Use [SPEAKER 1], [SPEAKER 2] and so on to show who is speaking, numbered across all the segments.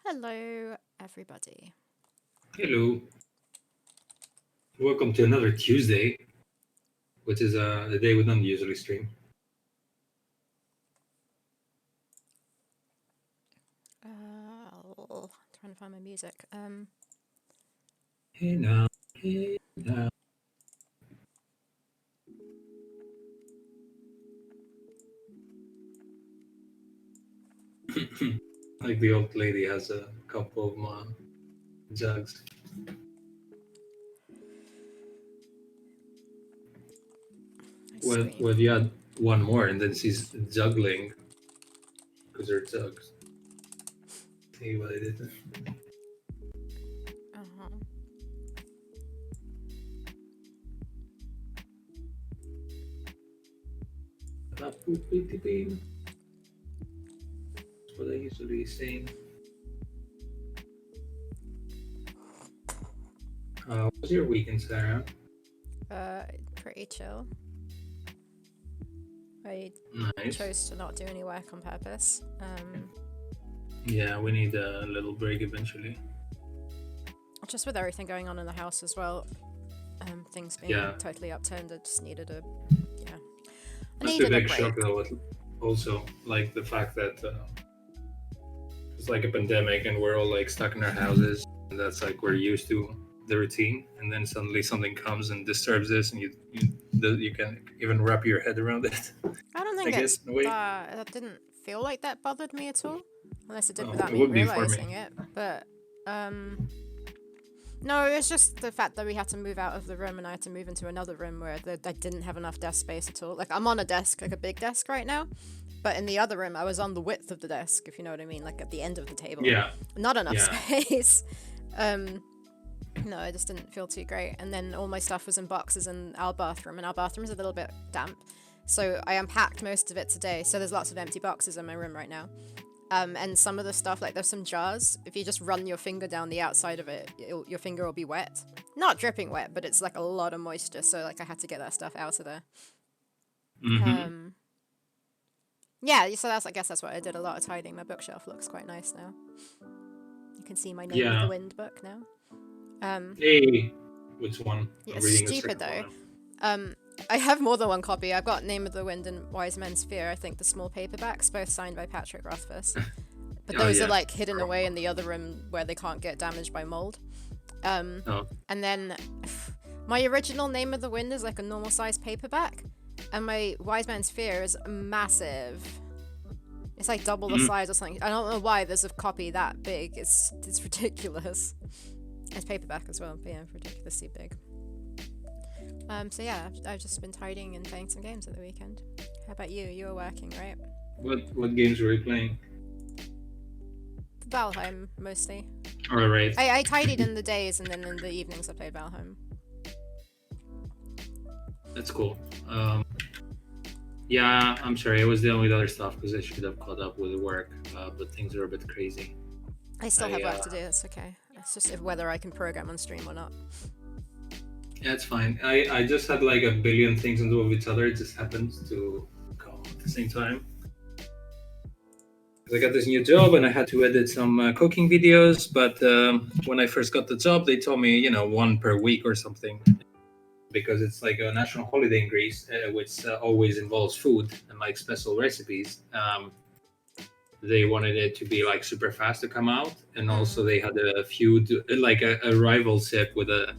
[SPEAKER 1] Hello, everybody.
[SPEAKER 2] Hello, welcome to another Tuesday, which is a day we don't usually stream.
[SPEAKER 1] Trying to find my music.
[SPEAKER 2] Hey now, hey now. Like the old lady has a couple of jugs.
[SPEAKER 1] I
[SPEAKER 2] Well,
[SPEAKER 1] stream.
[SPEAKER 2] well, you had one more, and then she's juggling because they're jugs. See what I did there?
[SPEAKER 1] Uh-huh.
[SPEAKER 2] That's what I usually say. What was your weekend, Sarah?
[SPEAKER 1] Pretty chill. I
[SPEAKER 2] Nice.
[SPEAKER 1] chose to not do any work on purpose.
[SPEAKER 2] Yeah, we need a little break eventually.
[SPEAKER 1] Just with everything going on in the house as well. Things being
[SPEAKER 2] Yeah.
[SPEAKER 1] totally upturned, I just needed a
[SPEAKER 2] That's a big
[SPEAKER 1] break.
[SPEAKER 2] shock though. Also, like the fact that it's like a pandemic and we're all like stuck in our houses, and that's like we're used to the routine, and then suddenly something comes and disturbs this, and you can even wrap your head around it.
[SPEAKER 1] I don't
[SPEAKER 2] I
[SPEAKER 1] think
[SPEAKER 2] guess in a way.
[SPEAKER 1] that didn't feel like that bothered me at all, unless it did
[SPEAKER 2] Oh,
[SPEAKER 1] without
[SPEAKER 2] it
[SPEAKER 1] me
[SPEAKER 2] would be for
[SPEAKER 1] realizing
[SPEAKER 2] me.
[SPEAKER 1] it. But no, it's just the fact that we had to move out of the room and I had to move into another room where I didn't have enough desk space at all. Like, I'm on a desk, like a big desk right now, but in the other room, I was on the width of the desk, if you know what I mean, like at the end of the table.
[SPEAKER 2] Yeah.
[SPEAKER 1] Not enough
[SPEAKER 2] Yeah.
[SPEAKER 1] space. No, it just didn't feel too great. And then all my stuff was in boxes in our bathroom, and our bathroom is a little bit damp. So I unpacked most of it today, so there's lots of empty boxes in my room right now. And some of the stuff, like there's some jars, if you just run your finger down the outside of it, your finger will be wet. Not dripping wet, but it's like a lot of moisture, so like I had to get that stuff out of there.
[SPEAKER 2] Mm-hmm.
[SPEAKER 1] Yeah, so I guess that's what I did, a lot of tidying. My bookshelf looks quite nice now. You can see my Name of the Wind book now.
[SPEAKER 2] Hey, which one?
[SPEAKER 1] Yeah,
[SPEAKER 2] I'm
[SPEAKER 1] it's
[SPEAKER 2] reading the
[SPEAKER 1] stupid
[SPEAKER 2] second
[SPEAKER 1] though.
[SPEAKER 2] one.
[SPEAKER 1] I have more than one copy. I've got Name of the Wind and Wise Men's Fear, I think the small paperbacks, both signed by Patrick Rothfuss. But those are like hidden away in the other room where they can't get damaged by mold. And then my original Name of the Wind is like a normal size paperback, and my Wise Man's Fear is massive. It's like double the size or something. I don't know why there's a copy that big. It's ridiculous. It's paperback as well, but yeah, ridiculously big. So yeah, I've just been tidying and playing some games at the weekend. How about you? You were working, right?
[SPEAKER 2] What games were you playing?
[SPEAKER 1] Valheim, mostly.
[SPEAKER 2] All right.
[SPEAKER 1] I tidied in the days, and then in the evenings I played Valheim.
[SPEAKER 2] That's cool. Yeah, I'm sorry. I was dealing with other stuff because I should have caught up with work, but things are a bit crazy.
[SPEAKER 1] I still have work to do, it's okay. It's just whether I can program on stream or not.
[SPEAKER 2] Yeah, it's fine. I just had like a billion things on top of each other. It just happened to come at the same time. I got this new job and I had to edit some cooking videos. But when I first got the job, they told me, one per week or something. Because it's like a national holiday in Greece, which always involves food and like special recipes. They wanted it to be like super fast to come out, and also they had a feud, like a rival chef with a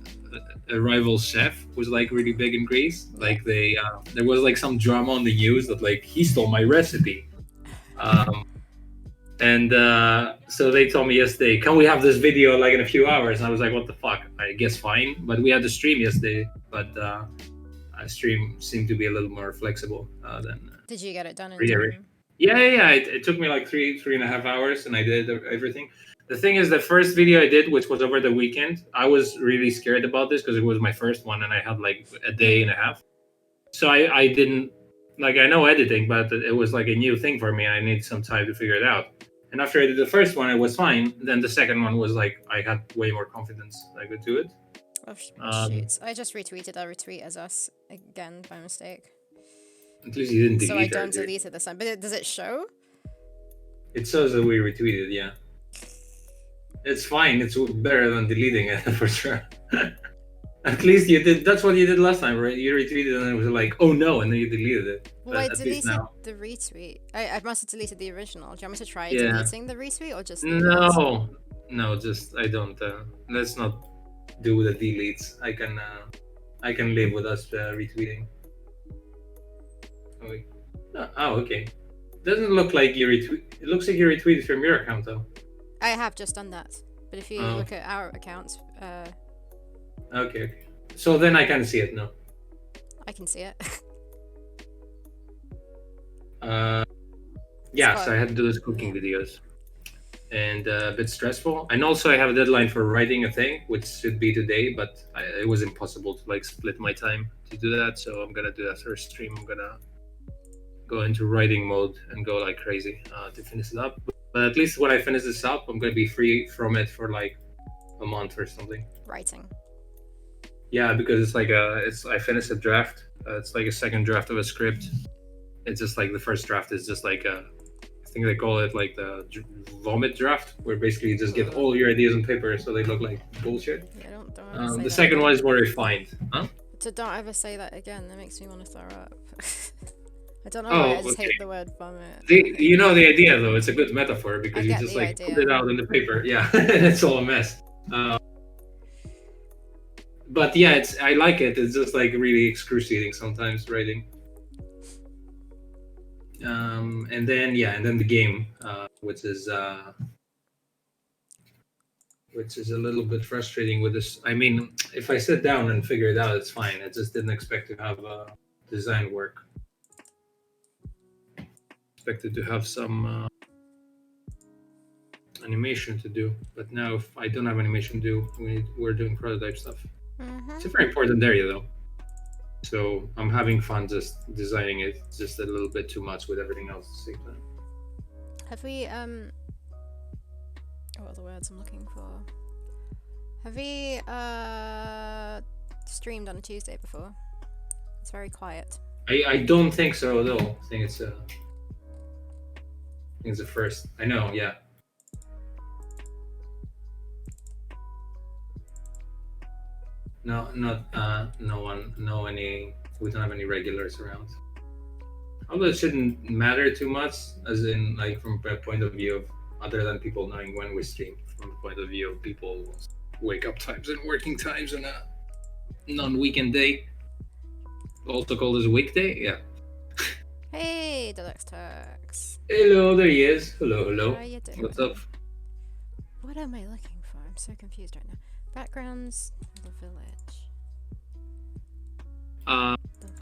[SPEAKER 2] rival chef was like really big in Greece. Like there was like some drama on the news that like he stole my recipe. And so they told me yesterday, can we have this video like in a few hours? And I was like, what the fuck? I guess fine. But we had to stream yesterday, but stream seemed to be a little more flexible than.
[SPEAKER 1] Did you get it done in time?
[SPEAKER 2] Yeah. It took me like 3.5 hours, and I did everything. The thing is, the first video I did, which was over the weekend, I was really scared about this because it was my first one, and I had like a day and a half. So I didn't like, I know editing, but it was like a new thing for me. I need some time to figure it out. And after I did the first one, it was fine. Then the second one was like I had way more confidence I could do it.
[SPEAKER 1] Oh shoot! I just retweeted a retweet as us again by mistake.
[SPEAKER 2] At least you didn't delete it.
[SPEAKER 1] So I don't delete it this time. But does it show?
[SPEAKER 2] It says that we retweeted, yeah. It's fine. It's better than deleting it for sure. At least you did. That's what you did last time, right? You retweeted and it was like, oh no, and then you deleted it.
[SPEAKER 1] Well,
[SPEAKER 2] But
[SPEAKER 1] I
[SPEAKER 2] at least
[SPEAKER 1] deleted
[SPEAKER 2] now.
[SPEAKER 1] the retweet. I must have deleted the original. Do you want me to try
[SPEAKER 2] Yeah.
[SPEAKER 1] deleting the retweet or just leave it?
[SPEAKER 2] No, just I don't. Let's not do the deletes. I can live with us retweeting. Oh, wait. Oh, okay. Doesn't look like you retweet. It looks like you retweeted from your account though.
[SPEAKER 1] I have just done that. But if you look at our accounts,
[SPEAKER 2] okay. So then I can see it now.
[SPEAKER 1] I can see it.
[SPEAKER 2] Yeah, so I had to do those cooking videos. And a bit stressful. And also I have a deadline for writing a thing, which should be today, but it was impossible to like split my time to do that. So I'm gonna do that first stream. I'm gonna go into writing mode and go like crazy to finish it up. But at least when I finish this up, I'm gonna be free from it for like a month or something.
[SPEAKER 1] Writing.
[SPEAKER 2] Yeah, because it's like I finished a draft. It's like a second draft of a script. It's just like the first draft is just like I think they call it like the vomit draft, where basically you just get all your ideas on paper so they look like bullshit.
[SPEAKER 1] Yeah, don't
[SPEAKER 2] The second one is more refined. Huh?
[SPEAKER 1] So don't ever say that again. That makes me want to throw up. I don't know why I just hate the word vomit.
[SPEAKER 2] You know the idea though. It's a good metaphor because you just like
[SPEAKER 1] idea.
[SPEAKER 2] put it out in the paper. Yeah, it's all a mess. But yeah, I like it. It's just like really excruciating sometimes writing. And then the game, which is a little bit frustrating with this. I mean, if I sit down and figure it out, it's fine. I just didn't expect to have design work. Expected to have some animation to do, but now if I don't have animation to do, we're doing prototype stuff. It's a very important area though. So I'm having fun just designing it, just a little bit too much with everything else at the same time.
[SPEAKER 1] Have we what are the words I'm looking for? Have we streamed on a Tuesday before? It's very quiet.
[SPEAKER 2] I don't think so at all. I think it's the first. I know, yeah. No, not we don't have any regulars around. Although it shouldn't matter too much, as in like from a point of view of other than people knowing when we stream, from the point of view of people's wake up times and working times on a non-weekend day. Also called as a weekday, yeah.
[SPEAKER 1] Hey, Deluxe Turks.
[SPEAKER 2] Hello, there he is. Hello.
[SPEAKER 1] How are you doing?
[SPEAKER 2] What's up?
[SPEAKER 1] What am I looking for? I'm so confused right now. Backgrounds, the village.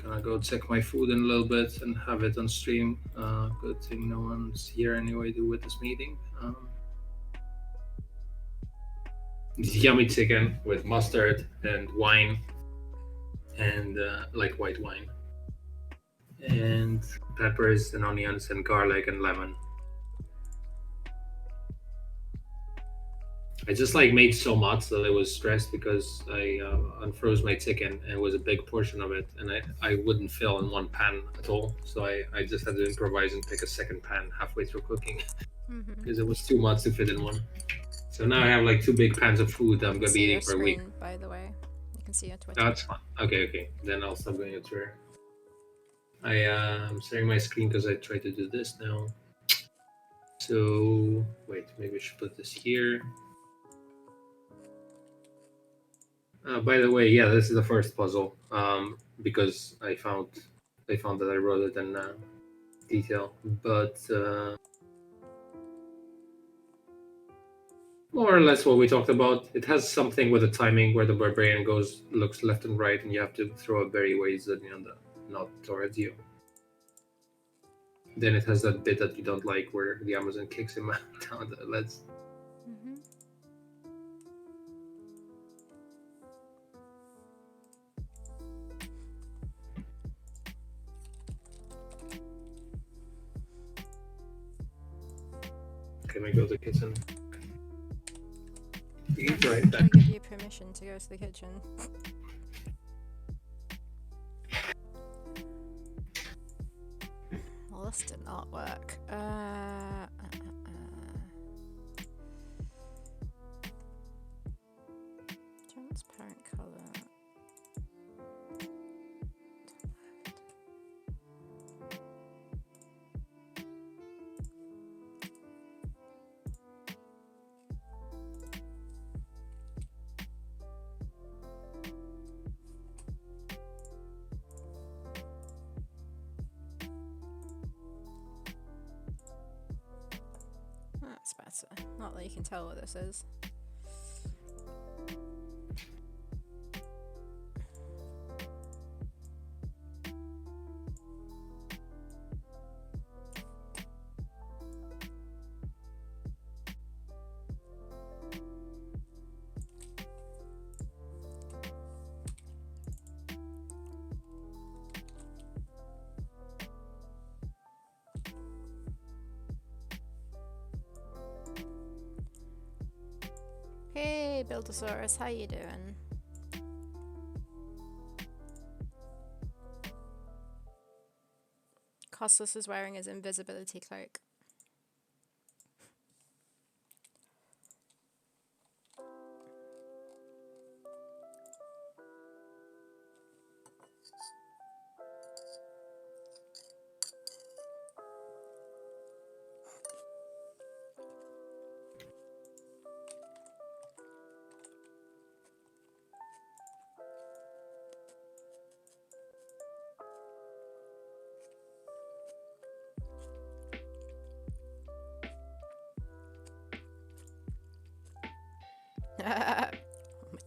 [SPEAKER 2] Gonna go check my food in a little bit and have it on stream. Good thing no one's here anyway to witness meeting. Yummy chicken with mustard and wine and like white wine and peppers and onions and garlic and lemon. I just like made so much that I was stressed because I unfroze my chicken and it was a big portion of it and I wouldn't fill in one pan at all. So I just had to improvise and pick a second pan halfway through cooking because it was too much to fit in one. So now I have like 2 big pans of food that I'm going to be eating for a week.
[SPEAKER 1] By the way, you can see your Twitter.
[SPEAKER 2] That's fine. Okay. Then I'll stop going to Twitter. I'm sharing my screen because I tried to do this now. So wait, maybe I should put this here. By the way, yeah, this is the first puzzle because I found that I wrote it in detail, but more or less what we talked about. It has something with the timing where the barbarian looks left and right, and you have to throw a berry ways that not towards you. Then it has that bit that you don't like where the Amazon kicks him down the ledge. Can we go to the kitchen? Right back.
[SPEAKER 1] I'll give you permission to go to the kitchen. Well, this did not work. you can tell what this is. Hey, Buildosaurus, how you doing? Costas is wearing his invisibility cloak. Oh,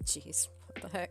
[SPEAKER 1] jeez, what the heck?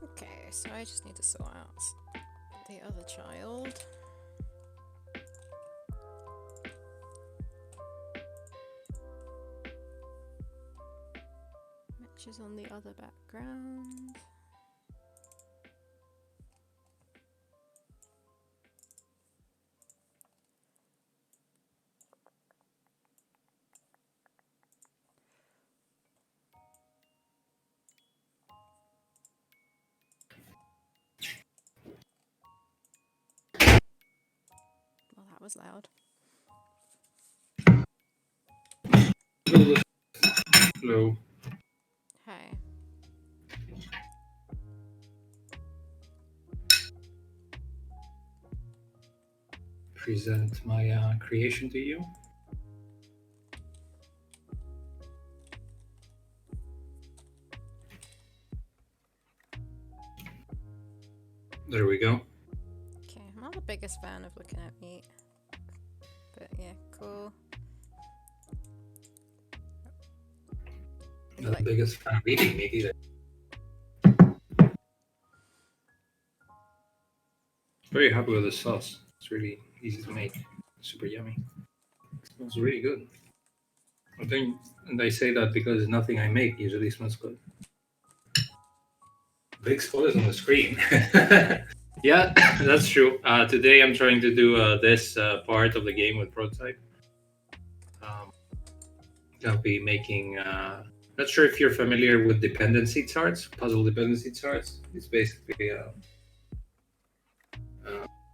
[SPEAKER 1] Okay, so I just need to sort out the other child. Matches on the other background. Well, that was loud.
[SPEAKER 2] Hello.
[SPEAKER 1] Hey.
[SPEAKER 2] Present my creation to you. There we go.
[SPEAKER 1] Okay, I'm not the biggest fan of looking at meat. But yeah, cool.
[SPEAKER 2] Not the biggest fan of eating meat either. Very happy with the sauce. It's really easy to make. Super yummy. It smells really good. I think, and I say that because nothing I make usually smells good. Big spoilers on the screen. Yeah, that's true. Today I'm trying to do this part of the game with prototype. I'll be making. Not sure if you're familiar with dependency charts, puzzle dependency charts. It's basically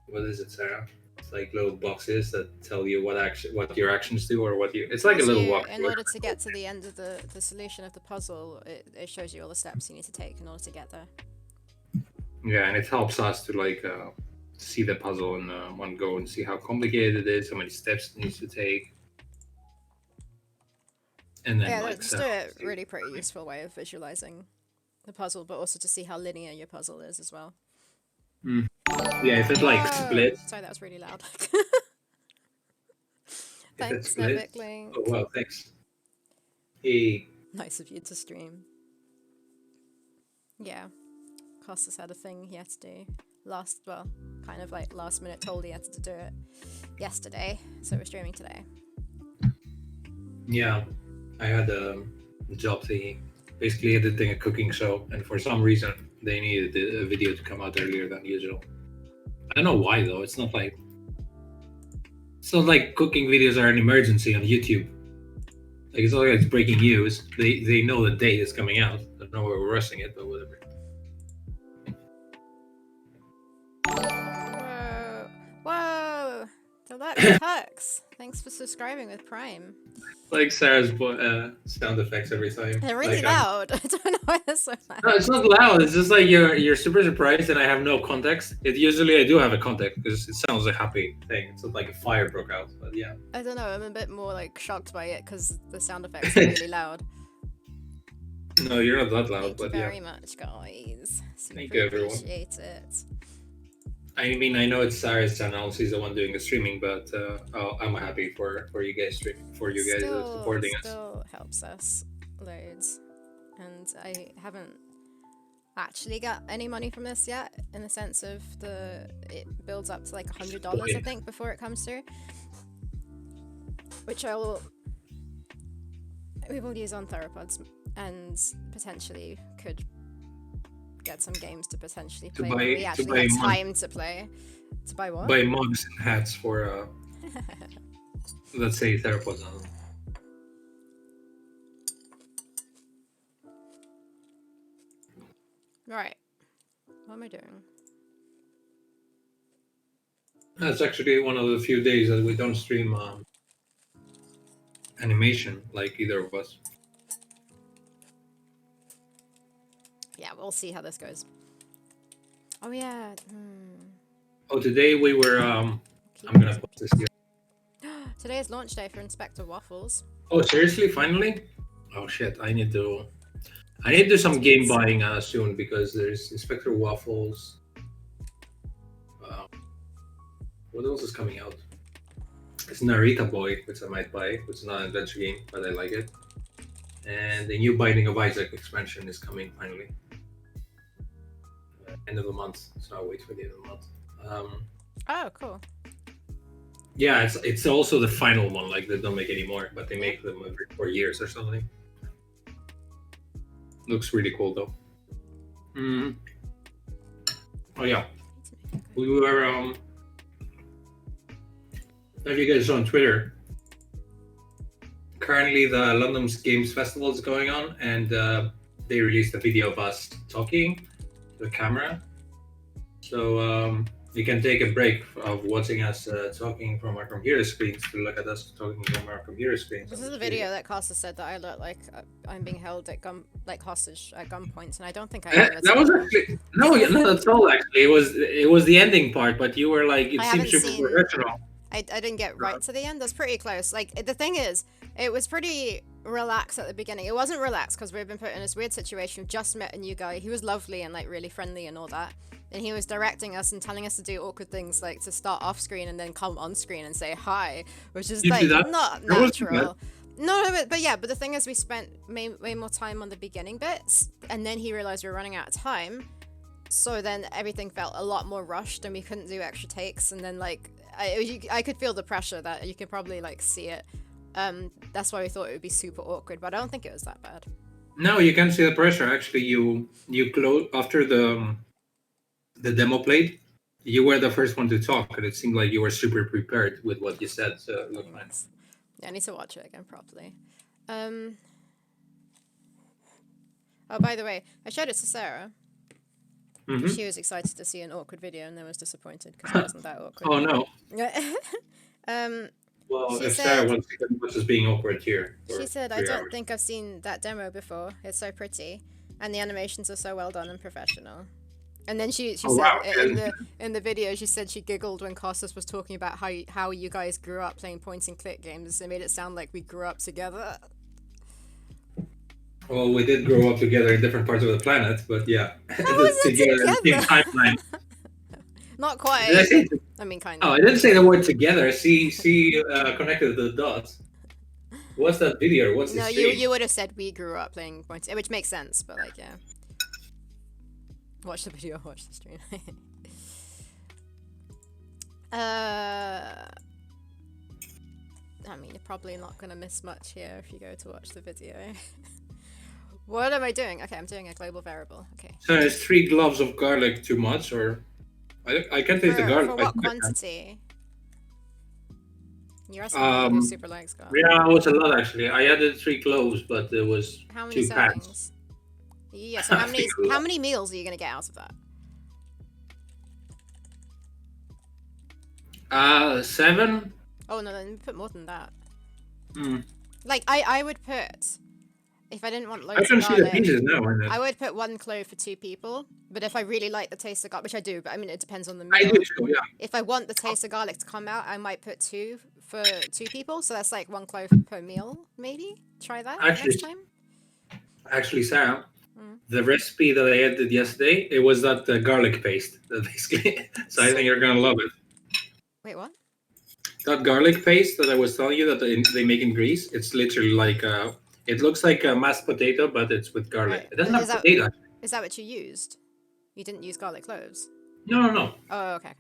[SPEAKER 2] what is it, Sarah? It's like little boxes that tell you what your actions do, or what you. It's like a little walk.
[SPEAKER 1] In order to get to the end of the solution of the puzzle, it shows you all the steps you need to take in order to get there.
[SPEAKER 2] Yeah, and it helps us to like see the puzzle in one go and see how complicated it is, how many steps it needs to take. And then
[SPEAKER 1] that's a really pretty useful way of visualizing the puzzle, but also to see how linear your puzzle is as well.
[SPEAKER 2] Yeah, if it like splits.
[SPEAKER 1] Sorry, that was really loud.
[SPEAKER 2] Thanks,
[SPEAKER 1] Link.
[SPEAKER 2] Oh wow, thanks. Hey.
[SPEAKER 1] Nice of you to stream. Yeah, Costas had a thing he had to do kind of like last minute told he had to do it yesterday, so we're streaming today.
[SPEAKER 2] Yeah, I had a job thingy, basically editing a cooking show, and for some reason they needed a video to come out earlier than usual. I don't know why though. It's not like cooking videos are an emergency on YouTube. Like, it's not like it's breaking news. They know the date is coming out. I don't know why we're rushing it, but whatever.
[SPEAKER 1] Whoa! Deluxe Hux, thanks for subscribing with Prime.
[SPEAKER 2] Like Sarah's sound effects every time.
[SPEAKER 1] They're really loud. I don't know why they're so loud.
[SPEAKER 2] No, it's not loud. It's just like you're super surprised and I have no context. Usually I do have a context because it sounds like a happy thing. It's not like a fire broke out, but yeah.
[SPEAKER 1] I don't know. I'm a bit more like shocked by it because the sound effects are really loud.
[SPEAKER 2] No, you're not that loud,
[SPEAKER 1] Thank you very much, guys. Super
[SPEAKER 2] Thank you, everyone.
[SPEAKER 1] Appreciate it.
[SPEAKER 2] I mean, I know it's Sarah's channel. She's the one doing the streaming, but I'm happy for you guys supporting us.
[SPEAKER 1] Still helps us loads, and I haven't actually got any money from this yet. In the sense of it builds up to like $100, I think, before it comes through, which we will use on Theropods, and potentially could get some games to potentially play. We actually have time to play. To buy what?
[SPEAKER 2] Buy mugs and hats for, let's say, Theropods.
[SPEAKER 1] Right. What am I doing?
[SPEAKER 2] That's actually one of the few days that we don't stream animation, like either of us.
[SPEAKER 1] Yeah, we'll see how this goes. Oh yeah.
[SPEAKER 2] Oh, today we were. I'm gonna post this here.
[SPEAKER 1] Today is launch day for Inspector Waffles.
[SPEAKER 2] Oh, seriously? Finally? Oh shit! I need to do some game buying soon because there's Inspector Waffles. What else is coming out? It's Narita Boy, which I might buy. It's not an adventure game, but I like it. And the new Binding of Isaac expansion is coming finally. End of the month, so I'll wait for the end of the month.
[SPEAKER 1] Oh, cool.
[SPEAKER 2] Yeah, it's also the final one. Like, they don't make any more, but they make them every 4 years or something. Looks really cool though. Oh yeah, we were if you guys are on Twitter, currently the London Games Festival is going on, and they released a video of us talking to the camera. So you can take a break of watching us talking from our computer screens to look at us talking from our computer screens.
[SPEAKER 1] This is a video that Costa said that I look like I'm being held at hostage at gunpoint, and I don't think I am.
[SPEAKER 2] That was actually not at all. Actually, it was the ending part, but you were like, it seemed super professional.
[SPEAKER 1] I didn't get right to the end. That's pretty close. Like, the thing is, it was pretty relaxed at the beginning. It wasn't relaxed because we've been put in this weird situation. We've just met a new guy. He was lovely and like really friendly and all that. And he was directing us and telling us to do awkward things, like to start off screen and then come on screen and say hi, which is like not natural. No, but the thing is, we spent way more time on the beginning bits, and then he realized we were running out of time. So then everything felt a lot more rushed, and we couldn't do extra takes. And then like I could feel the pressure that you could probably like see it. That's why we thought it would be super awkward, but I don't think it was that bad.
[SPEAKER 2] No, you can see the pressure. Actually, you close after the demo played. You were the first one to talk, and it seemed like you were super prepared with what you said. So it looked nice.
[SPEAKER 1] Yeah, I need to watch it again properly. Oh, by the way, I showed it to Sarah. Mm-hmm. She was excited to see an awkward video and then was disappointed because it wasn't that awkward.
[SPEAKER 2] Oh no. Well, if Sarah wants to watch us being awkward here.
[SPEAKER 1] She said, "I don't think I've seen that demo before. It's so pretty, and the animations are so well done and professional." And then she said in the video, she said she giggled when Kostas was talking about how you guys grew up playing point and click games. It made it sound like we grew up together.
[SPEAKER 2] Well, we did grow up together in different parts of the planet, but yeah, together in the same timeline.
[SPEAKER 1] Not quite.
[SPEAKER 2] Did I say
[SPEAKER 1] I mean, kind of.
[SPEAKER 2] Oh, I didn't say the word together. See, connected the dots. What's that video? What's this? No,
[SPEAKER 1] you would have said we grew up playing points, which makes sense, but like, yeah. Watch the video, watch the stream. I mean, you're probably not gonna miss much here if you go to watch the video. What am I doing? Okay, I'm doing a global variable. Okay.
[SPEAKER 2] So is 3 cloves of garlic too much, or I can't taste the garlic.
[SPEAKER 1] For what quantity? You're asking me who super likes garlic.
[SPEAKER 2] Yeah, it was a lot actually. I added 3 cloves, but it was
[SPEAKER 1] how many
[SPEAKER 2] 2
[SPEAKER 1] servings?
[SPEAKER 2] pans.
[SPEAKER 1] Yeah, so how many meals are you gonna get out of
[SPEAKER 2] that? 7.
[SPEAKER 1] Oh no, then put more than that.
[SPEAKER 2] Mm.
[SPEAKER 1] Like I would put, if I didn't want loads
[SPEAKER 2] I can
[SPEAKER 1] of
[SPEAKER 2] see
[SPEAKER 1] garlic,
[SPEAKER 2] the pieces now.
[SPEAKER 1] I would put 1 clove for 2 people. But if I really like the taste of garlic, which I do, but I mean it depends on the meal.
[SPEAKER 2] I do too, yeah.
[SPEAKER 1] If I want the taste of garlic to come out, I might put 2 for 2 people. So that's like 1 clove per meal, maybe. Try that next time.
[SPEAKER 2] Actually, Sarah, the recipe that I edited yesterday, it was that garlic paste, basically. So I think you're gonna love it.
[SPEAKER 1] Wait, what?
[SPEAKER 2] That garlic paste that I was telling you that they make in Greece, it's literally like it looks like a mashed potato, but it's with garlic.
[SPEAKER 1] Right.
[SPEAKER 2] It doesn't have potato.
[SPEAKER 1] Is that what you used? You didn't use garlic cloves?
[SPEAKER 2] No.
[SPEAKER 1] Oh, okay.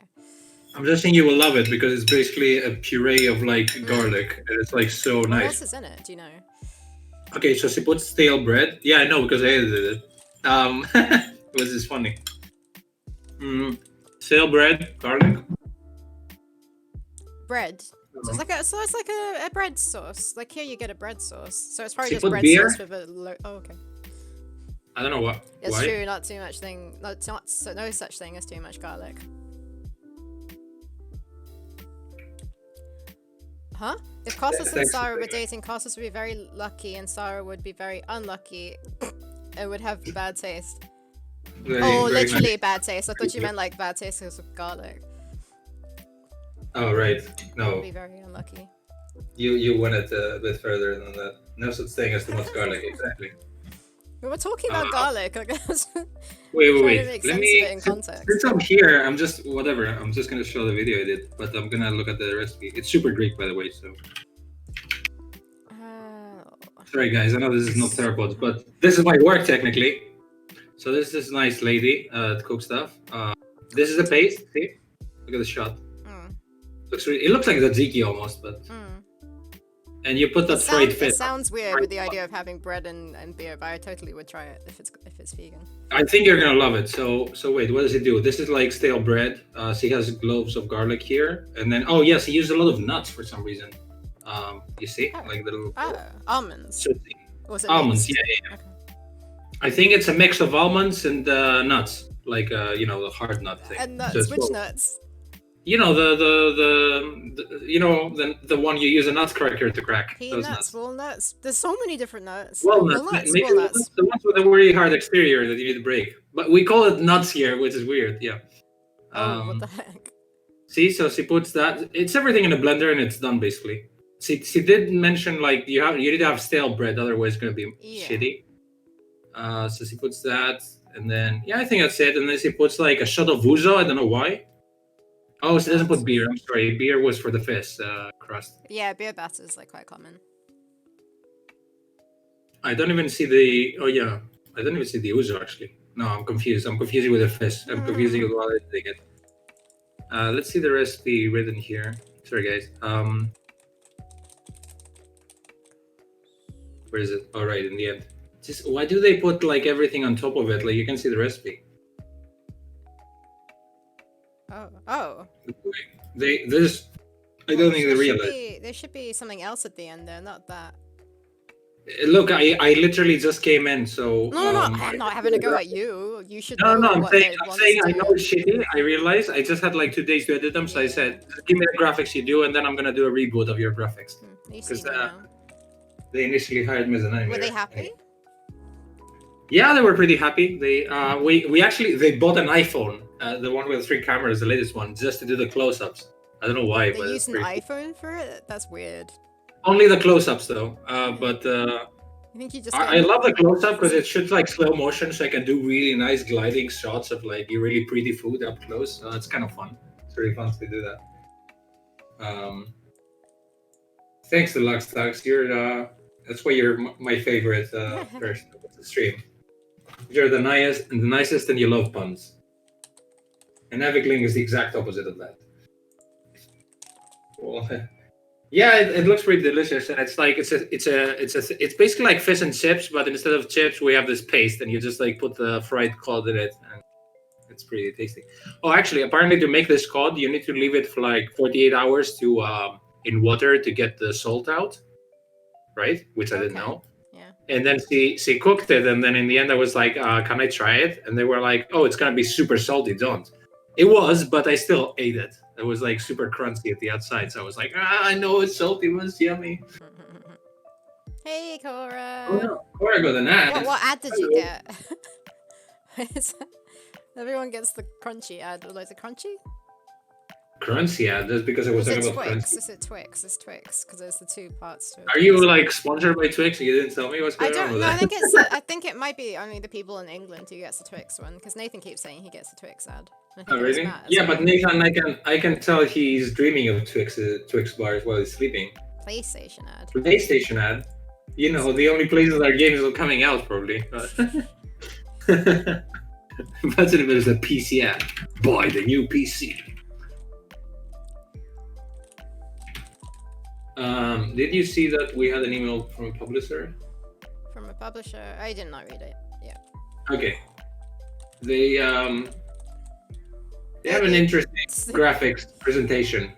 [SPEAKER 2] I'm just saying you will love it because it's basically a puree of like garlic, and it's like so nice.
[SPEAKER 1] What else is in it? Do you know?
[SPEAKER 2] Okay, so she put stale bread. Yeah, I know because I edited it. It was just funny. Stale bread, garlic.
[SPEAKER 1] Bread. So it's like a bread sauce. Like here you get a bread sauce. So it's probably just bread
[SPEAKER 2] beer?
[SPEAKER 1] sauce with a oh, okay.
[SPEAKER 2] I don't know what.
[SPEAKER 1] It's
[SPEAKER 2] why.
[SPEAKER 1] true, not too much thing. No such thing as too much garlic. Huh? If Kostas and Sarah were dating, Kostas would be very lucky and Sarah would be very unlucky and would have bad taste. Literally nice. Bad taste. I thought you meant like bad taste because of garlic.
[SPEAKER 2] Oh, right. No.
[SPEAKER 1] Would be very unlucky.
[SPEAKER 2] You went it a bit further than that. No such thing as too much garlic, exactly.
[SPEAKER 1] We were talking about garlic, I guess.
[SPEAKER 2] Wait. Let me. Since I'm here, I'm just whatever. I'm just gonna show the video I did, but I'm gonna look at the recipe. It's super Greek, by the way. So. Sorry, guys. I know this is not Theropods, but this is my work technically. So this is this nice lady that cooks stuff. This is the paste. See? Look at the shot. It looks like tzatziki almost, but. And you put that fried fish.
[SPEAKER 1] It sounds weird with the idea of having bread and beer, but I totally would try it if it's vegan.
[SPEAKER 2] I think you're gonna love it. So wait, what does it do? This is like stale bread. She has cloves of garlic here, and then yes, he used a lot of nuts for some reason. You see, like the little
[SPEAKER 1] almonds.
[SPEAKER 2] So, almonds, yeah. Okay. I think it's a mix of almonds and nuts, like the hard nut thing.
[SPEAKER 1] And nuts, which nuts?
[SPEAKER 2] You know the one you use a nutcracker to crack.
[SPEAKER 1] Peanuts, walnuts. There's so many different nuts.
[SPEAKER 2] Walnuts. The ones with a very hard exterior that you need to break. But we call it nuts here, which is weird. Yeah.
[SPEAKER 1] What the heck?
[SPEAKER 2] See, so she puts that. It's everything in a blender and it's done basically. She did mention like you need to have stale bread, otherwise it's gonna be shitty. So she puts that, and then I think that's it. And then she puts like a shot of ouzo. I don't know why. Oh, she doesn't put beer. I'm sorry. Beer was for the fish crust.
[SPEAKER 1] Yeah, beer batter is like quite common.
[SPEAKER 2] I don't even see the. Oh yeah, I don't even see the ouzo actually. No, I'm confused. I'm confusing with the fish. I'm confusing with what I think it. Let's see the recipe written here. Sorry, guys. Where is it? All right, in the end. Just why do they put like everything on top of it? Like you can see the recipe.
[SPEAKER 1] Oh.
[SPEAKER 2] I don't think they realize.
[SPEAKER 1] There should be something else at the end there, not that.
[SPEAKER 2] Look, I literally just came in, so.
[SPEAKER 1] No, I'm not having a go at you. You should.
[SPEAKER 2] No, I'm saying I know it's shitty. I realize I just had like 2 days to edit them, so I said, give me the graphics you do, and then I'm gonna do a reboot of your graphics. Because they initially hired me as an animator.
[SPEAKER 1] Were they happy?
[SPEAKER 2] Yeah, they were pretty happy. They they bought an iPhone, the one with 3 cameras, the latest one, just to do the close-ups. I don't know why.
[SPEAKER 1] They used an iPhone for it? That's weird.
[SPEAKER 2] Only the close-ups though. But
[SPEAKER 1] I think you just.
[SPEAKER 2] I love the close-up because it shoots like slow motion, so I can do really nice gliding shots of like really pretty food up close. So it's kind of fun. It's really fun to do that. Thanks to Luxtax. That's why you're my favorite person of the stream. You're the nicest, and you love puns. And Avicling is the exact opposite of that. Well, yeah, it looks pretty delicious, and it's like it's basically like fish and chips, but instead of chips, we have this paste, and you just like put the fried cod in it, and it's pretty tasty. Oh, actually, apparently to make this cod, you need to leave it for like 48 hours to in water to get the salt out, right? Which I didn't know.
[SPEAKER 1] Yeah.
[SPEAKER 2] And then she cooked it, and then in the end, I was like, "Can I try it?" And they were like, "Oh, it's gonna be super salty. Don't." It was, but I still ate it. It was like super crunchy at the outside, so I was like, I know it's salty, it was yummy.
[SPEAKER 1] Hey, Cora.
[SPEAKER 2] Oh no, Cora got an ad.
[SPEAKER 1] What ad did you get? Everyone gets the crunchy ad. Like the crunchy?
[SPEAKER 2] Crunchy ad. That's because I was talking about
[SPEAKER 1] Twix?
[SPEAKER 2] crunchy.
[SPEAKER 1] Is it Twix? It's Twix because there's the two parts to it.
[SPEAKER 2] Are you like sponsored by Twix? You didn't tell me what's going on with that.
[SPEAKER 1] I think it might be only the people in England who gets the Twix one because Nathan keeps saying he gets the Twix ad.
[SPEAKER 2] Oh really? Yeah, but Nathan, I can tell he's dreaming of Twix bars while he's sleeping.
[SPEAKER 1] PlayStation ad.
[SPEAKER 2] PlayStation ad. You know, the only places our games are coming out probably. Imagine if it was a PC ad. Buy the new PC. Did you see that we had an email from a publisher?
[SPEAKER 1] From a publisher? I did not read it. Yeah.
[SPEAKER 2] Okay. They have an interesting graphics presentation.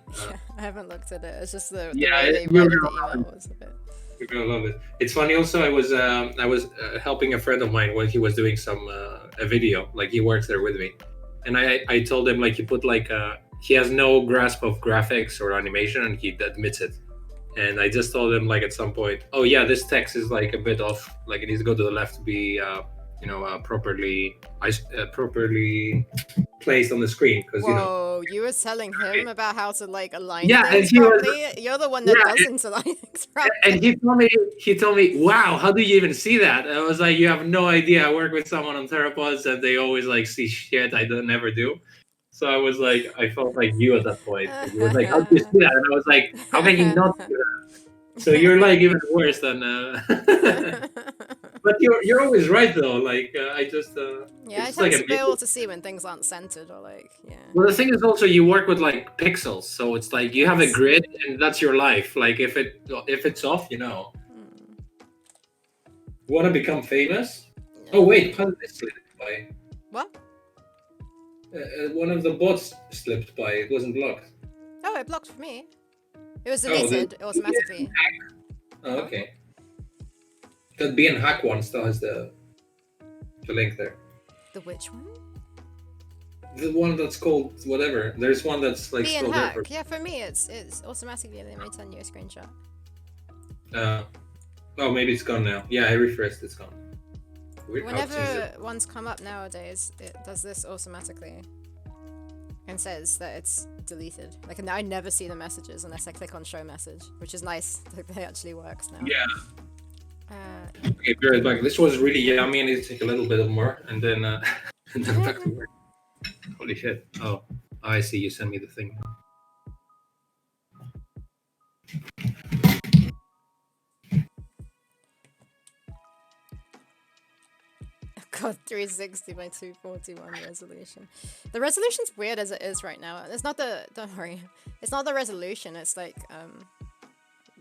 [SPEAKER 1] I haven't looked at it. It's just the
[SPEAKER 2] way
[SPEAKER 1] they wrote the email was a bit.
[SPEAKER 2] You're gonna love it. It's funny. Also, I was helping a friend of mine when he was doing some a video. Like he works there with me, and I told him like he put like he has no grasp of graphics or animation, and he admits it. And I just told him like at some point, oh yeah, this text is like a bit off. Like it needs to go to the left to be properly placed on the screen because
[SPEAKER 1] you were telling him about how to like align
[SPEAKER 2] things
[SPEAKER 1] properly. You're the one that doesn't align things properly.
[SPEAKER 2] And he told me, wow, how do you even see that? And I was like, you have no idea. I work with someone on Theropods and they always like see shit I never do. So I was like, I felt like you at that point. He was like, how do you see that? And I was like, how can you not do that? So you're like even worse than. But you're always right though. Like I just.
[SPEAKER 1] I tend to be able to see when things aren't centered or like
[SPEAKER 2] Well, the thing is also you work with like pixels, so it's like you have a grid and that's your life. Like if it's off, Want to become famous? No. Oh wait, how did this slip by?
[SPEAKER 1] What?
[SPEAKER 2] One of the bots slipped by. It wasn't blocked.
[SPEAKER 1] Oh, it blocked for me. It was deleted automatically.
[SPEAKER 2] Oh, okay. That being hack one still has the link there.
[SPEAKER 1] The which one?
[SPEAKER 2] The one that's called whatever. There's one that's like
[SPEAKER 1] still there. Yeah, for me it's automatically let me send you a screenshot.
[SPEAKER 2] Oh, maybe it's gone now. Yeah, I refreshed. It's gone. Weird.
[SPEAKER 1] Whenever ones come up nowadays, it does this automatically and says that it's deleted. Like I never see the messages unless I click on show message, which is nice. Like it actually works now.
[SPEAKER 2] Yeah. Okay, be right back. This was really yummy. I need to take a little bit of more, and then back to work. Holy shit! Oh, I see. You sent me the thing.
[SPEAKER 1] God, 360 by 241 resolution. The resolution's weird as it is right now. It's not don't worry. It's not the resolution. It's like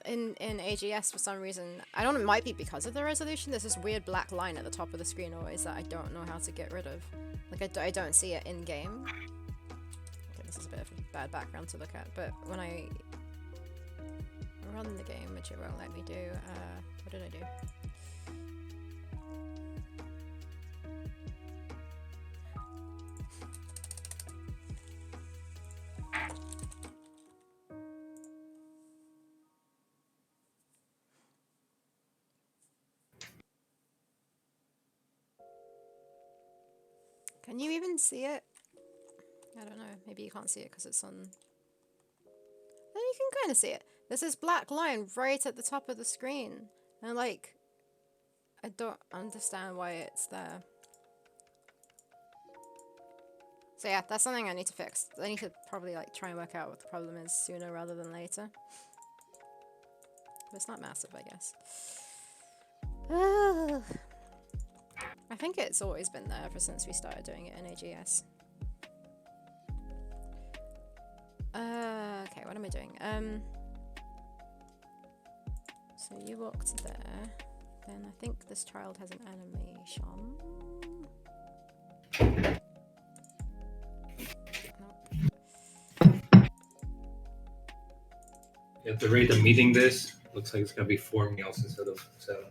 [SPEAKER 1] in AGS for some reason, I don't know, it might be because of the resolution, there's this weird black line at the top of the screen always that I don't know how to get rid of. Like I don't see it in game. Okay, this is a bit of a bad background to look at, but when I run the game, which it won't let me do, what did I do? Can you even see it? I don't know. Maybe you can't see it because it's on. Then you can kind of see it. There's this black line right at the top of the screen. And like, I don't understand why it's there. So yeah, that's something I need to fix. I need to probably like try and work out what the problem is sooner rather than later. But it's not massive, I guess. I think it's always been there ever since we started doing it in AGS. Okay, what am I doing? So you walked there. Then I think this child has an animation.
[SPEAKER 2] At the rate of meeting this, looks like it's gonna be 4 meals instead of 7.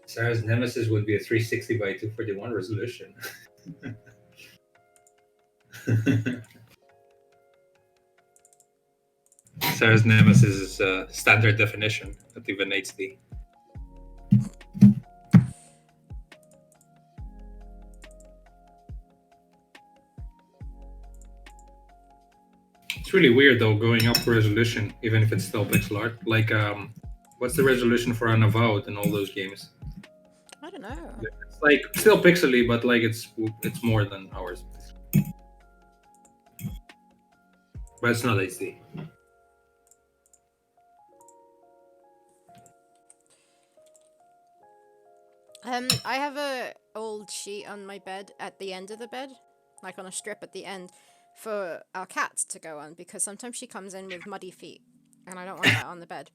[SPEAKER 2] Sarah's nemesis would be a 360 by 241 resolution. Sarah's nemesis is standard definition, not even HD. It's really weird though, going up for resolution, even if it's still pixel art. Like, what's the resolution for Unavowed in all those games?
[SPEAKER 1] I don't know.
[SPEAKER 2] It's like still pixely, but like it's more than ours. But it's not HD.
[SPEAKER 1] I have a old sheet on my bed at the end of the bed, like on a strip at the end, for our cat to go on, because sometimes she comes in with muddy feet, and I don't want that on the bed.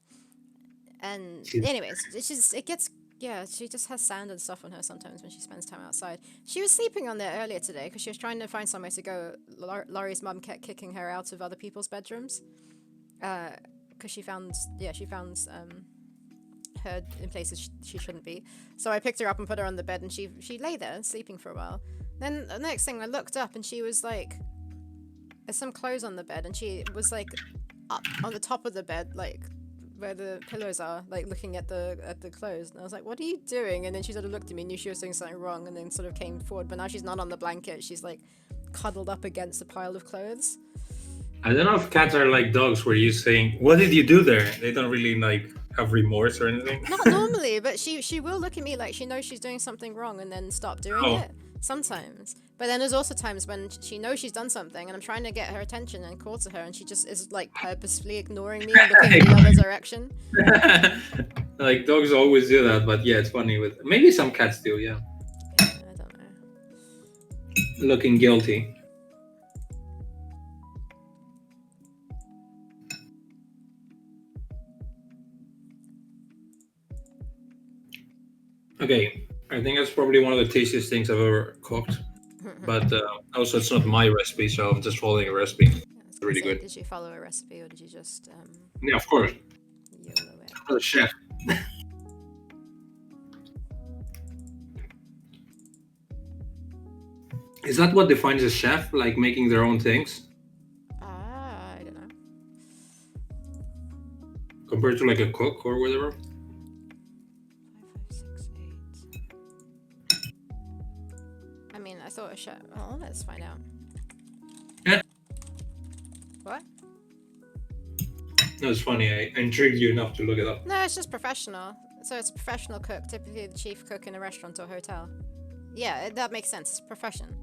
[SPEAKER 1] And anyways, she just has sand and stuff on her sometimes when she spends time outside. She was sleeping on there earlier today because she was trying to find somewhere to go. Laurie's mum kept kicking her out of other people's bedrooms, because she found her in places she shouldn't be. So I picked her up and put her on the bed, and she lay there sleeping for a while. Then the next thing, I looked up and she was like, there's some clothes on the bed, and she was like up on the top of the bed, like where the pillows are, like looking at the clothes. And I was like, what are you doing? And then she sort of looked at me, knew she was doing something wrong, and then sort of came forward. But now she's not on the blanket, she's like cuddled up against a pile of clothes.
[SPEAKER 2] I don't know if cats are like dogs where you're saying, what did you do there? They don't really like have remorse or anything.
[SPEAKER 1] Not normally, but she will look at me like she knows she's doing something wrong and then stop doing it sometimes. But then there's also times when she knows she's done something and I'm trying to get her attention and call to her, and she just is like purposefully ignoring me and looking in the other direction.
[SPEAKER 2] Like dogs always do that, but yeah, it's funny with maybe some cats do, yeah.
[SPEAKER 1] I don't know.
[SPEAKER 2] Looking guilty. Okay, I think that's probably one of the tastiest things I've ever cooked. But also, it's not my recipe, so I'm just following a recipe. It's really good.
[SPEAKER 1] Did you follow a recipe, or did you just?
[SPEAKER 2] Yeah, of course.
[SPEAKER 1] YOLO it?
[SPEAKER 2] I'm a chef. Is that what defines a chef? Like making their own things?
[SPEAKER 1] I don't know.
[SPEAKER 2] Compared to like a cook or whatever?
[SPEAKER 1] 5, 5, 6, 8. I mean, I thought a chef. Oh, let's find out.
[SPEAKER 2] Yeah.
[SPEAKER 1] What?
[SPEAKER 2] No, it's funny. I intrigued you enough to look it up.
[SPEAKER 1] No, it's just professional. So it's a professional cook, typically the chief cook in a restaurant or hotel. Yeah, that makes sense. It's profession.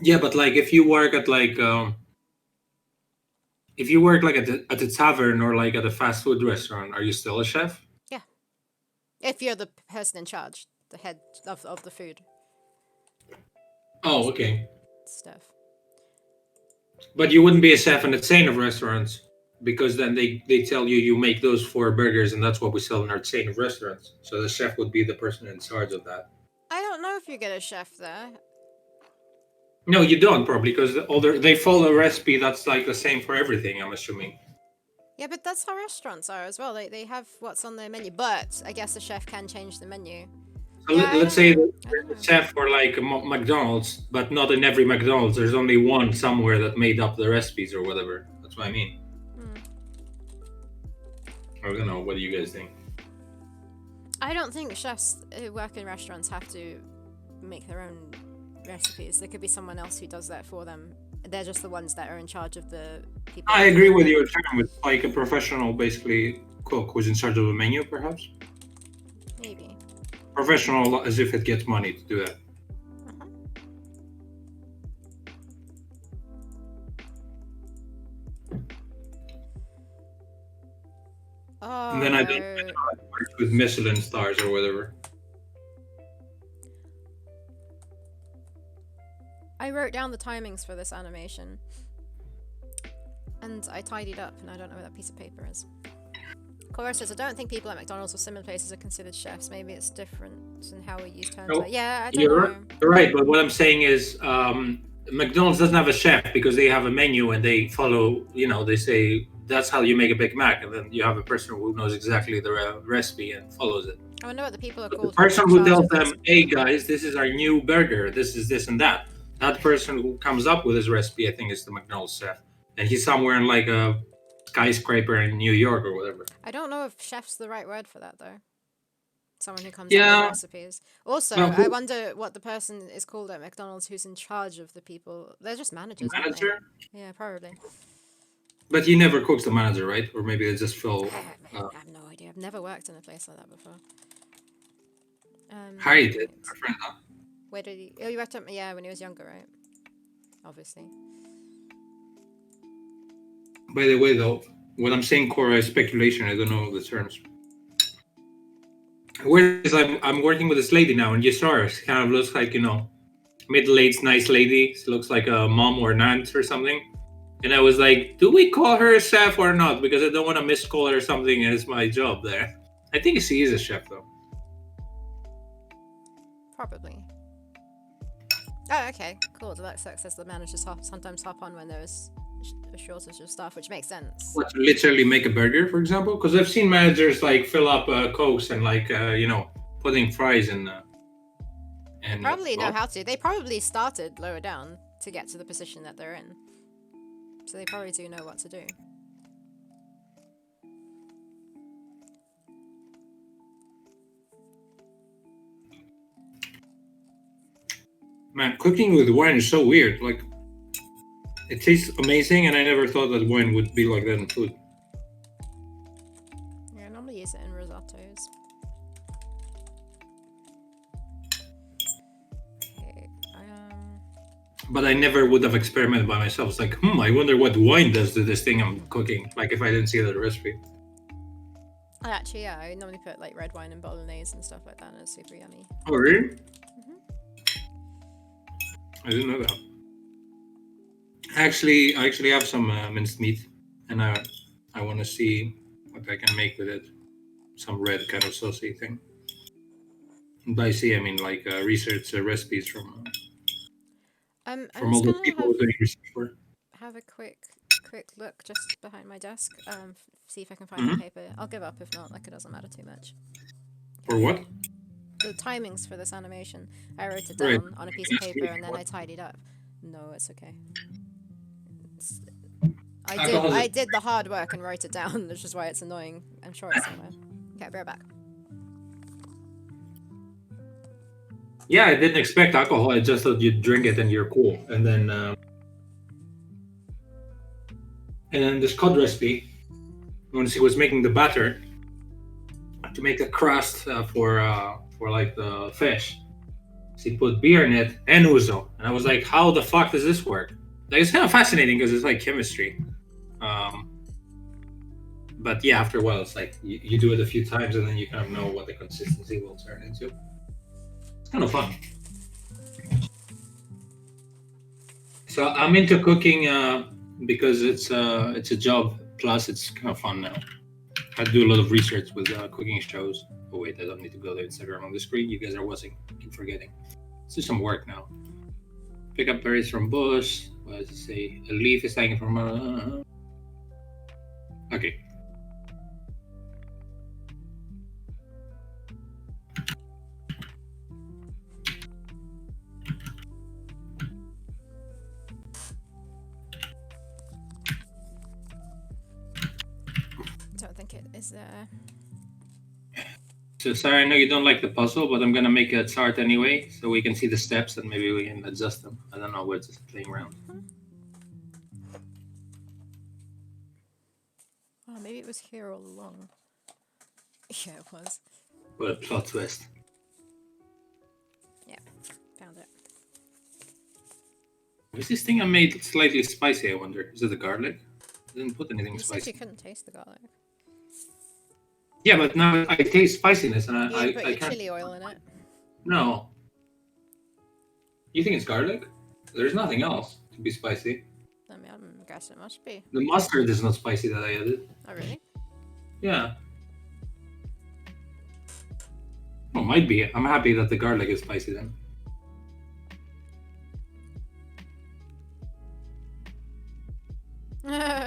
[SPEAKER 2] Yeah, but like if you work at like if you work like at a tavern or like at a fast food restaurant, are you still a chef?
[SPEAKER 1] Yeah. If you're the person in charge, the head of the food.
[SPEAKER 2] Oh, okay.
[SPEAKER 1] Stuff.
[SPEAKER 2] But you wouldn't be a chef in a chain of restaurants, because then they tell you make those 4 burgers and that's what we sell in our chain of restaurants. So the chef would be the person in charge of that.
[SPEAKER 1] I don't know if you get a chef there.
[SPEAKER 2] No, you don't probably, because they follow a recipe that's like the same for everything, I'm assuming.
[SPEAKER 1] Yeah, but that's how restaurants are as well. They have what's on their menu, but I guess the chef can change the menu.
[SPEAKER 2] So let's say the chef for like McDonald's, but not in every McDonald's. There's only one somewhere that made up the recipes or whatever. That's what I mean. I don't know. What do you guys think?
[SPEAKER 1] I don't think chefs who work in restaurants have to make their own recipes. There could be someone else who does that for them. They're just the ones that are in charge of the people.
[SPEAKER 2] I agree with your term. It's like a professional, basically, cook who's in charge of the menu, perhaps.
[SPEAKER 1] Maybe.
[SPEAKER 2] Professional, as if it gets money to do that.
[SPEAKER 1] Oh,
[SPEAKER 2] and then I don't know how it works with Michelin stars or whatever.
[SPEAKER 1] I wrote down the timings for this animation. And I tidied up, and I don't know where that piece of paper is. Cora says, I don't think people at McDonald's or similar places are considered chefs. Maybe it's different in how we use terms.
[SPEAKER 2] No,
[SPEAKER 1] Yeah, I don't know.
[SPEAKER 2] You're right, but what I'm saying is McDonald's doesn't have a chef because they have a menu and they follow, they say that's how you make a Big Mac, and then you have a person who knows exactly the recipe and follows it.
[SPEAKER 1] I wonder what the people are
[SPEAKER 2] But
[SPEAKER 1] called.
[SPEAKER 2] the person who tells them, hey guys, this is our new burger, this is this and that. That person who comes up with this recipe, I think, is the McDonald's chef. And he's somewhere in like a skyscraper in New York or whatever.
[SPEAKER 1] I don't know if chef's the right word for that, though. Someone who comes up with recipes. Also, I wonder what the person is called at McDonald's who's in charge of the people. They're just managers.
[SPEAKER 2] Manager?
[SPEAKER 1] Yeah, probably.
[SPEAKER 2] But he never cooks the manager, right? Or maybe they just fill...
[SPEAKER 1] I have no idea. I've never worked in a place like that before.
[SPEAKER 2] Harry did, our friend, huh?
[SPEAKER 1] Where did he... Oh, you worked at... Yeah, when he was younger, right? Obviously.
[SPEAKER 2] By the way, though, what I'm saying, Cora, is speculation. I don't know the terms. Whereas I'm working with this lady now, and you saw her. She kind of looks like, middle-aged, nice lady. She looks like a mom or an aunt or something. And I was like, do we call her a chef or not? Because I don't want to miscall her something as my job there. I think she is a chef, though.
[SPEAKER 1] Probably. Oh, okay. Cool. Deluxe says the managers sometimes hop on when there's a shortage of staff, which makes sense.
[SPEAKER 2] What, to literally make a burger, for example? Because I've seen managers like fill up Cokes and like, putting fries in. And
[SPEAKER 1] probably know how to. They probably started lower down to get to the position that they're in. So they probably do know what to do.
[SPEAKER 2] Man, cooking with wine is so weird. Like, it tastes amazing, and I never thought that wine would be like that in food.
[SPEAKER 1] Yeah, I normally use it in risottos. Okay,
[SPEAKER 2] But I never would have experimented by myself. It's like, I wonder what wine does to this thing I'm cooking. Like, if I didn't see the recipe.
[SPEAKER 1] Actually, yeah, I normally put like red wine and bolognese and stuff like that, and it's super yummy.
[SPEAKER 2] Oh, really? I didn't know that. I actually have some minced meat, and I want to see what I can make with it. Some red kind of saucy thing. And by see, I mean like research recipes from all the people who are doing research for.
[SPEAKER 1] Have a quick look just behind my desk. See if I can find the paper. I'll give up if not. Like, it doesn't matter too much.
[SPEAKER 2] For what?
[SPEAKER 1] The timings for this animation. I wrote it down on a piece of paper and then I tidied up. No, it's okay. I did the hard work and wrote it down, which is why it's annoying. I'm sure it's somewhere. Okay, I'll be right back.
[SPEAKER 2] Yeah, I didn't expect alcohol. I just thought you'd drink it and you're cool. And then this cod recipe, when she was making the batter to make the crust for like the fish, she put beer in it and ouzo, and I was like, how the fuck does this work? Like, it's kind of fascinating because it's like chemistry. But yeah, after a while, it's like you do it a few times and then you kind of know what the consistency will turn into. It's kind of fun. So I'm into cooking because it's a job. Plus, it's kind of fun now. I do a lot of research with cooking shows. Oh wait, I don't need to go to Instagram on the screen. You guys are watching. I keep forgetting. Let's do some work now. Pick up berries from bush. What does it say? A leaf is hanging from. Okay.
[SPEAKER 1] Don't think it is there.
[SPEAKER 2] So sorry, I know you don't like the puzzle, but I'm gonna make a chart anyway, so we can see the steps and maybe we can adjust them. I don't know, we're just playing around.
[SPEAKER 1] Oh, maybe it was here all along. Yeah, it was.
[SPEAKER 2] What a plot twist.
[SPEAKER 1] Yeah, found it.
[SPEAKER 2] Is this thing I made slightly spicy, I wonder? Is it the garlic? I didn't put anything spicy.
[SPEAKER 1] You said you couldn't taste the garlic.
[SPEAKER 2] Yeah, but now I taste spiciness and
[SPEAKER 1] I
[SPEAKER 2] can't...
[SPEAKER 1] chili oil in it.
[SPEAKER 2] No. You think it's garlic? There's nothing else to be spicy.
[SPEAKER 1] I mean, I'm guess it must be.
[SPEAKER 2] The mustard is not spicy that I added.
[SPEAKER 1] Oh, really?
[SPEAKER 2] Yeah. Well, might be. I'm happy that the garlic is spicy then.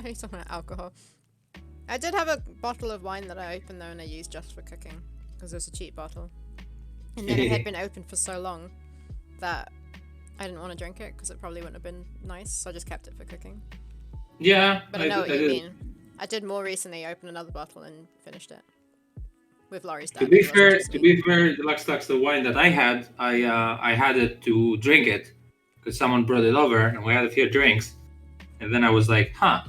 [SPEAKER 1] He's talking about alcohol. I did have a bottle of wine that I opened though and I used just for cooking. Because it was a cheap bottle. And then it had been open for so long that I didn't want to drink it because it probably wouldn't have been nice. So I just kept it for cooking.
[SPEAKER 2] Yeah.
[SPEAKER 1] But I know what you mean. I did more recently open another bottle and finished it. With Laurie's dad.
[SPEAKER 2] To be fair, the Luxtax, the wine that I had, I had it to drink it because someone brought it over and we had a few drinks, and then I was like, "Huh,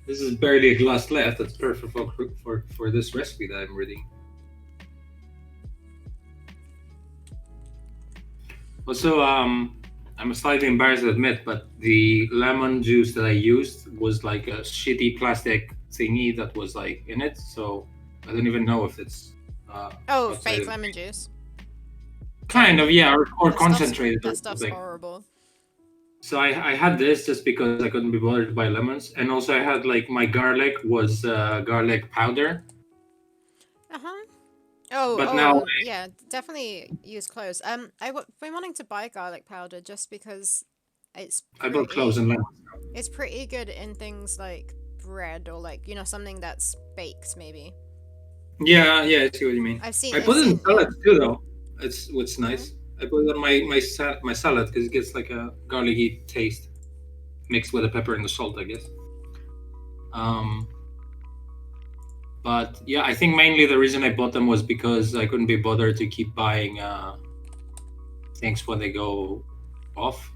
[SPEAKER 2] this is barely a glass left. That's perfect for this recipe that I'm reading." Also, I'm slightly embarrassed to admit, but the lemon juice that I used was like a shitty plastic thingy that was like in it, so I don't even know if it's
[SPEAKER 1] fake lemon juice.
[SPEAKER 2] Kind of, yeah, or concentrated.
[SPEAKER 1] That stuff's horrible.
[SPEAKER 2] So I had this just because I couldn't be bothered to buy lemons, and also I had like my garlic was garlic powder. Now
[SPEAKER 1] yeah, definitely use cloves. I've been wanting to buy garlic powder just because I
[SPEAKER 2] bought cloves and lemons.
[SPEAKER 1] It's pretty good in things like bread or like something that's baked maybe.
[SPEAKER 2] Yeah, I see what you mean. I put it in salad too, though. It's what's nice. I put it on my salad because it gets like a garlicky taste mixed with the pepper and the salt, I guess. But yeah, I think mainly the reason I bought them was because I couldn't be bothered to keep buying things when they go off.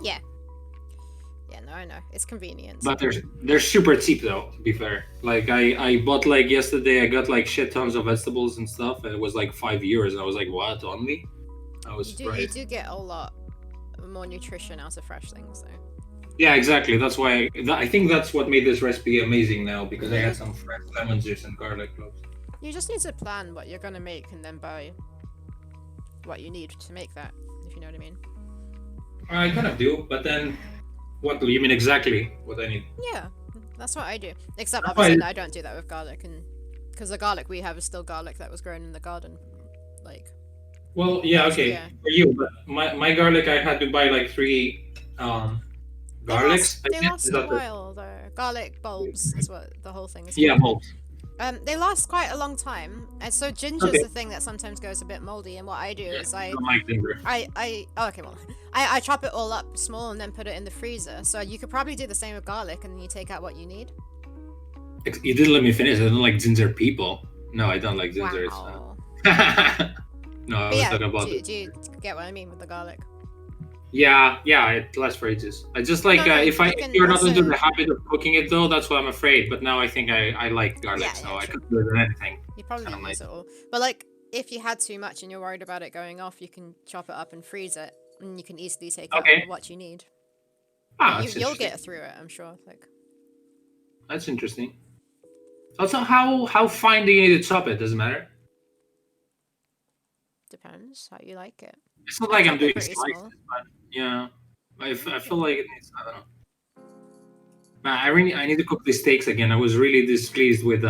[SPEAKER 1] Yeah, no, I know it's convenient.
[SPEAKER 2] But they're super cheap though. To be fair, like I bought like yesterday, I got like shit tons of vegetables and stuff, and it was like €5, and I was like, what, only? I was surprised.
[SPEAKER 1] You do get a lot more nutrition out of fresh things, though.
[SPEAKER 2] Yeah, exactly. That's why I think that's what made this recipe amazing now, because I had some fresh lemon juice and garlic cloves.
[SPEAKER 1] You just need to plan what you're gonna make and then buy what you need to make that, if you know what I mean.
[SPEAKER 2] I kind of do, but then what do you mean exactly what I need?
[SPEAKER 1] Yeah, that's what I do. Except obviously I don't do that with garlic, and because the garlic we have is still garlic that was grown in the garden, like.
[SPEAKER 2] Well, yeah, okay, yeah. For you, but my garlic I had to buy like 3 garlics.
[SPEAKER 1] They last a while though. Garlic bulbs is what the whole thing is.
[SPEAKER 2] Yeah, bulbs.
[SPEAKER 1] They last quite a long time, and so ginger's the thing that sometimes goes a bit moldy. And what I do is I chop it all up small and then put it in the freezer. So you could probably do the same with garlic, and then you take out what you need.
[SPEAKER 2] You didn't let me finish. I don't like ginger people. No, I don't like ginger.
[SPEAKER 1] Wow.
[SPEAKER 2] No, I was talking about.
[SPEAKER 1] Do you get what I mean with the garlic?
[SPEAKER 2] Yeah, it lasts for ages. I just like if you're not into the habit of cooking it though, that's what I'm afraid. But now I think I like garlic, so I could do it with anything.
[SPEAKER 1] You probably use it all. But like, if you had too much and you're worried about it going off, you can chop it up and freeze it, and you can easily take out what you need. You'll get through it, I'm sure. Like.
[SPEAKER 2] That's interesting. Also, how fine do you need to chop it? Does it matter?
[SPEAKER 1] Depends how you like it.
[SPEAKER 2] It's not like I'm doing slices, but yeah, I feel like it needs. I don't know. Man, I need to cook the steaks again. I was really displeased with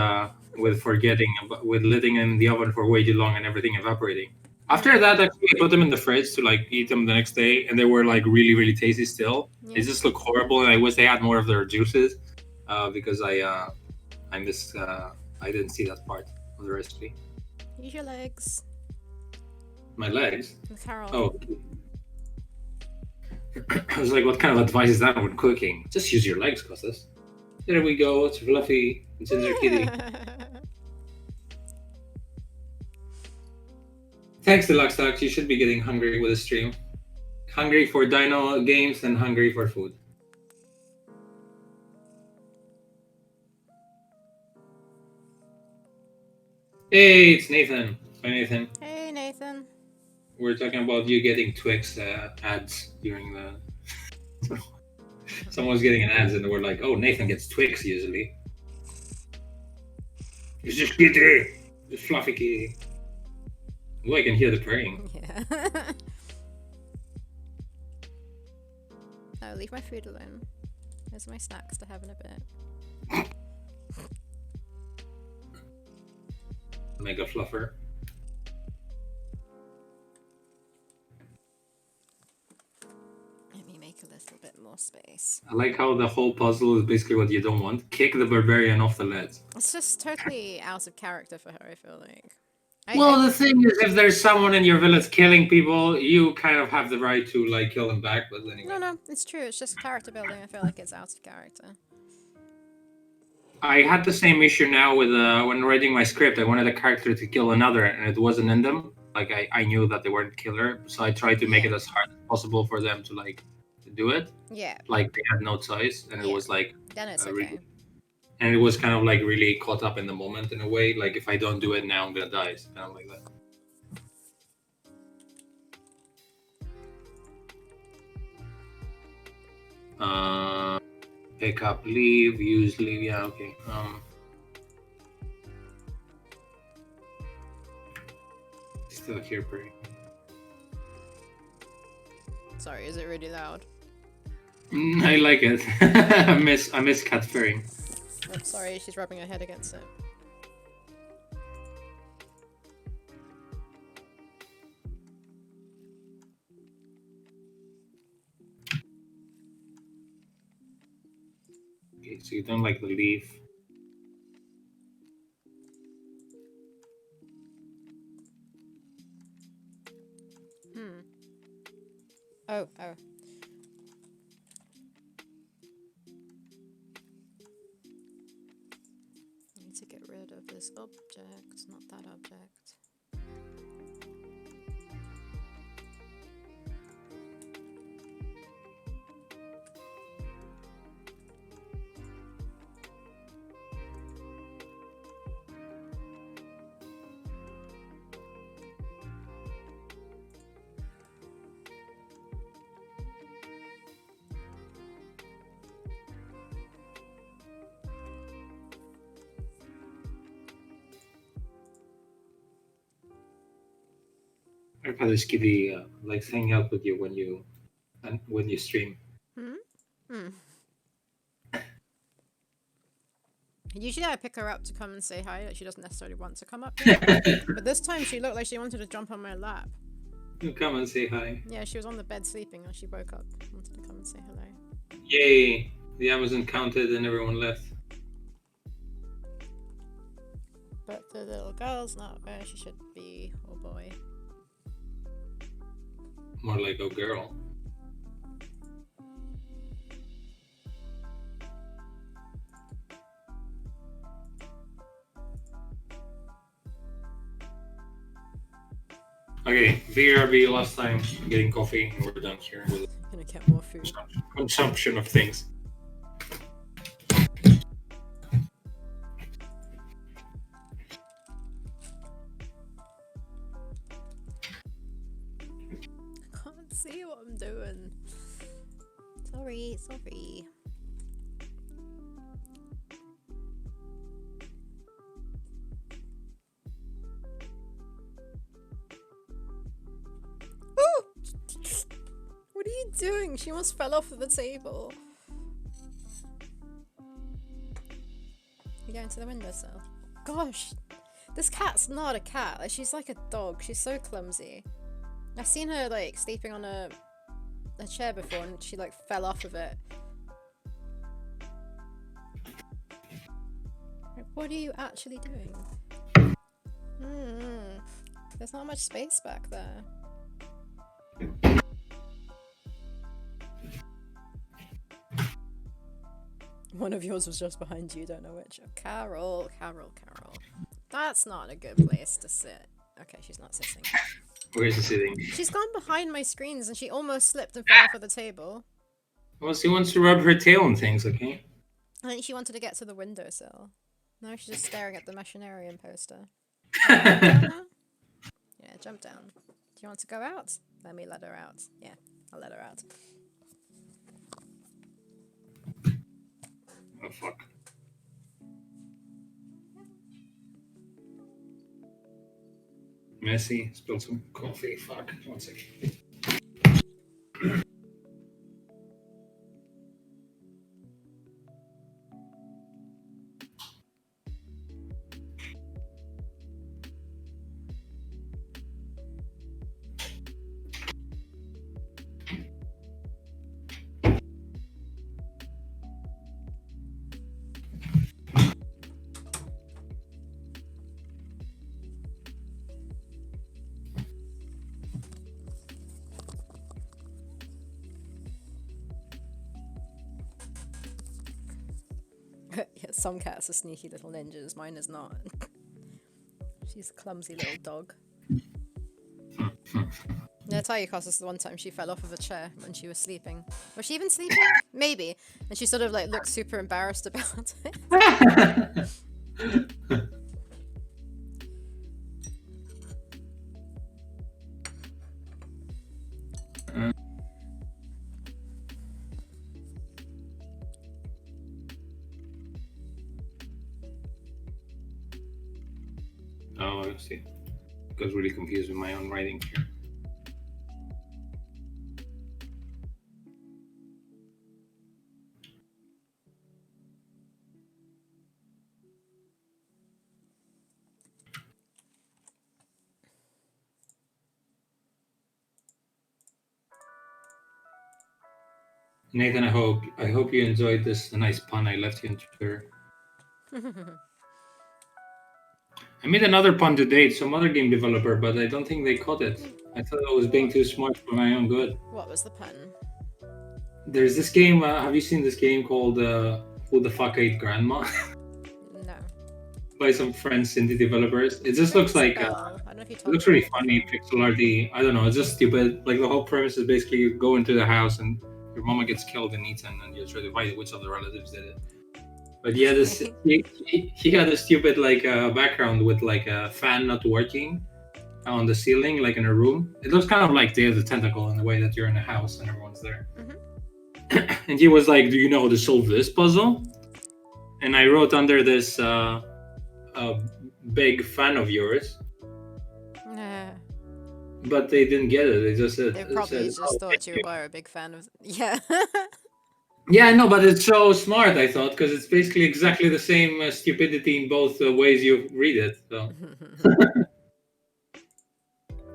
[SPEAKER 2] forgetting, with letting them in the oven for way too long and everything evaporating. After that, actually, I put them in the fridge to like eat them the next day, and they were like really, really tasty still. Yeah. They just look horrible, and I wish they had more of their juices, because I didn't see that part of the recipe.
[SPEAKER 1] Use your legs.
[SPEAKER 2] My legs?
[SPEAKER 1] Carol.
[SPEAKER 2] Oh. I was like, what kind of advice is that when cooking? Just use your legs, Costas. There we go. It's fluffy. It's in their kitty. Thanks, Deluxe Talks. You should be getting hungry with the stream. Hungry for dino games and hungry for food. Hey, it's Nathan. Hi, Nathan.
[SPEAKER 1] Hey, Nathan.
[SPEAKER 2] We're talking about you getting Twix ads during the. Someone's getting an ads, and we're like, "Oh, Nathan gets Twix usually." It's just kitty, just fluffy kitty. Oh, I can hear the purring.
[SPEAKER 1] Yeah. Oh, leave my food alone. Here's my snacks to have in a bit.
[SPEAKER 2] Mega fluffer.
[SPEAKER 1] Let me make a little bit more space.
[SPEAKER 2] I like how the whole puzzle is basically what you don't want. Kick the barbarian off the ledge.
[SPEAKER 1] It's just totally out of character for her, I feel like.
[SPEAKER 2] The thing is, if there's someone in your village killing people, you kind of have the right to, like, kill them back, but anyway.
[SPEAKER 1] No, it's true. It's just character building. I feel like it's out of character.
[SPEAKER 2] I had the same issue now with when writing my script. I wanted a character to kill another, and it wasn't in them. Like, I knew that they weren't killer, so I tried to make it as hard as possible for them to, like, to do it.
[SPEAKER 1] Yeah.
[SPEAKER 2] Like, they had no choice, and it was, like...
[SPEAKER 1] Then it's okay.
[SPEAKER 2] And it was kind of, like, really caught up in the moment in a way. Like, if I don't do it now, I'm gonna die. It's kind of like that. Pick up, leave, use, leave. Yeah, okay. Still here, pretty.
[SPEAKER 1] Sorry, is it really loud?
[SPEAKER 2] I like it. I miss cat furring.
[SPEAKER 1] Oh, sorry, she's rubbing her head against it.
[SPEAKER 2] Okay, so you don't like the leaf.
[SPEAKER 1] Oh. Need to get rid of this object, not that object.
[SPEAKER 2] I've had this kitty like hang out with you when you stream.
[SPEAKER 1] Usually I pick her up to come and say hi, like she doesn't necessarily want to come up here. But this time she looked like she wanted to jump on my lap.
[SPEAKER 2] Come and say hi.
[SPEAKER 1] Yeah, she was on the bed sleeping and she woke up, wanted to come and say hello.
[SPEAKER 2] Yay! The Amazon counted and everyone left.
[SPEAKER 1] But the little girl's not where she should be, oh boy.
[SPEAKER 2] More like a girl. Okay, BRB last time, getting coffee, and we're done here with
[SPEAKER 1] Gonna get more food.
[SPEAKER 2] Consumption of things.
[SPEAKER 1] I can't see what I'm doing. Sorry. What are you doing? She almost fell off of the table. You going to the windowsill? Gosh, this cat's not a cat. Like, she's like a dog. She's so clumsy. I've seen her like sleeping on a chair before, and she like fell off of it. Like, what are you actually doing? There's not much space back there. One of yours was just behind you, don't know which. Oh, Carol. That's not a good place to sit. Okay, she's not sitting.
[SPEAKER 2] Where is she sitting?
[SPEAKER 1] She's gone behind my screens and she almost slipped and fell off of the table.
[SPEAKER 2] Well, she wants to rub her tail on things, okay?
[SPEAKER 1] I think she wanted to get to the windowsill. No, she's just staring at the Machinarium poster. Yeah, jump down. Do you want to go out? Let me let her out. Yeah, I'll let her out.
[SPEAKER 2] Oh, fuck. Messy, spilled some coffee. Fuck. 1 second.
[SPEAKER 1] Some cats are sneaky little ninjas. Mine is not. She's a clumsy little dog. Yeah, I tell you, Costas, the one time she fell off of a chair when she was sleeping. Was she even sleeping? Maybe. And she sort of like looked super embarrassed about it.
[SPEAKER 2] Oh, I see. I was really confused with my own writing here. Nathan, I hope you enjoyed this nice pun I left you in Twitter. I made another pun today, some other game developer, but I don't think they caught it. I thought I was being too smart for my own good.
[SPEAKER 1] What was the pun?
[SPEAKER 2] There's this game. Have you seen this game called Who the Fuck Ate Grandma?
[SPEAKER 1] No.
[SPEAKER 2] By some French indie developers. It just looks like
[SPEAKER 1] I don't know if you
[SPEAKER 2] it
[SPEAKER 1] told
[SPEAKER 2] looks
[SPEAKER 1] me
[SPEAKER 2] really
[SPEAKER 1] before.
[SPEAKER 2] funny, pixel arty. I don't know. It's just stupid. Like the whole premise is basically you go into the house and your mama gets killed and eaten, and you try to find which of the relatives did it. But yeah, this he had a stupid like background with like a fan not working on the ceiling, like in a room. It looks kind of like Day of the Tentacle in the way that you're in a house and everyone's there. Mm-hmm. And he was like, "Do you know how to solve this puzzle?" And I wrote under this, "A big fan of yours." But they didn't get it. They just said
[SPEAKER 1] they probably just thought you were a big fan of. Yeah.
[SPEAKER 2] Yeah, no, but it's so smart, I thought, because it's basically exactly the same stupidity in both ways you read it. So,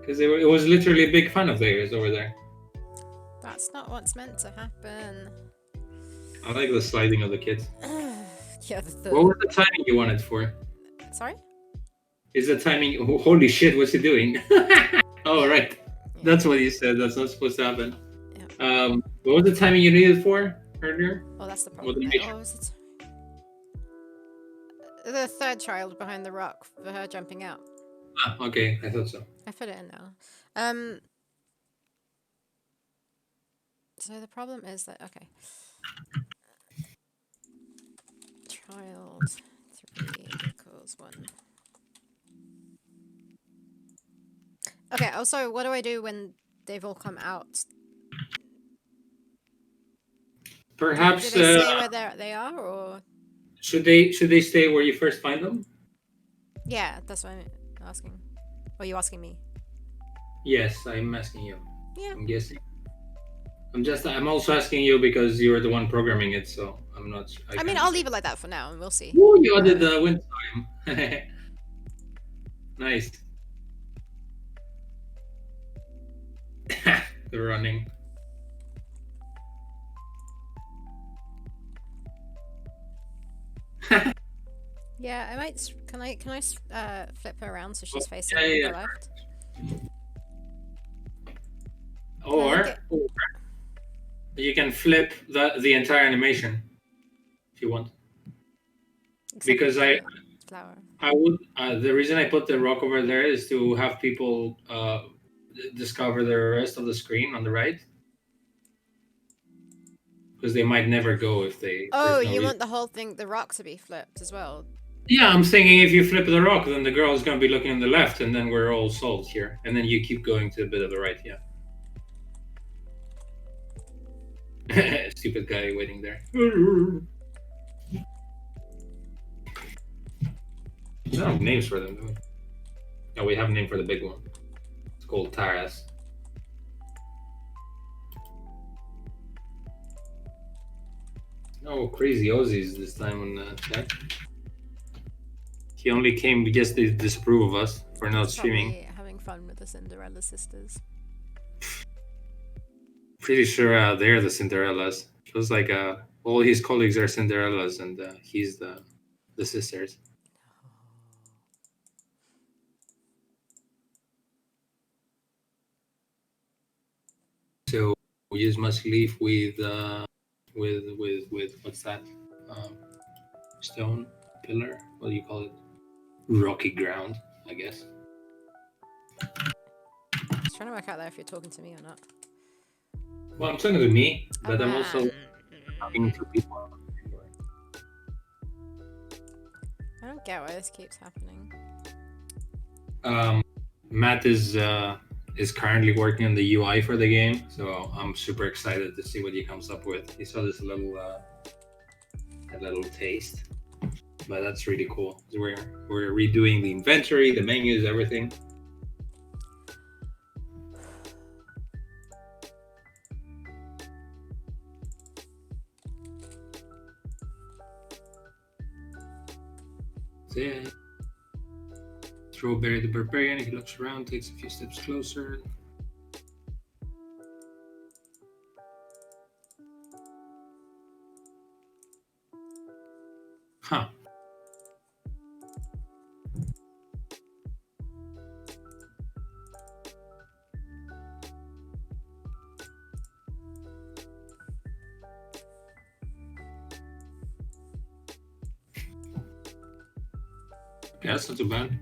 [SPEAKER 2] because it was literally a big fan of theirs over there.
[SPEAKER 1] That's not what's meant to happen.
[SPEAKER 2] I like the sliding of the kids.
[SPEAKER 1] Yeah.
[SPEAKER 2] What was the timing you wanted for?
[SPEAKER 1] Sorry?
[SPEAKER 2] Is the timing? Oh, holy shit! What's he doing? Oh, right. Yeah. That's what you said. That's not supposed to happen. Yeah. What was the timing you needed for earlier?
[SPEAKER 1] Oh, that's the problem. What was it? The third child behind the rock for her jumping out.
[SPEAKER 2] Ah, okay. I thought so.
[SPEAKER 1] I put it in now. So the problem is that child 3 equals 1. Okay, also, what do I do when they've all come out?
[SPEAKER 2] Perhaps
[SPEAKER 1] do they stay where they are, or
[SPEAKER 2] should they stay where you first find them?
[SPEAKER 1] Yeah, that's what I'm asking. Or are you asking me?
[SPEAKER 2] Yes, I'm asking you.
[SPEAKER 1] Yeah.
[SPEAKER 2] I'm guessing. I'm also asking you because you're the one programming it, so I'm not.
[SPEAKER 1] I mean, I'll leave it like that for now, and we'll see.
[SPEAKER 2] Ooh, you added the wind time. Nice. They're running.
[SPEAKER 1] Yeah, I might. Can I flip her around so she's facing the left?
[SPEAKER 2] Or you can flip the entire animation if you want. Except because
[SPEAKER 1] flower.
[SPEAKER 2] I would. The reason I put the rock over there is to have people discover the rest of the screen on the right. Because they might never go if they.
[SPEAKER 1] Oh, you want the whole thing, the rock, to be flipped as well?
[SPEAKER 2] Yeah, I'm thinking if you flip the rock, then the girl is going to be looking on the left, and then we're all solved here. And then you keep going to a bit of the right, yeah. Stupid guy waiting there. We don't have names for them, do we? No, we have a name for the big one. It's called Taras. No crazy Aussies this time on chat. He only came just to disapprove of us for not streaming.
[SPEAKER 1] Having fun with the Cinderella sisters.
[SPEAKER 2] Pretty sure they're the Cinderellas. Feels like all his colleagues are Cinderellas, and he's the sisters. So we just must leave with what's that? stone pillar. What do you call it? Rocky ground, I guess.
[SPEAKER 1] I was trying to work out there if you're talking to me or not.
[SPEAKER 2] Well, I'm talking to me, but I'm also talking to people.
[SPEAKER 1] I don't get why this keeps happening.
[SPEAKER 2] Matt is currently working on the UI for the game, so I'm super excited to see what he comes up with. He saw this little taste, but that's really cool. We're redoing the inventory, the menus, everything. That's it. Strawberry the Barbarian, he looks around, takes a few steps closer. Huh. Yeah, that's not too bad.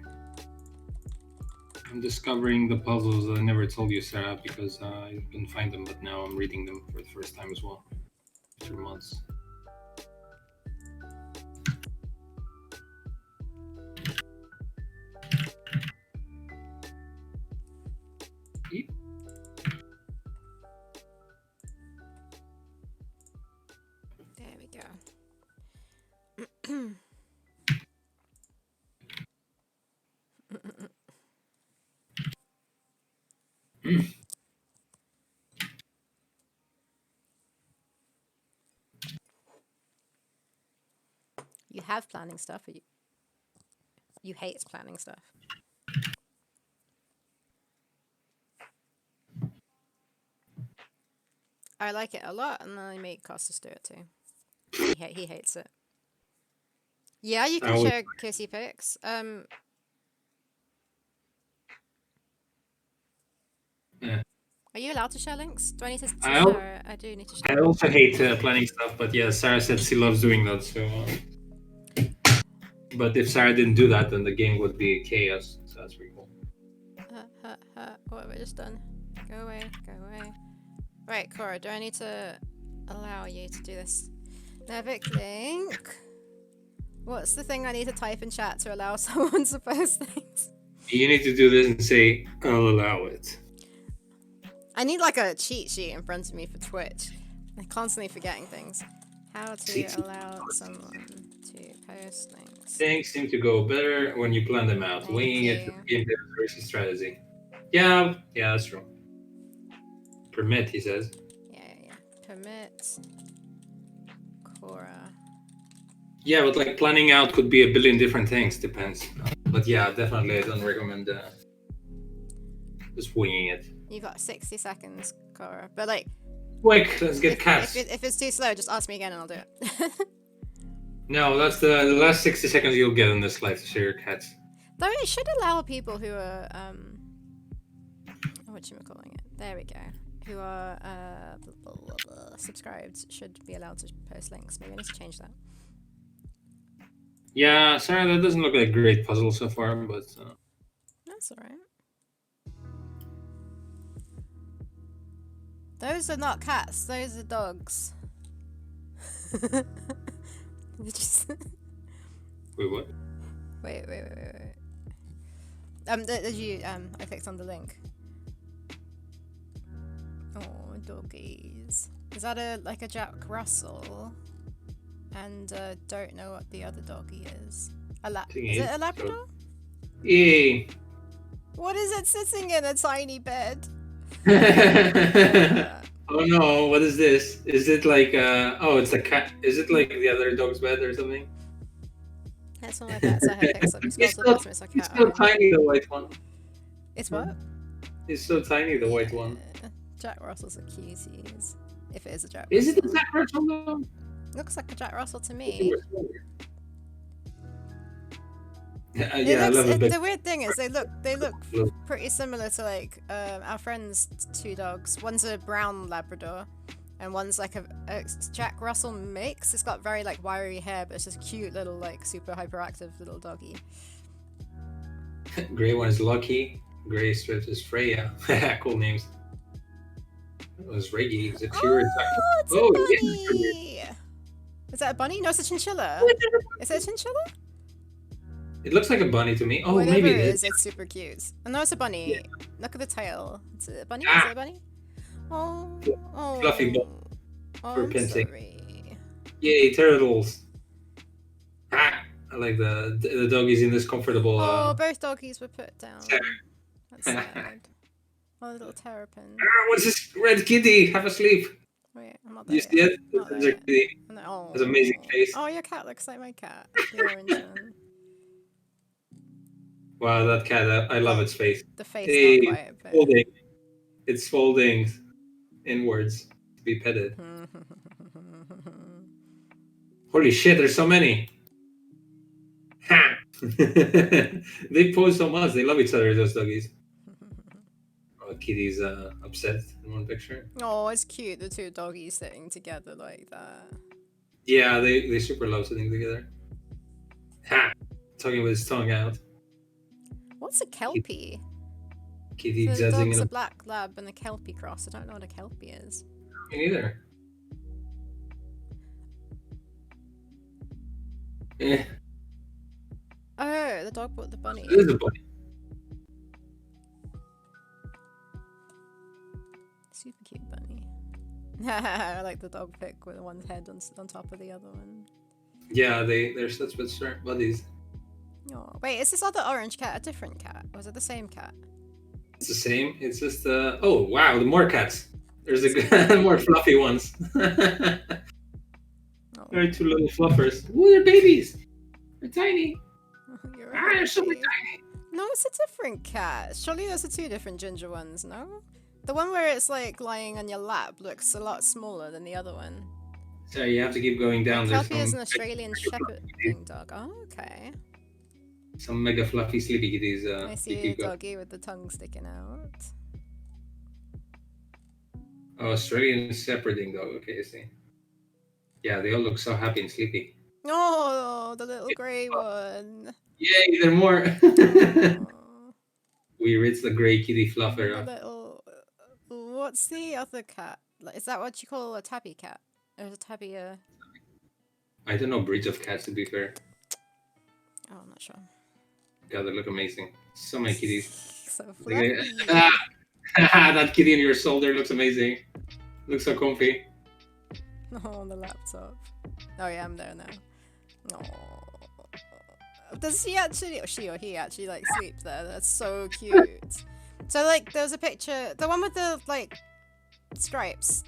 [SPEAKER 2] I'm discovering the puzzles that I never told you, Sarah, because I couldn't find them, but now I'm reading them for the first time as well. After months.
[SPEAKER 1] There we go. You have planning stuff, or you hate planning stuff? I like it a lot, and I make Costas do it too. He hates it. Yeah, you can share kissy pics.
[SPEAKER 2] Yeah.
[SPEAKER 1] Are you allowed to share links? Do I need to
[SPEAKER 2] Sarah?
[SPEAKER 1] I do need to share.
[SPEAKER 2] I also hate planning stuff, but yeah, Sarah said she loves doing that, so... But if Sarah didn't do that, then the game would be chaos, so that's pretty cool.
[SPEAKER 1] What have I just done? Go away, go away. Right, Cora, do I need to allow you to do this? Navic link. What's the thing I need to type in chat to allow someone to post things?
[SPEAKER 2] You need to do this and say, I'll allow it.
[SPEAKER 1] I need like a cheat sheet in front of me for Twitch. I'm constantly forgetting things. How to allow someone to post links.
[SPEAKER 2] Things seem to go better when you plan them out. Winging it is a strategy. Yeah, that's true. Permit, he says.
[SPEAKER 1] Yeah. Permit. Cora.
[SPEAKER 2] Yeah, but like planning out could be a billion different things, depends. But yeah, definitely I don't recommend just winging it.
[SPEAKER 1] You got 60 seconds, Cora. But like...
[SPEAKER 2] Quick, let's get cats.
[SPEAKER 1] If it's too slow, just ask me again and I'll do it.
[SPEAKER 2] No, that's the last 60 seconds you'll get in this life to share your cats.
[SPEAKER 1] Though it should allow people who are, whatchamacalling it? There we go. Who are, subscribed should be allowed to post links. Maybe I need to change that.
[SPEAKER 2] Yeah, sorry, that doesn't look like a great puzzle so far, but...
[SPEAKER 1] That's alright. Those are not cats, those are dogs.
[SPEAKER 2] Wait, what?
[SPEAKER 1] Wait. I clicked on the link. Oh, doggies. Is that a Jack Russell? And don't know what the other doggy is. Is it a Labrador?
[SPEAKER 2] Yeah.
[SPEAKER 1] What is it sitting in a tiny bed?
[SPEAKER 2] Oh no, what is this? Is it like it's a cat? Is it like the other dog's bed or something?
[SPEAKER 1] That's one of my pets I had pics of.
[SPEAKER 2] It's so tiny, the white one.
[SPEAKER 1] It's what?
[SPEAKER 2] It's so tiny, the white one.
[SPEAKER 1] Jack Russell's a cuties. If it is a Jack
[SPEAKER 2] Russell. Is it
[SPEAKER 1] a
[SPEAKER 2] Jack Russell though?
[SPEAKER 1] Looks like a Jack Russell to me. The weird thing is they look pretty similar to like our friend's two dogs. One's a brown Labrador, And one's like a Jack Russell mix. It's got very like wiry hair, but it's just cute little like super hyperactive little doggy.
[SPEAKER 2] Gray one is Lucky. Gray Swift is Freya. Cool names. That was Reggie. Is it pure?
[SPEAKER 1] Oh, it's a bunny! Yeah. Is that a bunny? No, it's a chinchilla. Is it a chinchilla?
[SPEAKER 2] It looks like a bunny to me. Oh,
[SPEAKER 1] whatever
[SPEAKER 2] maybe
[SPEAKER 1] it is. It's super cute. Oh, no, it's a bunny. Yeah. Look at the tail. It's a bunny? Is it a bunny? Oh.
[SPEAKER 2] Fluffy ball.
[SPEAKER 1] Oh, I'm sorry.
[SPEAKER 2] Yay, turtles. I like the doggies in this comfortable.
[SPEAKER 1] Oh, both doggies were put down. That's sad. Oh, little terrapin.
[SPEAKER 2] What's this red kitty? Have a sleep.
[SPEAKER 1] Wait, I'm not there.
[SPEAKER 2] You see it?
[SPEAKER 1] Oh.
[SPEAKER 2] Has amazing face.
[SPEAKER 1] Oh, your cat looks like my cat. The orange one.
[SPEAKER 2] Wow, that cat! I love its face.
[SPEAKER 1] The face, not quite. But...
[SPEAKER 2] folding. It's folding inwards to be petted. Holy shit! There's so many. Ha! They pose so much. They love each other. Those doggies. Oh, Kitty's upset in one picture.
[SPEAKER 1] Oh, it's cute. The two doggies sitting together like that.
[SPEAKER 2] Yeah, they super love sitting together. Ha! Talking with his tongue out.
[SPEAKER 1] What's a Kelpie?
[SPEAKER 2] Kitty
[SPEAKER 1] so the
[SPEAKER 2] judging
[SPEAKER 1] dog's a black lab and a Kelpie cross. I don't know what a Kelpie is.
[SPEAKER 2] Me neither.
[SPEAKER 1] Oh, the dog brought the bunny.
[SPEAKER 2] It is a bunny.
[SPEAKER 1] Super cute bunny. I like the dog pic with one's head on top of the other one.
[SPEAKER 2] Yeah, they're such good buddies.
[SPEAKER 1] Oh, wait, is this other orange cat a different cat? Or is it the same cat?
[SPEAKER 2] It's the same. It's just oh wow, the more cats. There's a more fluffy ones. There are two little fluffers. Ooh, they're babies. They're tiny. They're super tiny.
[SPEAKER 1] No, it's a different cat. Surely those are two different ginger ones, no? The one where it's like lying on your lap looks a lot smaller than the other one.
[SPEAKER 2] So you have to keep going down.
[SPEAKER 1] Kelpie is an Australian shepherding dog. Oh, okay.
[SPEAKER 2] Some mega fluffy sleepy kitties.
[SPEAKER 1] I see a doggy with the tongue sticking out.
[SPEAKER 2] Oh, Australian shepherding dog. Okay, I see. Yeah, they all look so happy and sleepy.
[SPEAKER 1] Oh, the little grey one.
[SPEAKER 2] Yay, there are more. We reached the grey kitty fluffer.
[SPEAKER 1] Little. What's the other cat? Is that what you call a tabby cat? Or is a tabby a...
[SPEAKER 2] I don't know breeds of cats, to be fair.
[SPEAKER 1] Oh, I'm not sure.
[SPEAKER 2] God, they look amazing. So many kitties.
[SPEAKER 1] So fluffy.
[SPEAKER 2] That kitty in your shoulder looks amazing. Looks so comfy.
[SPEAKER 1] Oh, on the laptop. Oh yeah, I'm there now. Oh. Does she or he actually like sleep there? That's so cute. So like, there's a picture, the one with the like stripes.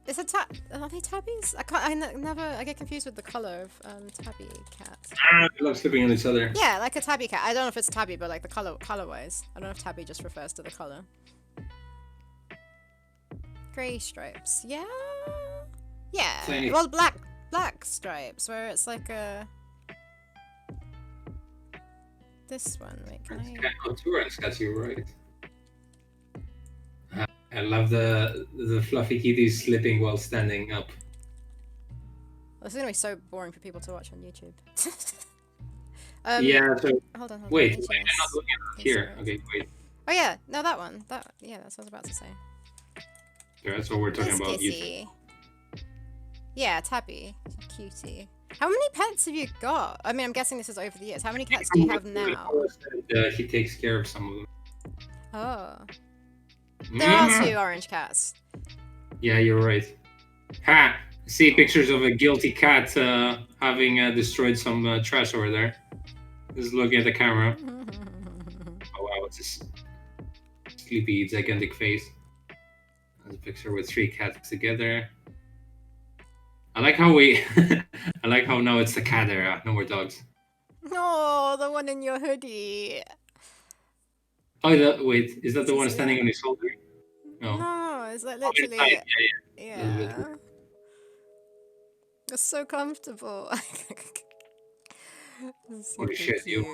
[SPEAKER 1] Is it are they tabbies? I get confused with the color of tabby cats.
[SPEAKER 2] They love sleeping on each other.
[SPEAKER 1] Yeah, like a tabby cat. I don't know if it's tabby, but like the color-wise. I don't know if tabby just refers to the color. Grey stripes. Yeah. Yeah.
[SPEAKER 2] Tiny.
[SPEAKER 1] Well, black stripes, where it's like a... This one, wait, can I...
[SPEAKER 2] Oh, two orange cats, you're right. I love the fluffy kitties sleeping while standing up.
[SPEAKER 1] Well, this is gonna be so boring for people to watch on YouTube.
[SPEAKER 2] Yeah, so...
[SPEAKER 1] Hold on.
[SPEAKER 2] Wait, I'm not looking at here. Okay, wait.
[SPEAKER 1] Oh yeah, no, that one. Yeah, that's what I was about to say.
[SPEAKER 2] Yeah, that's what we're talking about.
[SPEAKER 1] Kissy. Yeah, tabby. Cutie. How many pets have you got? I mean, I'm guessing this is over the years. How many cats do you have now?
[SPEAKER 2] He takes care of some of them.
[SPEAKER 1] Oh. There are 2 orange cats.
[SPEAKER 2] Yeah, you're right. Ha! See pictures of a guilty cat having destroyed some trash over there. Just looking at the camera. Oh wow, it's this sleepy, gigantic face. There's a picture with 3 cats together. I like how I like how now it's the cat era, no more dogs.
[SPEAKER 1] No, the one in your hoodie.
[SPEAKER 2] Oh, wait, is that the one standing on his shoulder? No.
[SPEAKER 1] No, it's like literally... Yeah. It's so comfortable. It's
[SPEAKER 2] Holy shit,
[SPEAKER 1] cute.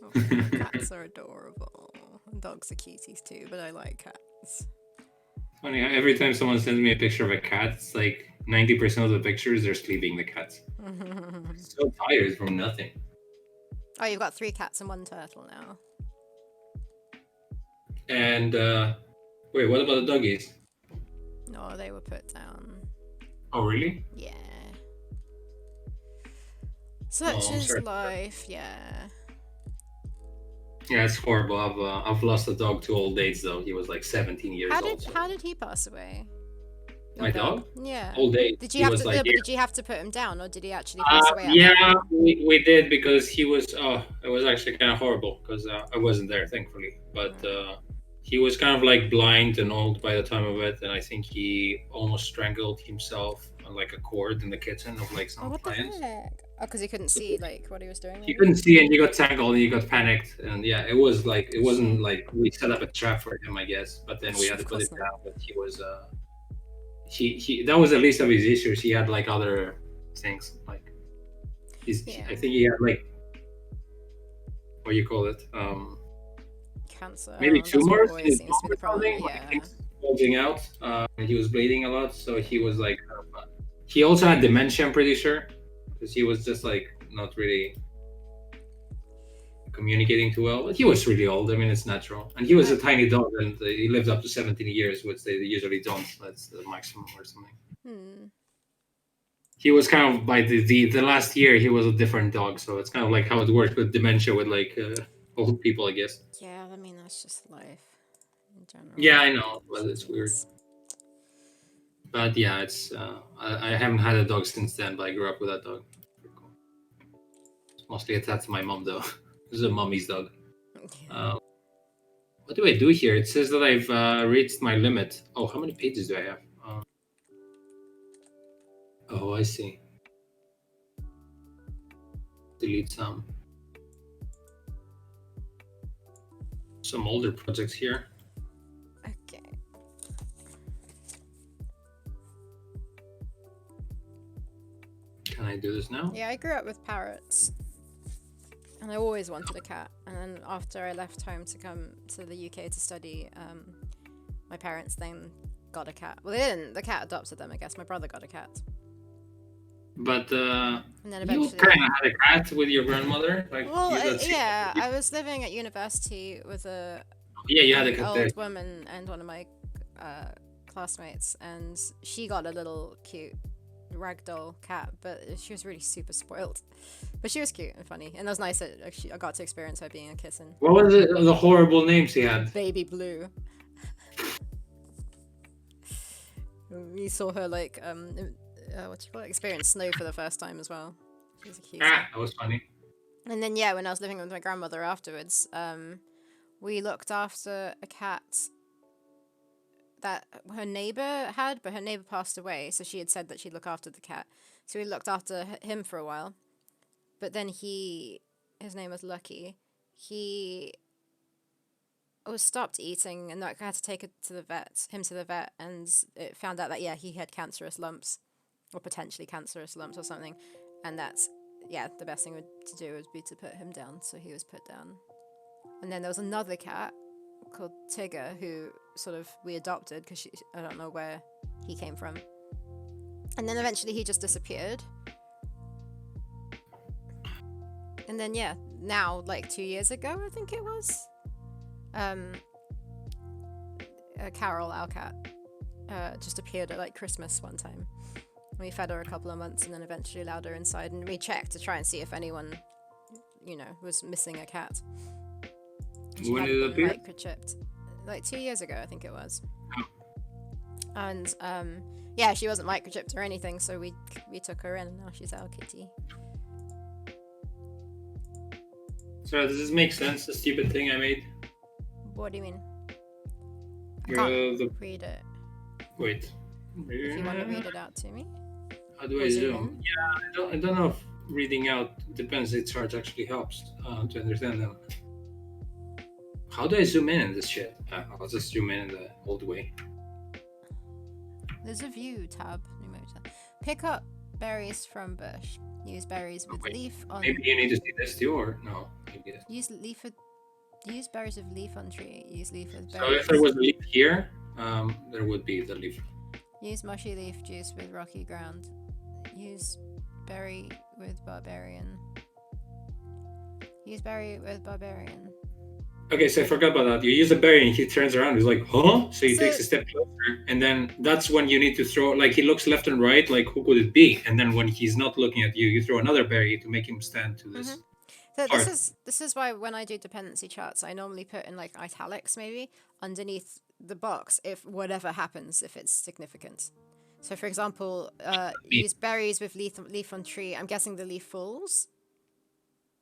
[SPEAKER 1] Oh, cats are adorable. Dogs are cuties too, but I like cats.
[SPEAKER 2] Funny, every time someone sends me a picture of a cat, it's like 90% of the pictures they're sleeping the cats. So tired from nothing.
[SPEAKER 1] Oh, you've got 3 cats and 1 turtle now.
[SPEAKER 2] And wait, what about the doggies?
[SPEAKER 1] No, they were put down.
[SPEAKER 2] Oh, really?
[SPEAKER 1] Yeah. Such is life, yeah.
[SPEAKER 2] Yeah, it's horrible. I've lost a dog to old age though. He was like 17 years old.
[SPEAKER 1] How did he pass away?
[SPEAKER 2] My dog?
[SPEAKER 1] Yeah.
[SPEAKER 2] Old age.
[SPEAKER 1] Did you have to?
[SPEAKER 2] Like,
[SPEAKER 1] did you have to put him down, or did he actually pass away?
[SPEAKER 2] Yeah, we did because he was. Oh, it was actually kind of horrible because I wasn't there, thankfully. But he was kind of like blind and old by the time of it, and I think he almost strangled himself on like a cord in the kitchen of like some clients.
[SPEAKER 1] Oh, because he couldn't see like what he was doing.
[SPEAKER 2] He couldn't see, and he got tangled, and he got panicked, and yeah, it was like it wasn't like we set up a trap for him, I guess. But then we had to put it down. But he was. He that was the least of his issues. He had like other things like I think he had like what do you call it?
[SPEAKER 1] Cancer.
[SPEAKER 2] Maybe tumors in his
[SPEAKER 1] seems
[SPEAKER 2] mouth
[SPEAKER 1] to be the problem.
[SPEAKER 2] or something. Like bulging out. And he was bleeding a lot, so he was like. He also had dementia, I'm pretty sure, because he was just like not really communicating too well. But he was really old. I mean, it's natural. And he was a tiny dog, and he lived up to 17 years, which they usually don't. That's the maximum or something. He was kind of by the last year he was a different dog, so it's kind of like how it works with dementia with like old people, I guess.
[SPEAKER 1] Yeah, I mean that's just life in general.
[SPEAKER 2] Yeah, I know, but it's weird. But yeah, it's I haven't had a dog since then, but I grew up with that dog. Cool. It's mostly attached to my mom though. This is a mommy's dog. What do I do here? It says that I've reached my limit. Oh, how many pages do I have? Oh, I see. Delete some older projects here.
[SPEAKER 1] Okay.
[SPEAKER 2] Can I do this now?
[SPEAKER 1] Yeah, I grew up with parrots. And I always wanted a cat. And then after I left home to come to the UK to study, my parents then got a cat. Well, they didn't. The cat adopted them, I guess. My brother got a cat.
[SPEAKER 2] But
[SPEAKER 1] and then
[SPEAKER 2] you kind of had a cat with your grandmother? Like,
[SPEAKER 1] well, yeah. I was living at university with a
[SPEAKER 2] you had a cat
[SPEAKER 1] old
[SPEAKER 2] there.
[SPEAKER 1] woman and one of my classmates. And she got a little cute ragdoll cat, but she was really super spoiled. But she was cute and funny, and it was nice that I got to experience her being a kitten.
[SPEAKER 2] What was it? The horrible names he had?
[SPEAKER 1] Baby Blue. We saw her like what do you call it? Experience snow for the first time as well. She was a cute.
[SPEAKER 2] That was funny.
[SPEAKER 1] And then yeah, when I was living with my grandmother afterwards, we looked after a cat that her neighbor had, but her neighbor passed away, so she had said that she'd look after the cat. So we looked after him for a while. But then his name was Lucky, he was stopped eating, and I had to take him to the vet, and it found out that, yeah, he had cancerous lumps, or potentially cancerous lumps or something. And that's, yeah, the best thing to do would be to put him down, so he was put down. And then there was another cat called Tigger, who sort of we adopted, because I don't know where he came from. And then eventually he just disappeared. And then, yeah, now, like 2 years ago, I think it was, Carol, our cat, just appeared at, like, Christmas one time. We fed her a couple of months and then eventually allowed her inside, and we checked to try and see if anyone, was missing a cat.
[SPEAKER 2] When did it appear?
[SPEAKER 1] Microchipped. Like 2 years ago, I think it was. Oh. And, yeah, she wasn't microchipped or anything, so we took her in, and now she's our kitty.
[SPEAKER 2] So does this make sense, the stupid thing I made?
[SPEAKER 1] What do you mean? I can't read it.
[SPEAKER 2] Wait.
[SPEAKER 1] If you want to read it out to me?
[SPEAKER 2] How do I zoom? Yeah, I don't know if reading out depends. Its chart actually helps to understand them. How do I zoom in this shit? I'll just zoom in the old way.
[SPEAKER 1] There's a view tab. Pick up berries from bush. Use berries with leaf on.
[SPEAKER 2] Maybe you need to see this too, or no? Maybe
[SPEAKER 1] Use leaf Use berries with leaf on tree. Use leaf with
[SPEAKER 2] So
[SPEAKER 1] berries.
[SPEAKER 2] if there was a leaf here, there would be the leaf.
[SPEAKER 1] Use mushy leaf juice with rocky ground. Use berry with barbarian. Use berry with barbarian.
[SPEAKER 2] Okay, so I forgot about that. You use a berry and he turns around. He's like, huh? So he takes a step closer. And then that's when you need to throw, like, he looks left and right, like, who could it be? And then when he's not looking at you, you throw another berry to make him stand to this.
[SPEAKER 1] So this is why when I do dependency charts, I normally put in like italics maybe underneath the box if whatever happens, if it's significant. So for example, use berries with leaf on tree. I'm guessing the leaf falls.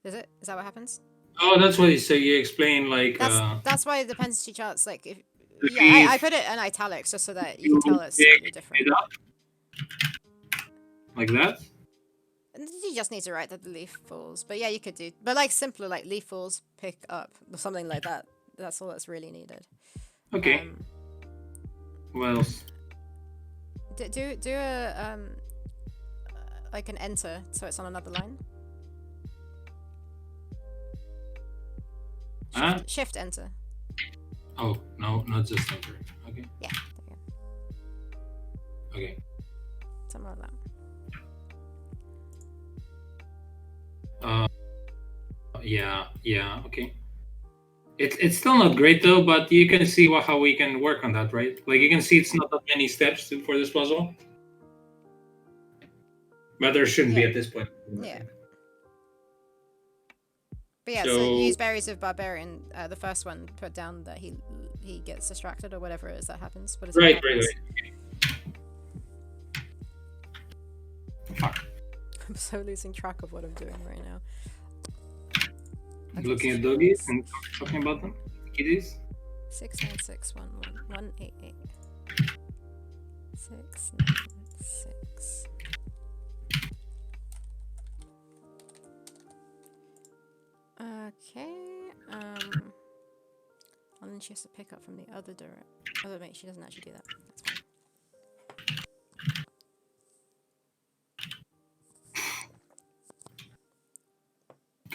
[SPEAKER 1] Is it? Is that what happens?
[SPEAKER 2] Oh, that's what so you explain like
[SPEAKER 1] that's why the dependency charts like if I put it in italics just so that you can tell it's slightly different.
[SPEAKER 2] Like that?
[SPEAKER 1] You just need to write that the leaf falls. But yeah, you could do but like simpler like leaf falls, pick up or something like that. That's all that's really needed.
[SPEAKER 2] Okay. What else?
[SPEAKER 1] Do a like an enter so it's on another line. Shift enter.
[SPEAKER 2] Oh, no, not just enter. Okay.
[SPEAKER 1] Yeah, there you
[SPEAKER 2] go. Okay.
[SPEAKER 1] Something like that.
[SPEAKER 2] Yeah, okay. It's still not great though, but you can see how we can work on that, right? Like you can see it's not that many steps for this puzzle. But there shouldn't be at this point.
[SPEAKER 1] Yeah. But yeah, so use berries of barbarian. The first one, put down that he gets distracted or whatever it is that happens. What is
[SPEAKER 2] right.
[SPEAKER 1] Fuck. I'm so losing track of what I'm doing right now.
[SPEAKER 2] Okay, looking at doggies and talking about them. Kitties.
[SPEAKER 1] 69611 696. Okay. And then she has to pick up from the other direction. Oh wait, she doesn't actually do that. That's fine.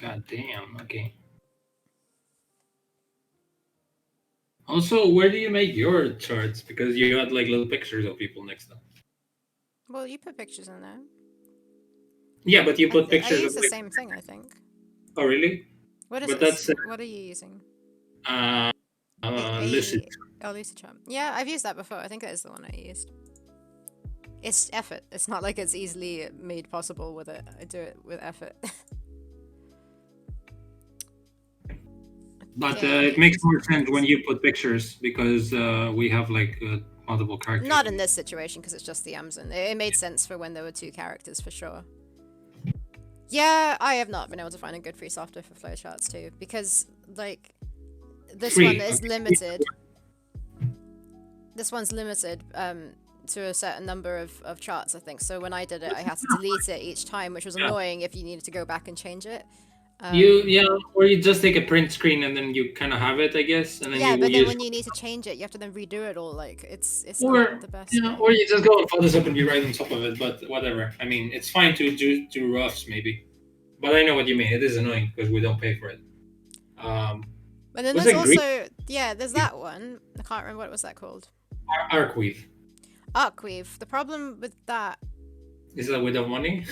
[SPEAKER 2] God damn. Okay. Also, where do you make your charts? Because you got like little pictures of people next to them.
[SPEAKER 1] Well, you put pictures in there.
[SPEAKER 2] Yeah, but you put pictures.
[SPEAKER 1] I use the same thing, I think.
[SPEAKER 2] Oh, really?
[SPEAKER 1] What is this? What are you using?
[SPEAKER 2] Lucid.
[SPEAKER 1] Oh, Lucid Chart. Yeah, I've used that before. I think that is the one I used. It's effort. It's not like it's easily made possible with it. I do it with effort.
[SPEAKER 2] But it makes more sense when you put pictures because we have like multiple characters.
[SPEAKER 1] Not in this situation because it's just the Amazon. It made sense for when there were two characters for sure. Yeah, I have not been able to find a good free software for flowcharts too because like this one is limited. This one's limited to a certain number of charts, I think. So when I did it, I had to delete it each time, which was annoying if you needed to go back and change it.
[SPEAKER 2] Or you just take a print screen and then you kind of have it, I guess. And then
[SPEAKER 1] but then when you need to change it, you have to then redo it all. Like it's not the best.
[SPEAKER 2] Yeah, or you just go on Photoshop and you write on top of it. But whatever. I mean, it's fine to do roughs maybe. But I know what you mean. It is annoying because we don't pay for it.
[SPEAKER 1] But then there's also there's that one. I can't remember what was that called.
[SPEAKER 2] Arcweave.
[SPEAKER 1] Arcweave. The problem with that
[SPEAKER 2] is that without money.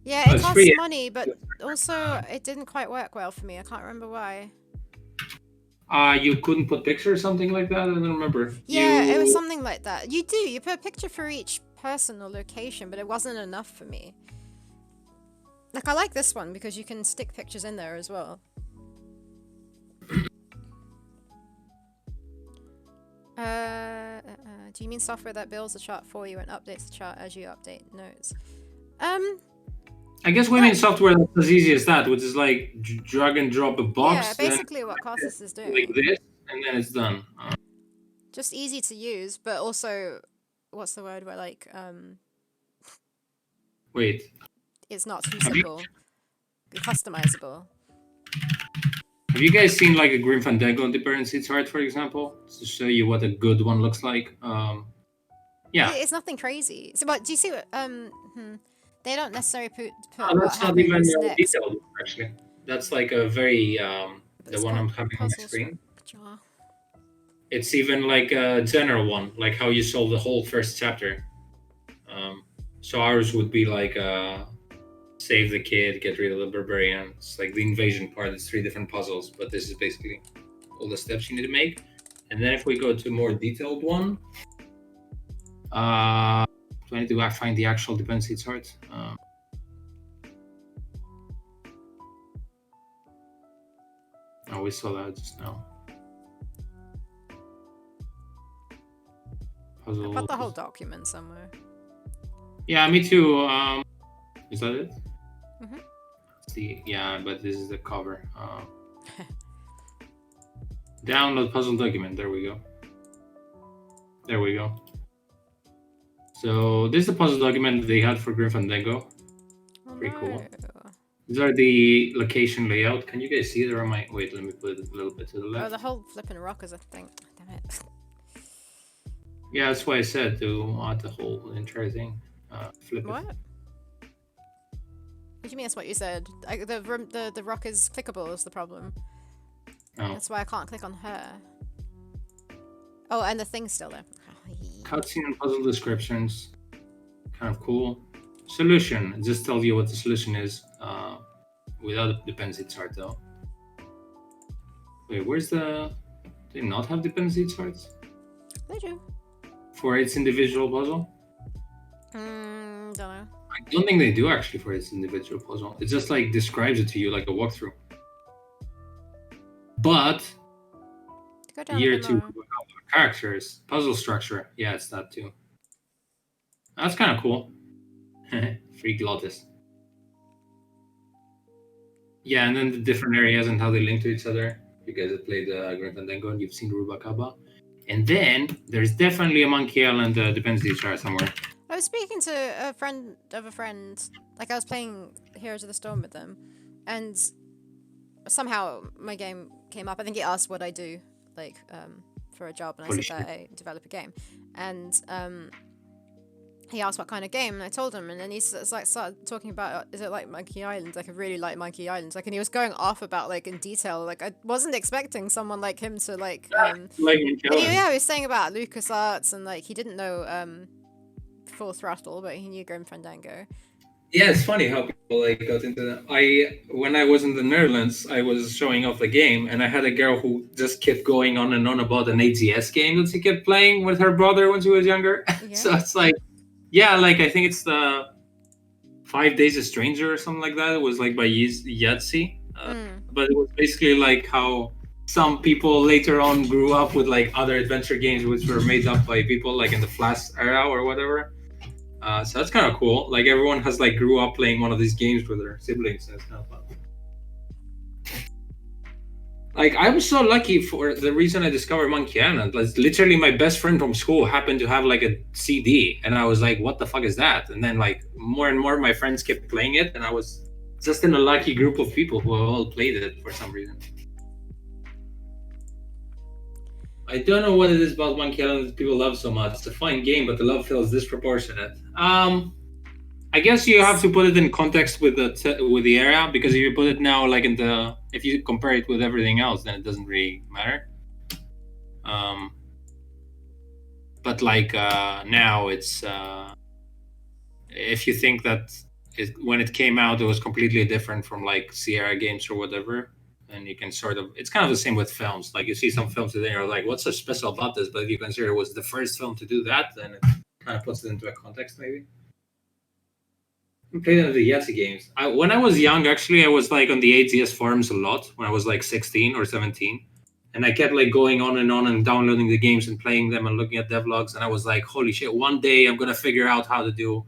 [SPEAKER 1] Yeah, it costs money, but also it didn't quite work well for me. I can't remember why.
[SPEAKER 2] You couldn't put picture or something like that? I don't remember.
[SPEAKER 1] Yeah, it was something like that. You put a picture for each person or location, but it wasn't enough for me. Like, I like this one because you can stick pictures in there as well. Do you mean software that builds the chart for you and updates the chart as you update notes?
[SPEAKER 2] I guess we mean software that's as easy as that, which is like drag and drop a box.
[SPEAKER 1] Yeah, basically what Costas is doing.
[SPEAKER 2] Like this, and then it's done.
[SPEAKER 1] Just easy to use, but also, what's the word where like,
[SPEAKER 2] Wait.
[SPEAKER 1] It's not too simple. Customizable.
[SPEAKER 2] Have you guys seen like a Grim Fandango dependency chart, for example? To show you what a good one looks like? Yeah.
[SPEAKER 1] It's nothing crazy. So what, do you see what, they don't necessarily put
[SPEAKER 2] that's not even detailed, actually. That's like a very The one I'm having on my screen.
[SPEAKER 1] Structure.
[SPEAKER 2] It's even like a general one, like how you solve the whole first chapter. So ours would be like save the kid, get rid of the barbarian. It's like the invasion part. It's 3 different puzzles, but this is basically all the steps you need to make. And then if we go to a more detailed one, do I need to find the actual dependency chart? Oh, we saw that just now. Puzzle.
[SPEAKER 1] I put the whole document somewhere.
[SPEAKER 2] Yeah, me too. Is that it?
[SPEAKER 1] Mm-hmm.
[SPEAKER 2] See, yeah, but this is the cover. Download puzzle document. There we go. There we go. So this is the puzzle document they had for Grim Fandango. Pretty cool. These are the location layout. Can you guys see it, or am I? Wait, let me put it a little bit to the left.
[SPEAKER 1] Oh, the whole flipping rock is a thing. Damn it.
[SPEAKER 2] Yeah, that's why I said to add the whole entire thing. Flip
[SPEAKER 1] what?
[SPEAKER 2] it.
[SPEAKER 1] What do you mean? That's what you said. The rock is clickable is the problem.
[SPEAKER 2] Oh.
[SPEAKER 1] That's why I can't click on her. Oh, and the thing's still there.
[SPEAKER 2] Cutscene and puzzle descriptions. Kind of cool. Solution. It just tells you what the solution is without a dependency chart, though. Wait, where's the... Do they not have dependency charts?
[SPEAKER 1] They do.
[SPEAKER 2] For its individual puzzle?
[SPEAKER 1] Don't know.
[SPEAKER 2] I don't think they do, actually, for its individual puzzle. It just, like, describes it to you like a walkthrough. But... Year 2 characters. Puzzle structure. Yeah, it's that, too. That's kind of cool. Free Glottis. Yeah, and then the different areas and how they link to each other. You guys have played Grim Fandango and you've seen Rubacaba. And then there's definitely a Monkey Island dependency chart somewhere.
[SPEAKER 1] I was speaking to a friend of a friend. Like, I was playing Heroes of the Storm with them. And somehow my game came up. I think he asked what I do, like, for a job. And I said that I develop a game. And he asked what kind of game, and I told him, and then he started talking about, is it like Monkey Island? Like, I really like Monkey Island. Like, and he was going off about, like, in detail. Like, I wasn't expecting someone like him to, like, he was saying about LucasArts, and, like, he didn't know Full Throttle, but he knew Grim Fandango.
[SPEAKER 2] Yeah, it's funny how people, like, got into that. When I was in the Netherlands, I was showing off the game, and I had a girl who just kept going on and on about an AGS game that she kept playing with her brother when she was younger. Yeah. So it's like, yeah, like, I think it's the 5 Days a Stranger or something like that. It was like by Yahtzee. But it was basically like how some people later on grew up with like other adventure games which were made up by people like in the Flash era or whatever. So that's kind of cool. Like, everyone has like grew up playing one of these games with their siblings. So it's kind of fun. Like, I was so lucky for the reason I discovered Monkey Island. Like, literally my best friend from school happened to have like a CD, and I was like, what the fuck is that? And then like more and more my friends kept playing it, and I was just in a lucky group of people who all played it for some reason. I don't know what it is about Monkey Island that people love so much. It's a fine game, but the love feels disproportionate. I guess you have to put it in context with the area, because if you put it now like if you compare it with everything else, then it doesn't really matter. But like now it's if you think that when it came out it was completely different from like Sierra games or whatever, and you can sort of, it's kind of the same with films. Like, you see some films today and you're like, what's so special about this? But if you consider it was the first film to do that, then it kind of puts it into a context maybe. I played on the Yahtzee games. When I was young, actually, I was like on the AGS forums a lot when I was like 16 or 17. And I kept like going on and downloading the games and playing them and looking at devlogs. And I was like, holy shit, one day I'm going to figure out how to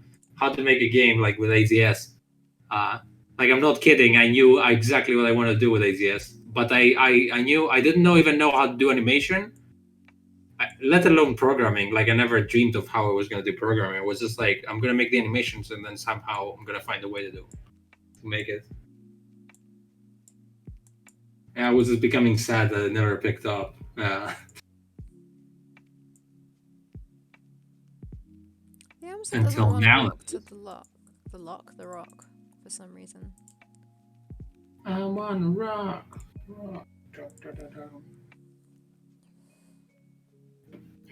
[SPEAKER 2] make a game like with AGS. Like, I'm not kidding. I knew exactly what I wanted to do with AGS. But I didn't even know how to do animation, let alone programming. Like, I never dreamed of how I was going to do programming. It was just like, I'm going to make the animations and then somehow I'm going to find a way to make it. And I was just becoming sad that it never picked up.
[SPEAKER 1] Yeah, until now. To the rock, for some reason.
[SPEAKER 2] I'm on a rock.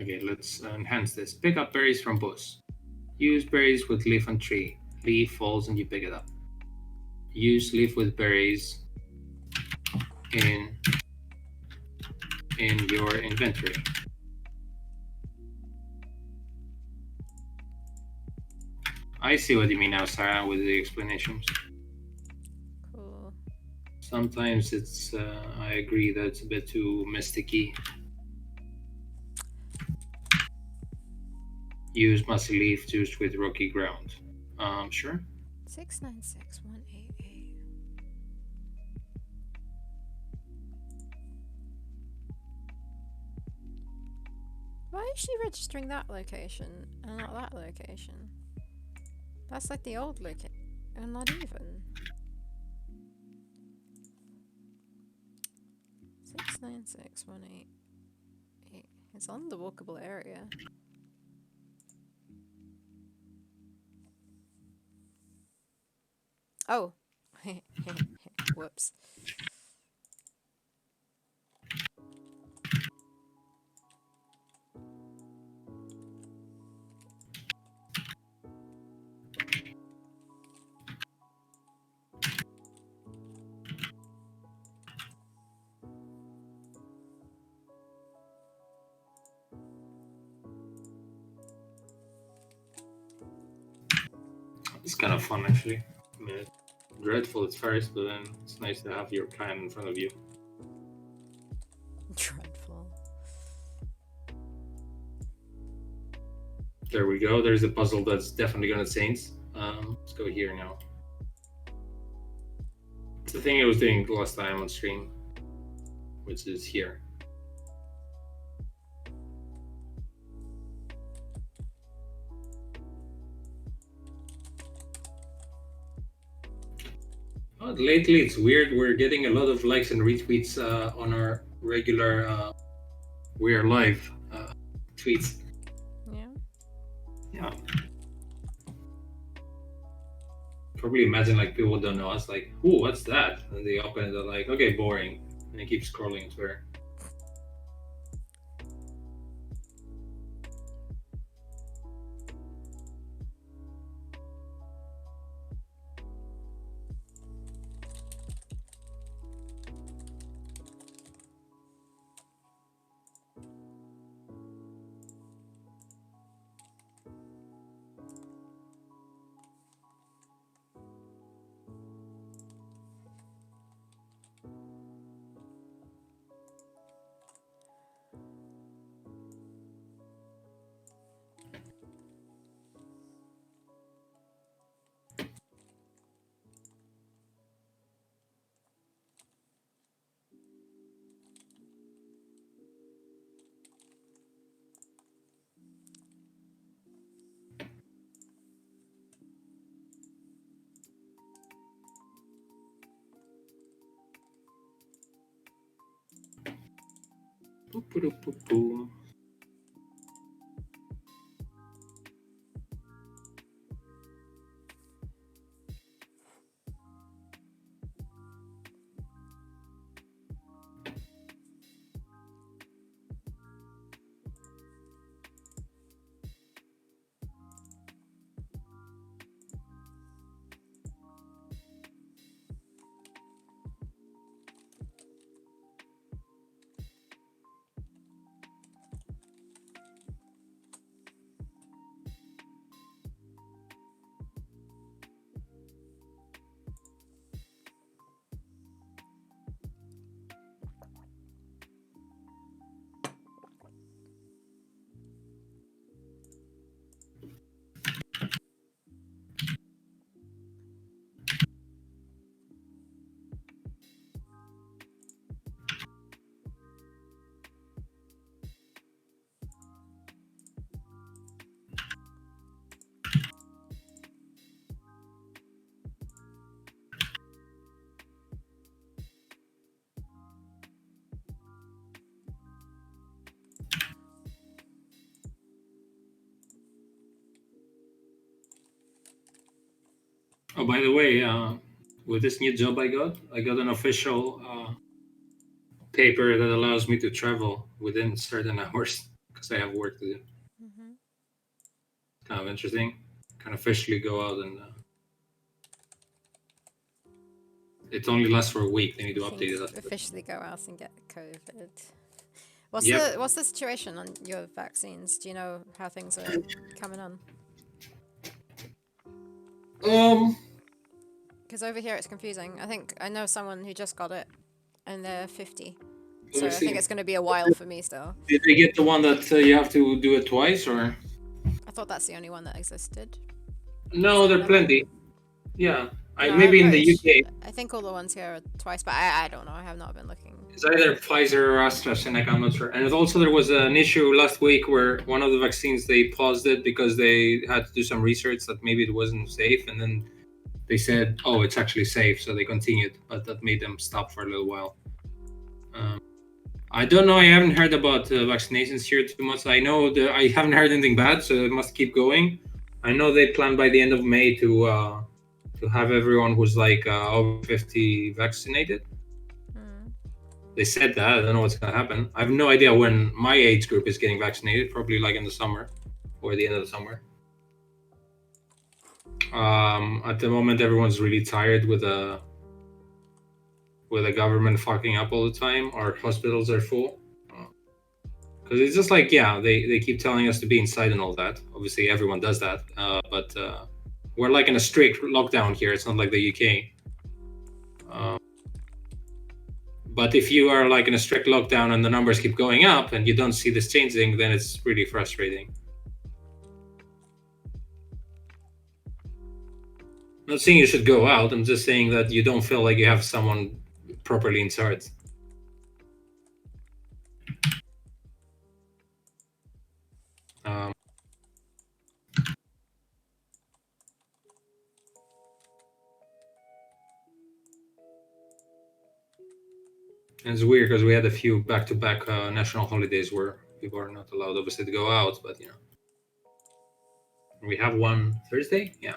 [SPEAKER 2] Okay, let's enhance this. Pick up berries from bush. Use berries with leaf on tree. Leaf falls and you pick it up. Use leaf with berries in your inventory. I see what you mean now, Sarah, with the explanations.
[SPEAKER 1] Cool.
[SPEAKER 2] Sometimes it's, I agree that it's a bit too mysticky. Use mossy leaf juice with rocky ground. Sure.
[SPEAKER 1] 696188. Why is she registering that location and not that location? That's like the old location, and not even. 696188. It's on the walkable area. Oh. Whoops.
[SPEAKER 2] It's kind of fun, actually. I mean, it's dreadful at first, but then it's nice to have your plan in front of you.
[SPEAKER 1] Dreadful.
[SPEAKER 2] There we go. There's a puzzle that's definitely gonna change. Let's go here now. It's the thing I was doing last time on stream, which is here. Lately, it's weird. We're getting a lot of likes and retweets on our regular We Are Live tweets.
[SPEAKER 1] Yeah.
[SPEAKER 2] Yeah. Probably imagine like people don't know us, like, ooh, what's that? And they open it, they're like, okay, boring. And they keep scrolling Twitter. Boop-a-doop-boop-boop. Oh, by the way, with this new job I got an official paper that allows me to travel within certain hours because I have work to do.
[SPEAKER 1] Mm-hmm.
[SPEAKER 2] Kind of interesting. Can officially go out and it only lasts for a week. They need to update it.
[SPEAKER 1] Officially go out and get COVID.
[SPEAKER 2] Yep.
[SPEAKER 1] What's the situation on your vaccines? Do you know how things are coming on? Because over here it's confusing. I know someone who just got it, and they're 50. So I think it's going to be a while for me still.
[SPEAKER 2] Did they get the one that you have to do it twice, or?
[SPEAKER 1] I thought that's the only one that existed.
[SPEAKER 2] No, there are plenty. Yeah,
[SPEAKER 1] No,
[SPEAKER 2] maybe in the UK.
[SPEAKER 1] I think all the ones here are twice, but I don't know. I have not been looking.
[SPEAKER 2] It's either Pfizer or AstraZeneca. I'm not sure. And also there was an issue last week where one of the vaccines they paused it because they had to do some research that maybe it wasn't safe, and then they said, "Oh, it's actually safe," so they continued, but that made them stop for a little while. I don't know. I haven't heard about vaccinations here too much. I know I haven't heard anything bad, so it must keep going. I know they plan by the end of May to have everyone who's like over 50 vaccinated. They said that. I don't know what's gonna happen. I have no idea when my age group is getting vaccinated. Probably like in the summer or the end of the summer. At the moment, everyone's really tired with the government fucking up all the time. Our hospitals are full. Because it's just like, yeah, they keep telling us to be inside and all that. Obviously, everyone does that. But we're like in a strict lockdown here. It's not like the UK. But if you are like in a strict lockdown and the numbers keep going up and you don't see this changing, then it's really frustrating. I'm not saying you should go out. I'm just saying that you don't feel like you have someone properly in charge. And it's weird because we had a few back-to-back national holidays where people are not allowed, obviously, to go out, but we have one Thursday. Yeah.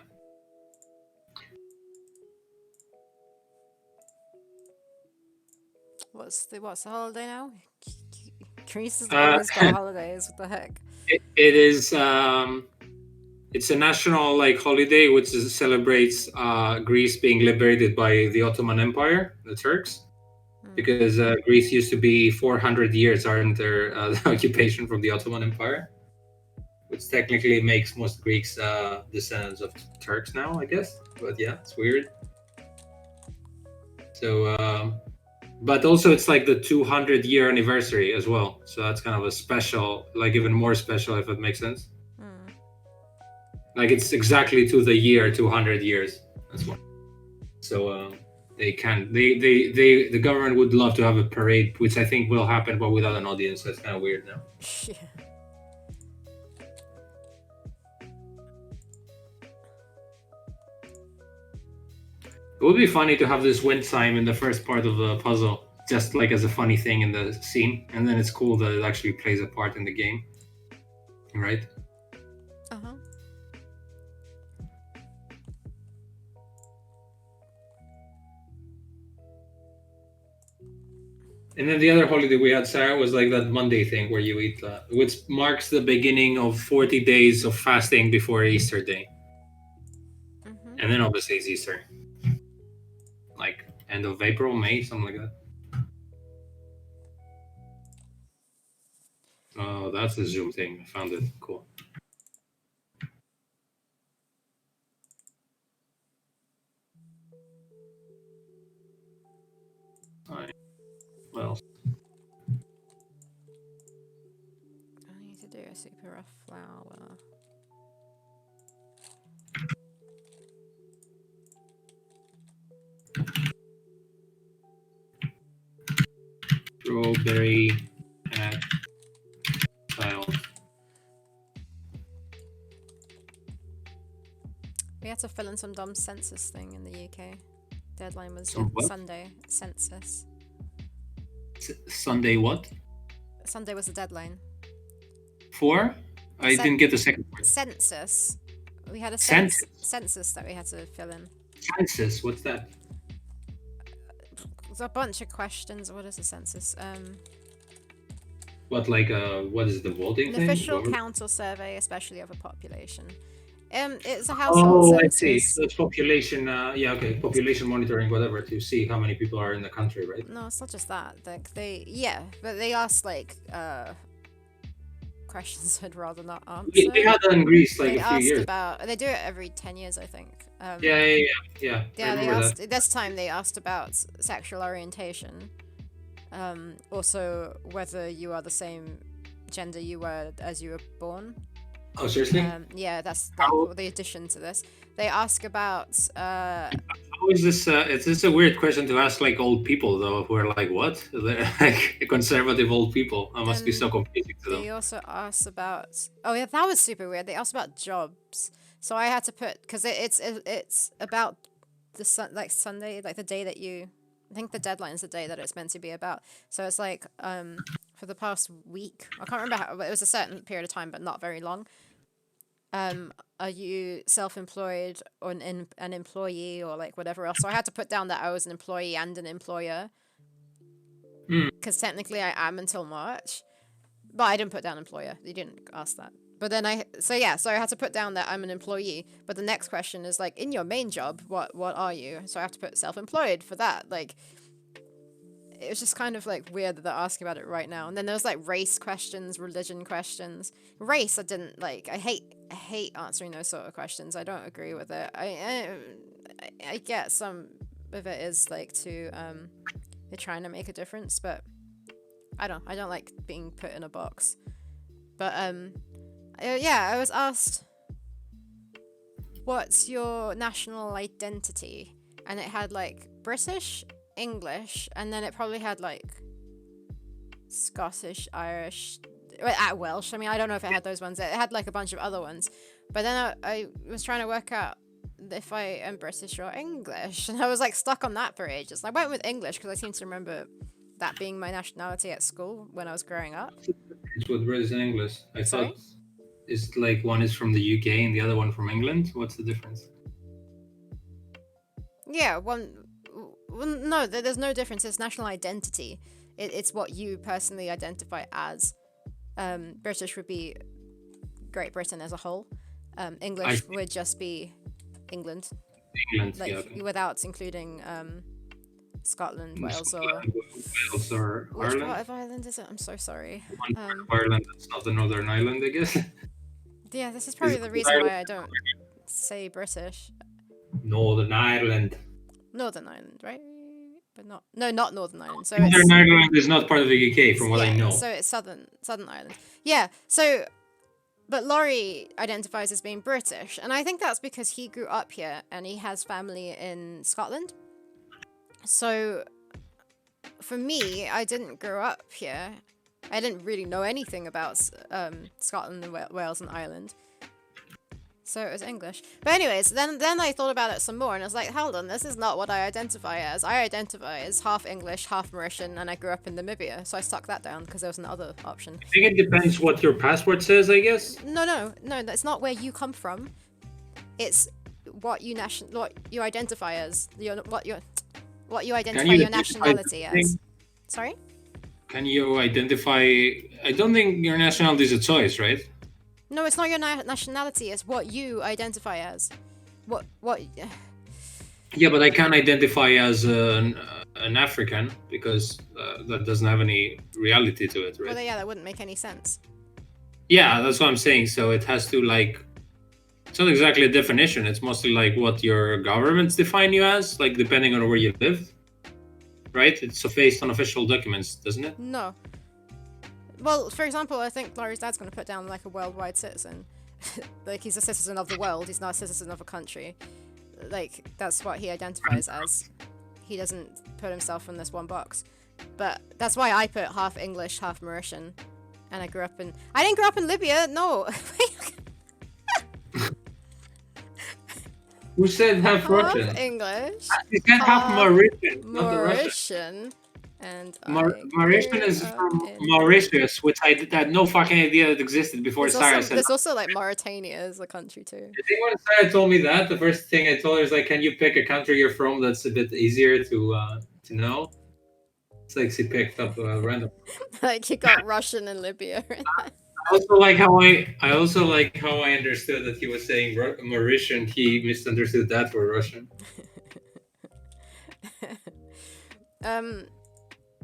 [SPEAKER 1] What's the holiday now? Greece has always got holidays. What the heck?
[SPEAKER 2] It is. It's a national holiday which celebrates Greece being liberated by the Ottoman Empire, the Turks, because Greece used to be 400 years under the occupation from the Ottoman Empire, which technically makes most Greeks descendants of Turks now, I guess. But yeah, it's weird. So, but also it's like the 200-year anniversary as well. So that's kind of a special, even more special, if it makes sense. It's exactly to the year 200 years. That's one. So the government would love to have a parade, which I think will happen, but without an audience. That's kind of weird now.
[SPEAKER 1] Yeah.
[SPEAKER 2] It would be funny to have this wind chime in the first part of the puzzle, just as a funny thing in the scene, and then it's cool that it actually plays a part in the game, right? And then the other holiday we had, Sarah, was that Monday thing where you eat, which marks the beginning of 40 days of fasting before Easter Day. And then obviously it's Easter. End of April, May, something like that. Oh, that's the Zoom thing. I found it. Cool. All right. Well.
[SPEAKER 1] I need to do a super rough flower.
[SPEAKER 2] Strawberry at child.
[SPEAKER 1] We had to fill in some dumb census thing in the UK. Deadline was Sunday. Census.
[SPEAKER 2] Sunday what?
[SPEAKER 1] Sunday was the deadline.
[SPEAKER 2] For? I didn't get the second word.
[SPEAKER 1] Census. We had a census that we had to fill in.
[SPEAKER 2] Census? What's that?
[SPEAKER 1] There's a bunch of questions. What is a census?
[SPEAKER 2] What is the voting
[SPEAKER 1] An
[SPEAKER 2] thing?
[SPEAKER 1] official
[SPEAKER 2] What
[SPEAKER 1] count or survey, especially of a population. It's a household
[SPEAKER 2] Oh, I
[SPEAKER 1] census.
[SPEAKER 2] see. That's population. Yeah, okay. Population monitoring, whatever, to see how many people are in the country, right?
[SPEAKER 1] No, it's not just that. Like but they ask like questions I'd rather not answer.
[SPEAKER 2] We had that in Greece like
[SPEAKER 1] They
[SPEAKER 2] a few
[SPEAKER 1] asked
[SPEAKER 2] years.
[SPEAKER 1] about. They do it every 10 years, I think.
[SPEAKER 2] Yeah. I
[SPEAKER 1] Yeah, they
[SPEAKER 2] remember
[SPEAKER 1] asked.
[SPEAKER 2] that.
[SPEAKER 1] This time they asked about sexual orientation. Also, whether you are the same gender you were as you were born.
[SPEAKER 2] Oh, seriously?
[SPEAKER 1] Yeah, that's
[SPEAKER 2] How-
[SPEAKER 1] the addition to this. They ask about.
[SPEAKER 2] How is this? Is this a weird question to ask like old people though, who are like what? They're like conservative old people. That must be so confusing to them.
[SPEAKER 1] They also asked about. Oh yeah, that was super weird. They asked about jobs, so I had to put because it's about the Sunday, like the day that you. I think the deadline is the day that it's meant to be about. So it's like for the past week. I can't remember how, but it was a certain period of time, but not very long. Are you self-employed or an employee or like whatever else? So I had to put down that I was an employee and an employer. Because technically I am until March. But I didn't put down employer. They didn't ask that. But then so I had to put down that I'm an employee. But the next question is like, in your main job, what are you? So I have to put self-employed for that. Like, it was just kind of like weird that they're asking about it right now. And then there was like race questions, religion questions. Race, I didn't like. I hate answering those sort of questions. I don't agree with it. I get some of it is like to they're trying to make a difference, but I don't like being put in a box. But yeah, I was asked, what's your national identity? And it had like British, English, and then it probably had like Scottish, Irish, Welsh. I mean, I don't know if it had those ones. It had like a bunch of other ones. But then I was trying to work out if I am British or English, and I was like stuck on that for ages. I went with English because I seem to remember that being my nationality at school when I was growing up.
[SPEAKER 2] It's with British and English. I thought it's like one is from the UK and the other one from England. What's the difference?
[SPEAKER 1] Yeah, well, no, there's no difference. It's national identity. It's what you personally identify as. British would be Great Britain as a whole. English would just be England. Like,
[SPEAKER 2] yeah. Okay.
[SPEAKER 1] Without including Scotland, Wales, or
[SPEAKER 2] Ireland.
[SPEAKER 1] Which part of Ireland is it? I'm so sorry.
[SPEAKER 2] One part of Ireland that's not the Northern Ireland, I guess.
[SPEAKER 1] Yeah, this is probably the reason why I don't say British.
[SPEAKER 2] Northern Ireland.
[SPEAKER 1] Northern Ireland, right? But not Northern Ireland. So
[SPEAKER 2] Northern Ireland is not part of the UK, from what I know.
[SPEAKER 1] So it's Southern Ireland. Yeah. So, but Laurie identifies as being British, and I think that's because he grew up here and he has family in Scotland. So, for me, I didn't grow up here. I didn't really know anything about Scotland and Wales and Ireland. So it was English. But anyways, then I thought about it some more, and I was like, hold on, this is not what I identify as. I identify as half English, half Mauritian, and I grew up in Namibia. So I stuck that down because there was another option.
[SPEAKER 2] I think it depends what your passport says, I guess.
[SPEAKER 1] No, that's not where you come from. It's what you identify as. What you identify your nationality as. Sorry?
[SPEAKER 2] Can you identify... I don't think your nationality is a choice, right?
[SPEAKER 1] No, it's not your nationality. It's what you identify as. What?
[SPEAKER 2] Yeah, but I can't identify as an African because that doesn't have any reality to it, right?
[SPEAKER 1] Well, yeah, that wouldn't make any sense.
[SPEAKER 2] Yeah, that's what I'm saying. So it has to like... It's not exactly a definition. It's mostly like what your governments define you as, like depending on where you live. Right? It's based on official documents, doesn't it?
[SPEAKER 1] No. Well, for example, I think Laurie's dad's going to put down like a worldwide citizen. Like, he's a citizen of the world, he's not a citizen of a country. Like, that's what he identifies as. He doesn't put himself in this one box. But that's why I put half English, half Mauritian. And I didn't grow up in Libya, no!
[SPEAKER 2] Who said half Russian?
[SPEAKER 1] Half English.
[SPEAKER 2] You said half Mauritian, not the Russian.
[SPEAKER 1] Mauritian. And
[SPEAKER 2] Mauritian is from Mauritius, which I had no fucking idea that existed before Sarah said.
[SPEAKER 1] There's also like Mauritania as a country too.
[SPEAKER 2] I think when Sarah told me that, the first thing I told her is like, "Can you pick a country you're from that's a bit easier to know?" It's like she picked up random.
[SPEAKER 1] Like you got Russian and Libya.
[SPEAKER 2] I also like how I understood that he was saying Mauritian. He misunderstood that for Russian.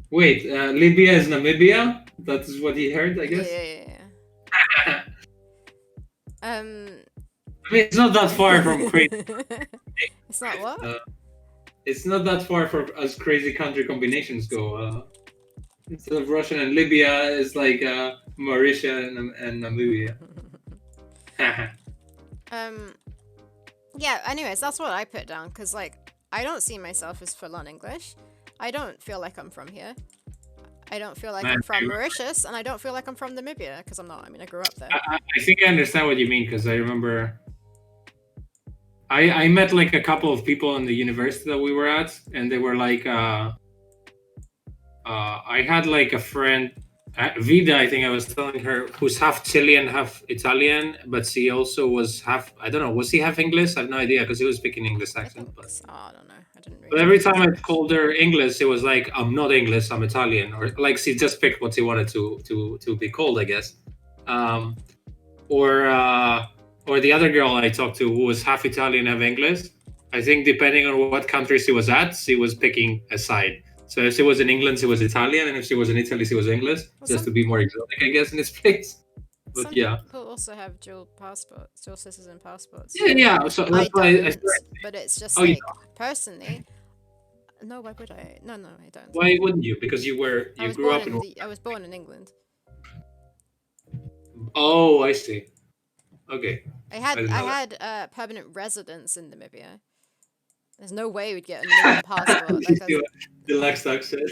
[SPEAKER 2] Wait, Libya is Namibia? That is what he heard, I guess.
[SPEAKER 1] Yeah.
[SPEAKER 2] I mean, it's not that far from crazy.
[SPEAKER 1] It's not what?
[SPEAKER 2] It's not that far from as crazy country combinations go. Instead of Russian and Libya, it's like Mauritius and Namibia.
[SPEAKER 1] Yeah. Anyways, that's what I put down because like I don't see myself as full on English. I don't feel like I'm from here. I don't feel like I'm from Mauritius, and I don't feel like I'm from Namibia because I'm not. I mean, I grew up there.
[SPEAKER 2] I think I understand what you mean because I remember I met like a couple of people in the university that we were at, and they were like, I had like a friend, Vida, I think I was telling her, who's half Chilean, half Italian, but she also was half, I don't know, was he half English? I have no idea because he was speaking English accent. But
[SPEAKER 1] I don't know. I didn't really.
[SPEAKER 2] But every time I called her English, it was like, I'm not English, I'm Italian, or like she just picked what she wanted to be called, I guess. Or the other girl I talked to who was half Italian, half English. I think depending on what country she was at, she was picking a side. So if she was in England, she was Italian, and if she was in Italy, she was English, just to be more exotic, I guess, in this place. But
[SPEAKER 1] some people also have dual citizen passports.
[SPEAKER 2] Yeah. So that's why
[SPEAKER 1] but it's just like personally. No, why would I? No, I don't.
[SPEAKER 2] Why wouldn't you? Because you grew up in.
[SPEAKER 1] I was born in England.
[SPEAKER 2] Oh, I see. Okay.
[SPEAKER 1] I had permanent residence in Namibia. There's no way we'd get a Namibian passport. Like
[SPEAKER 2] deluxe access.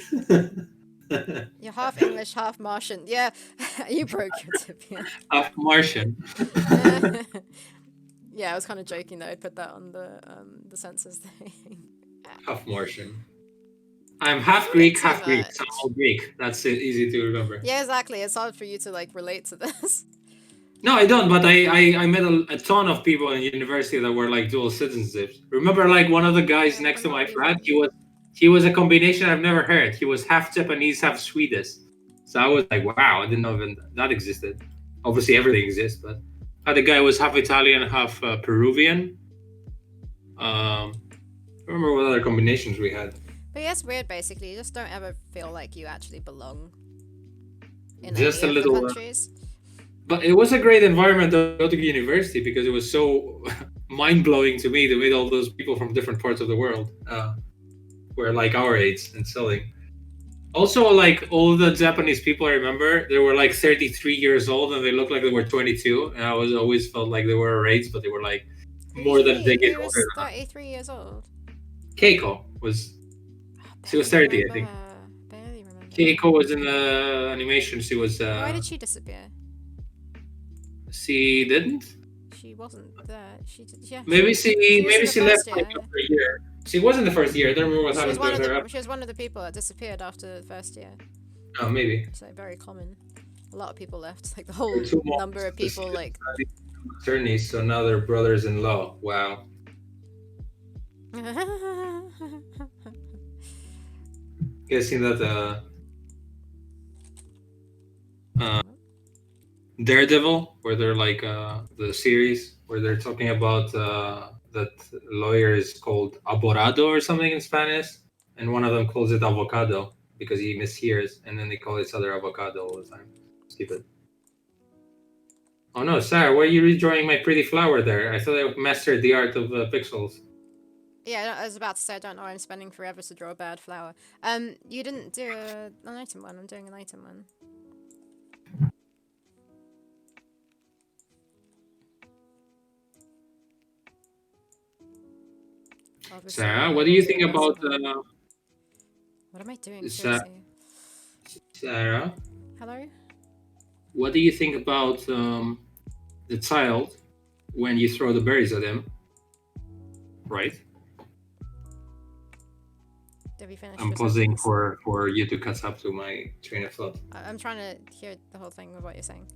[SPEAKER 1] You're half English, half Martian. Yeah, you broke your tip. Yeah.
[SPEAKER 2] Half Martian.
[SPEAKER 1] Yeah, I was kind of joking that I put that on the census thing.
[SPEAKER 2] Half Martian. I'm half Greek, half Greek. So I'm all Greek. That's easy to remember.
[SPEAKER 1] Yeah, exactly. It's hard for you to like relate to this.
[SPEAKER 2] No, I don't. But I met a ton of people in university that were like dual citizenships. Remember, like one of the guys next to my flat, he was a combination I've never heard. He was half Japanese, half Swedish. So I was like, wow, I didn't know even that existed. Obviously, everything exists, but the guy was half Italian, half Peruvian. I don't remember what other combinations we had.
[SPEAKER 1] But yeah, it's weird. Basically, you just don't ever feel like you actually belong in
[SPEAKER 2] just
[SPEAKER 1] any
[SPEAKER 2] a little,
[SPEAKER 1] of the countries.
[SPEAKER 2] But it was a great environment to go to university because it was so mind-blowing to me to meet all those people from different parts of the world who are like our age and selling. Also, like all the Japanese people I remember, they were like 33 years old and they looked like they were 22. And I always felt like they were our age, but they were like more than a decade older.
[SPEAKER 1] He was 33 years old.
[SPEAKER 2] Keiko was... She was 30, I think.
[SPEAKER 1] Barely remember.
[SPEAKER 2] Keiko was in the animation. She was...
[SPEAKER 1] Why did she disappear?
[SPEAKER 2] She didn't?
[SPEAKER 1] She wasn't there. She did, yeah.
[SPEAKER 2] Maybe she left like after a year. She wasn't the first year. I don't remember what happened to her.
[SPEAKER 1] She was one of the people that disappeared after the first year.
[SPEAKER 2] Oh, maybe.
[SPEAKER 1] So very common. A lot of people left. Like the whole number of people like...
[SPEAKER 2] Attorneys, so now they're brothers-in-law. Wow. Guessing that Daredevil, where they're like the series where they're talking about that lawyer is called aborado or something in Spanish, and one of them calls it avocado because he mishears, and then they call each other avocado all the time. Stupid. Oh no, Sarah, why are you redrawing my pretty flower there? I thought I mastered the art of pixels.
[SPEAKER 1] Yeah, I was about to say I don't know. I'm spending forever to draw a bad flower. You didn't do an item one. I'm doing an item one.
[SPEAKER 2] Sarah, what do you think about...
[SPEAKER 1] What am I doing?
[SPEAKER 2] Sarah?
[SPEAKER 1] Hello?
[SPEAKER 2] What do you think about the child when you throw the berries at him? Right?
[SPEAKER 1] Did we finish?
[SPEAKER 2] I'm pausing for you to catch up to my train of thought.
[SPEAKER 1] I'm trying to hear the whole thing of what you're saying.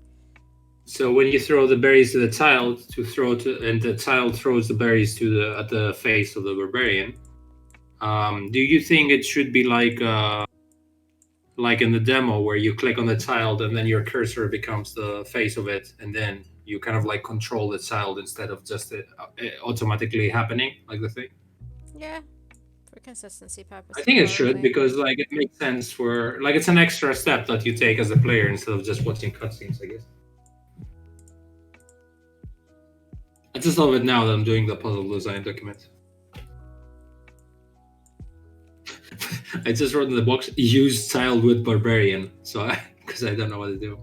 [SPEAKER 2] So when you throw the berries to the child and the child throws the berries at the face of the barbarian, do you think it should be like like in the demo where you click on the child and then your cursor becomes the face of it, and then you kind of like control the child instead of just it automatically happening like the thing.
[SPEAKER 1] Yeah, for consistency purposes.
[SPEAKER 2] I think it should, because like it makes sense for like it's an extra step that you take as a player instead of just watching cutscenes, I guess. I just love it now that I'm doing the puzzle design document. I just wrote in the box, use child with barbarian, so because I don't know what to do.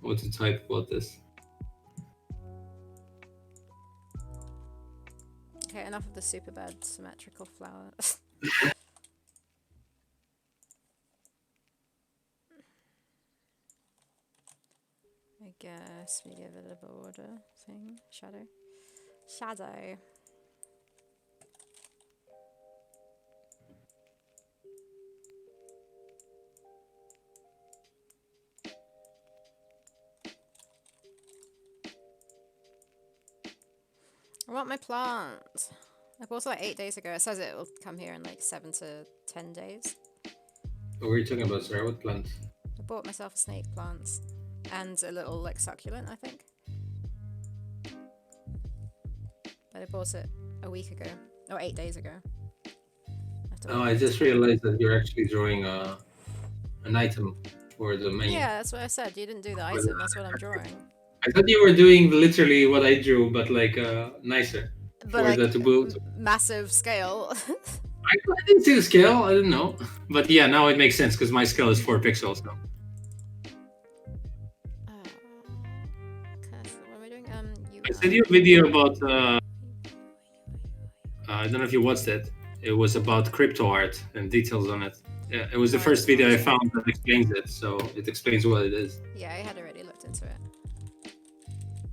[SPEAKER 2] What to type about this?
[SPEAKER 1] Okay, enough of the super bad symmetrical flower. I guess we give it a border thing. Shadow. Shadow. I want my plant. I bought it like 8 days ago. It says it will come here in like 7 to 10 days.
[SPEAKER 2] What were you talking about, Sarah? What plant?
[SPEAKER 1] I bought myself a snake plant and a little like succulent, I think. But I bought it a week ago, or 8 days ago.
[SPEAKER 2] Oh, I just realized that you're actually drawing an item for the main.
[SPEAKER 1] Yeah, that's what I said. You didn't do the item. That's what I'm drawing.
[SPEAKER 2] I thought you were doing literally what I drew, but like nicer.
[SPEAKER 1] But
[SPEAKER 2] for
[SPEAKER 1] like
[SPEAKER 2] the to
[SPEAKER 1] massive scale.
[SPEAKER 2] I didn't see the scale. I didn't know, but yeah, now it makes sense because my scale is 4 pixels. So.
[SPEAKER 1] What am I doing?
[SPEAKER 2] I sent you a video about. I don't know if you watched it. It was about crypto art and details on it. Yeah, it was the first video I found that explains it, so it explains what it is.
[SPEAKER 1] Yeah, I had already looked into it.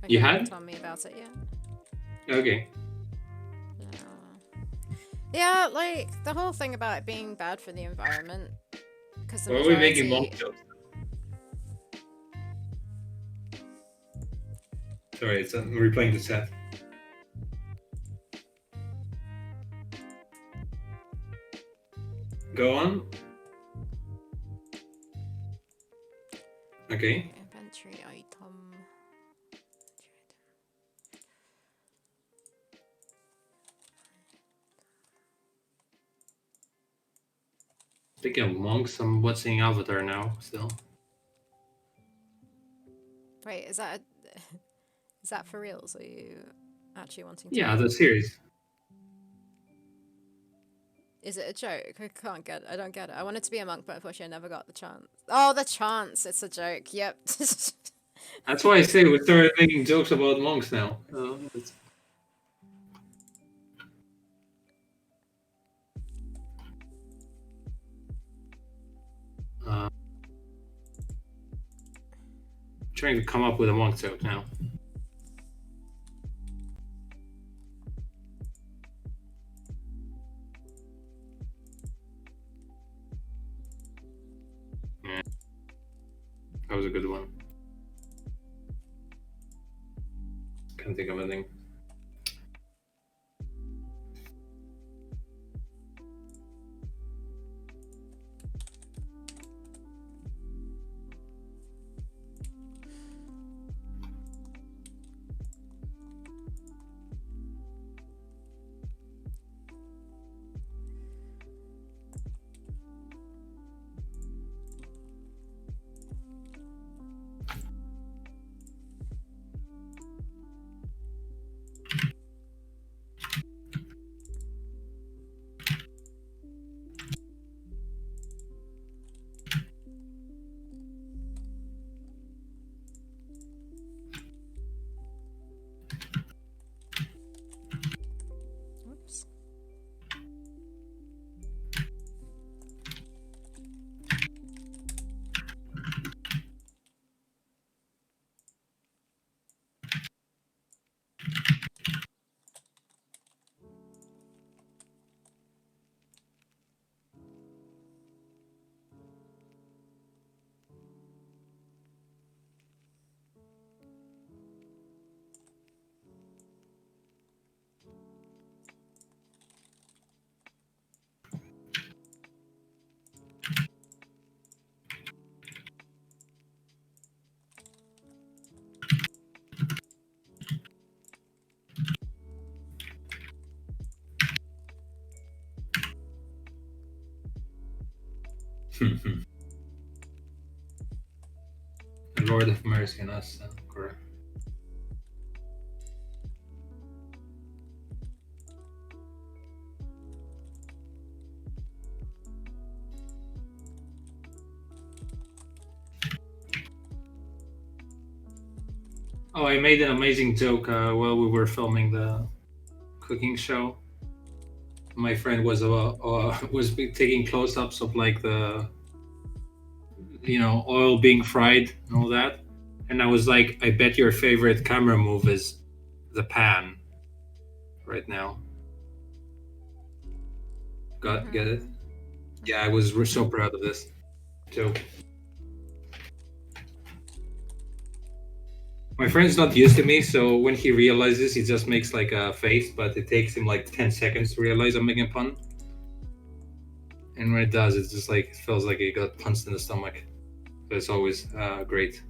[SPEAKER 2] You had?
[SPEAKER 1] Told me about it, yeah.
[SPEAKER 2] Okay.
[SPEAKER 1] Yeah, like the whole thing about it being bad for the environment. Because
[SPEAKER 2] Why are we making monk jokes? Sorry, it's I'm replaying the chat. Go on. Okay.
[SPEAKER 1] Inventory item.
[SPEAKER 2] Speaking of monks, I'm watching Avatar now still.
[SPEAKER 1] Wait, is that for reals? Are you actually wanting to?
[SPEAKER 2] Yeah, the series.
[SPEAKER 1] Is it a joke? I can't get it. I don't get it. I wanted to be a monk, but unfortunately I never got the chance. Oh, the chance! It's a joke. Yep.
[SPEAKER 2] That's why I say we started making jokes about monks now. Trying to come up with a monk joke now. Yeah, that was a good one. Can't think of anything. Lord of mercy on us, correct. Oh, I made an amazing joke while we were filming the cooking show. My friend was taking close-ups of like the oil being fried and all that, and I was like, I bet your favorite camera move is the pan right now. Get it? Yeah, we're so proud of this joke. My friend's not used to me, so when he realizes, he just makes like a face, but it takes him like 10 seconds to realize I'm making a pun. And when it does, it's just like, it feels like he got punched in the stomach. But it's always great.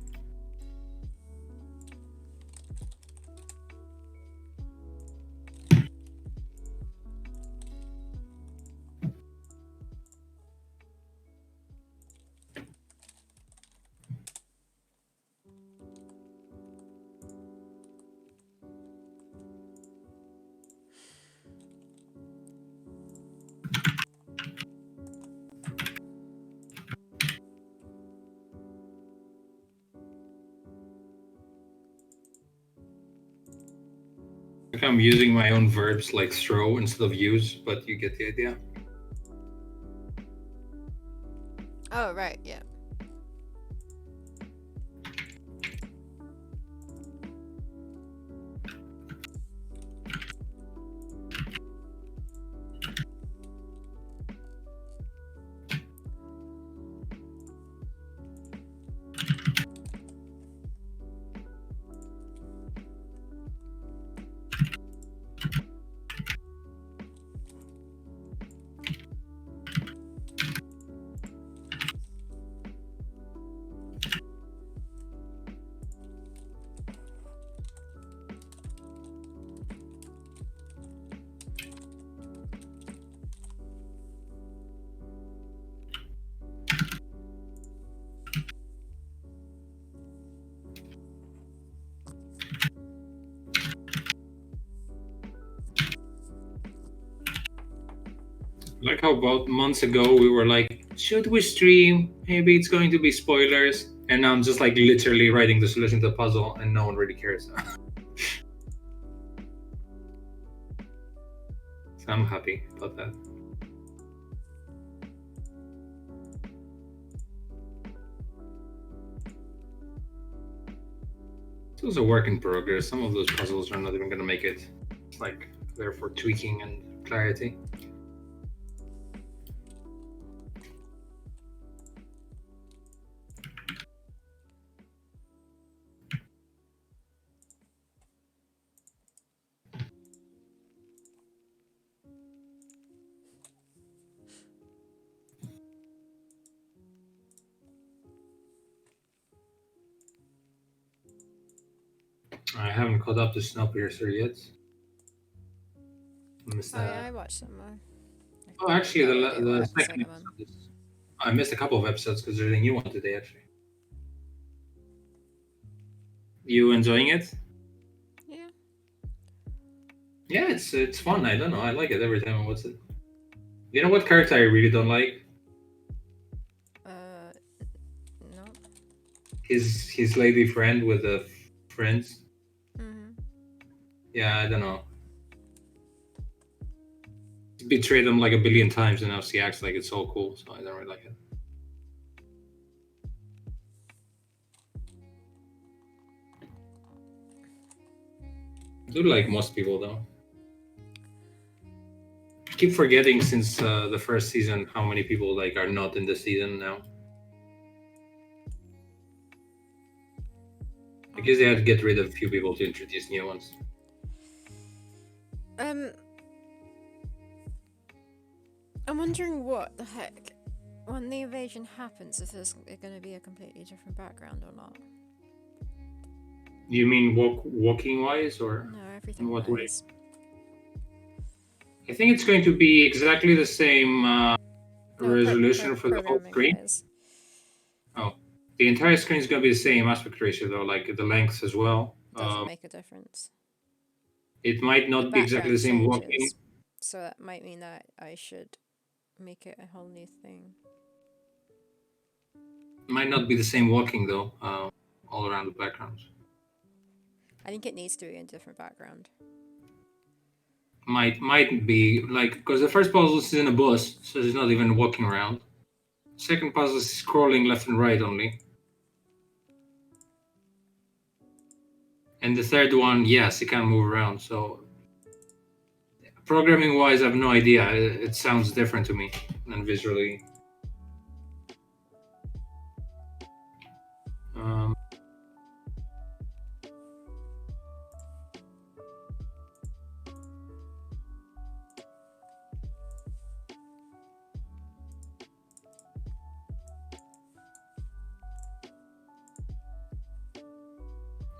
[SPEAKER 2] Like I'm using my own verbs like throw instead of use, but you get the idea.
[SPEAKER 1] Oh, right, yeah.
[SPEAKER 2] Like how about months ago we were like, should we stream? Maybe it's going to be spoilers. And now I'm just like literally writing the solution to the puzzle and no one really cares. So I'm happy about that. It was a work in progress. Some of those puzzles are not even going to make it. It's like they're for tweaking and clarity. I haven't caught up to Snowpiercer yet. I missed that.
[SPEAKER 1] Yeah, I watched some more.
[SPEAKER 2] Oh, actually, the second episode I missed a couple of episodes because there's a new one today, actually. You enjoying it?
[SPEAKER 1] Yeah.
[SPEAKER 2] Yeah, it's fun. I don't know. I like it every time I watch it. You know what character I really don't like?
[SPEAKER 1] No.
[SPEAKER 2] His lady friend with the friends.
[SPEAKER 1] Mm-hmm.
[SPEAKER 2] Yeah, I don't know. Betrayed him like a billion times, and now she acts like it's so cool. So I don't really like it. I do like most people though. I keep forgetting since the first season how many people like are not in the season now. I guess they had to get rid of a few people to introduce new ones.
[SPEAKER 1] I'm wondering what the heck, when the invasion happens, if there's going to be a completely different background or not.
[SPEAKER 2] You mean walking wise, or
[SPEAKER 1] no, everything?
[SPEAKER 2] In what way? I think it's going to be exactly the same resolution for the whole screen?
[SPEAKER 1] Wise.
[SPEAKER 2] Oh, the entire screen is going to be the same aspect ratio though, like the length as well.
[SPEAKER 1] Doesn't make a difference.
[SPEAKER 2] It might not be exactly the same walking.
[SPEAKER 1] So that might mean that I should make it a whole new thing.
[SPEAKER 2] Might not be the same walking though, all around the background.
[SPEAKER 1] I think it needs to be in a different background.
[SPEAKER 2] Might be like, because the first puzzle is in a bus, so it's not even walking around. Second puzzle is scrolling left and right only. And the third one, yes, it can move around. So programming wise, I have no idea. It sounds different to me than visually.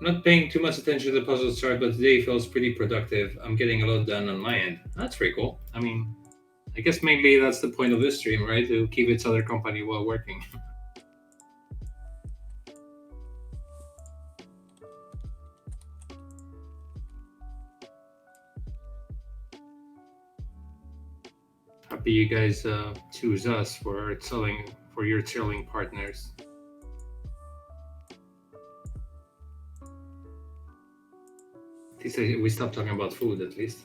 [SPEAKER 2] I'm not paying too much attention to the puzzle chart, but today feels pretty productive. I'm getting a lot done on my end. That's pretty cool. I mean, I guess maybe that's the point of this stream, right? To keep each other company while working. Happy you guys choose us for your selling partners. We stopped talking about food at least.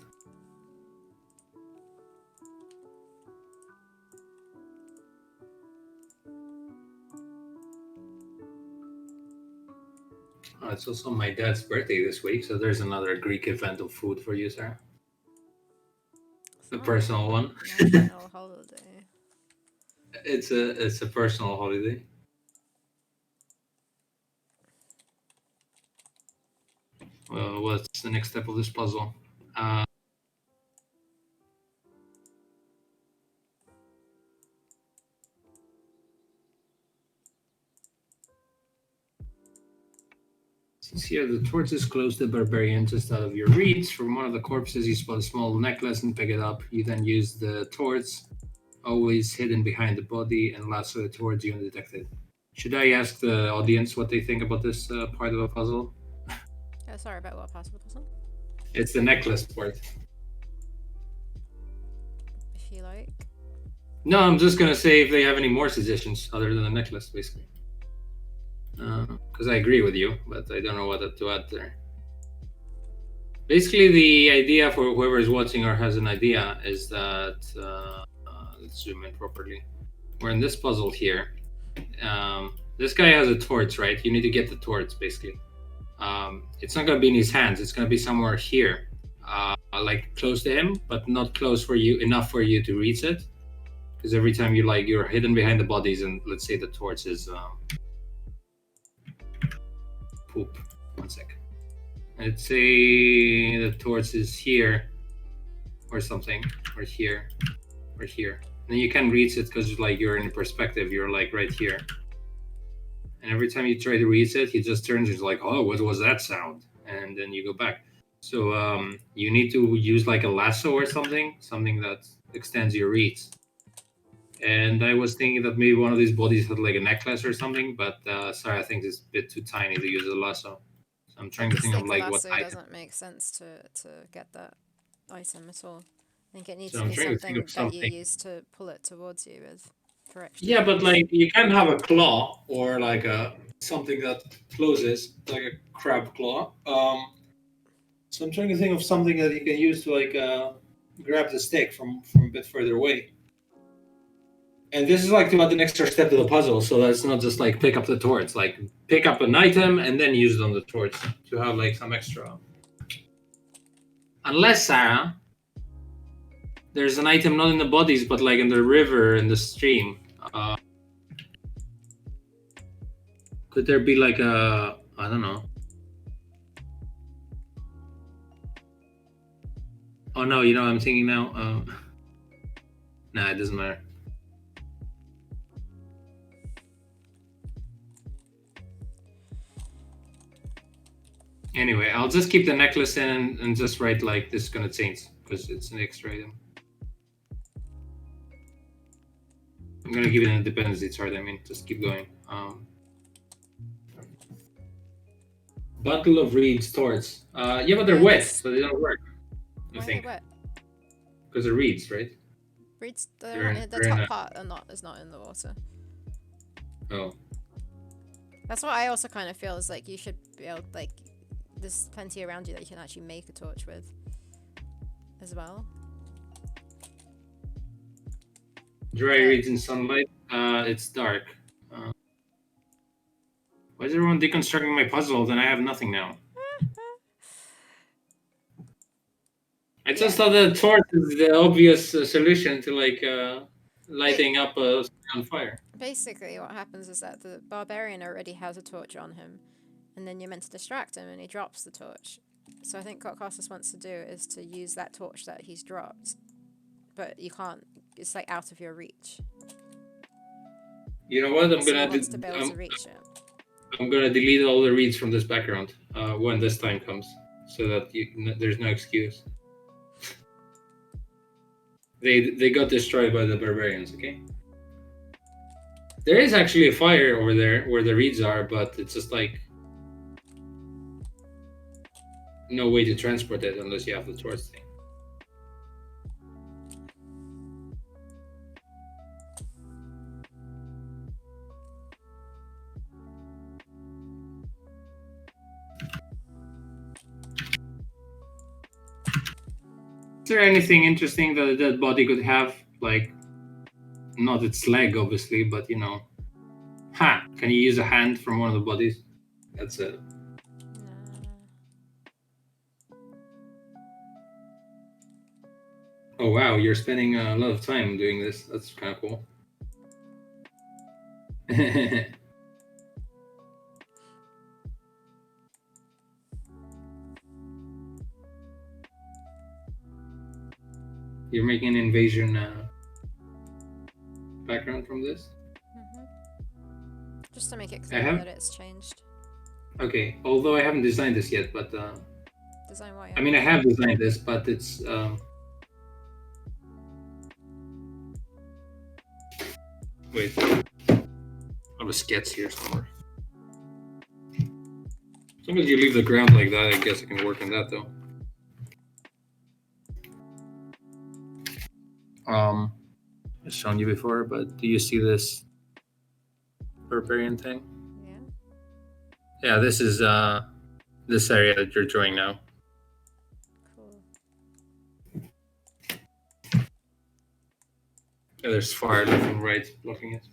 [SPEAKER 2] It's also my dad's birthday this week, so there's another Greek event of food for you, Sarah. A personal one.
[SPEAKER 1] National holiday.
[SPEAKER 2] It's a personal holiday. Well, what's the next step of this puzzle? Since here the torch is close to the barbarian just out of your reach. From one of the corpses you spot a small necklace and pick it up. You then use the torch, always hidden behind the body, and lasso it towards you undetected. Should I ask the audience what they think about this part of the puzzle?
[SPEAKER 1] Sorry, about what part of the puzzle?
[SPEAKER 2] It's the necklace part.
[SPEAKER 1] If you like.
[SPEAKER 2] No, I'm just gonna say if they have any more suggestions other than the necklace, basically. Because I agree with you, but I don't know what to add there. Basically, the idea for whoever is watching or has an idea is that let's zoom in properly. We're in this puzzle here. This guy has a torch, right? You need to get the torch, basically. It's not going to be in his hands. It's going to be somewhere here, like close to him, but not close for you enough for you to reach it. Because every time you're hidden behind the bodies, and let's say the torch is poop. 1 sec. Let's say the torch is here, or something, or here, or here. And then you can reach it because you're in perspective. You're like right here. And every time you try to reach it, he just turns. He's like, "Oh, what was that sound?" And then you go back. So you need to use like a lasso or something that extends your reach. And I was thinking that maybe one of these bodies had like a necklace or something, but sorry, I think it's a bit too tiny to use a lasso. So I'm trying to think of like what item.
[SPEAKER 1] It doesn't make sense to get that item at all. I think it needs to be something that you use to pull it towards you with.
[SPEAKER 2] Yeah, but like you can have a claw or like something that closes, like a crab claw. So I'm trying to think of something that you can use to like grab the stick from a bit further away. And this is like to add an extra step to the puzzle, so that's not just like pick up the torch, like pick up an item and then use it on the torch to have like some extra. Unless, Sarah, there's an item not in the bodies, but like in the river, in the stream. Could there be like I don't know. Oh no, you know what I'm thinking now? Nah, it doesn't matter. Anyway, I'll just keep the necklace in and just write like this is gonna change because it's an extra item. I'm gonna give it an dependency chart. I mean, just keep going. Bundle of reeds torts. Yeah, but they're wet, so they don't work.
[SPEAKER 1] Why are they wet?
[SPEAKER 2] Because they're reeds, right?
[SPEAKER 1] Reeds, the top part is not in the water.
[SPEAKER 2] Oh.
[SPEAKER 1] That's what I also kind of feel is like you should be able, like, there's plenty around you that you can actually make a torch with as well.
[SPEAKER 2] Dry reeds in sunlight. It's dark. Why is everyone deconstructing my puzzle? Then I have nothing now. I just thought that torch is the obvious solution to like lighting up a on fire.
[SPEAKER 1] Basically, what happens is that the barbarian already has a torch on him, and then you're meant to distract him, and he drops the torch. So I think what Costas wants to do is to use that torch that he's dropped, but you can't. It's like out of your reach.
[SPEAKER 2] You know what?
[SPEAKER 1] He wants to be able to reach it.
[SPEAKER 2] I'm gonna delete all the reads from this background when this time comes, so that there's no excuse. They got destroyed by the barbarians. Okay. There is actually a fire over there where the reeds are, but it's just like no way to transport it unless you have the torch thing. Is there anything interesting that a dead body could have? Like, not its leg, obviously, but you know. Ha! Can you use a hand from one of the bodies? That's it. Oh wow, you're spending a lot of time doing this. That's kind of cool. You're making an invasion background from this?
[SPEAKER 1] Just to make it clear that it's changed.
[SPEAKER 2] Okay, although I haven't designed this yet, but...
[SPEAKER 1] Design what?
[SPEAKER 2] I mean, I have designed this, but it's... Wait. I have a sketch here somewhere. As long as you leave the ground like that, I guess I can work on that, though. I've shown you before, but do you see this barbarian thing? Yeah. Yeah, this is this area that you're drawing now.
[SPEAKER 1] Cool.
[SPEAKER 2] Yeah, there's fire left and right blocking it.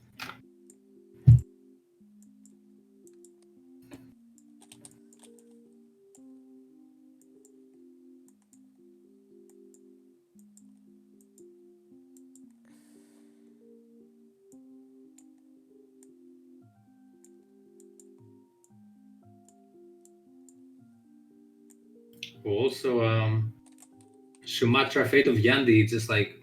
[SPEAKER 2] Also, Sumatra Fate of Yandi just like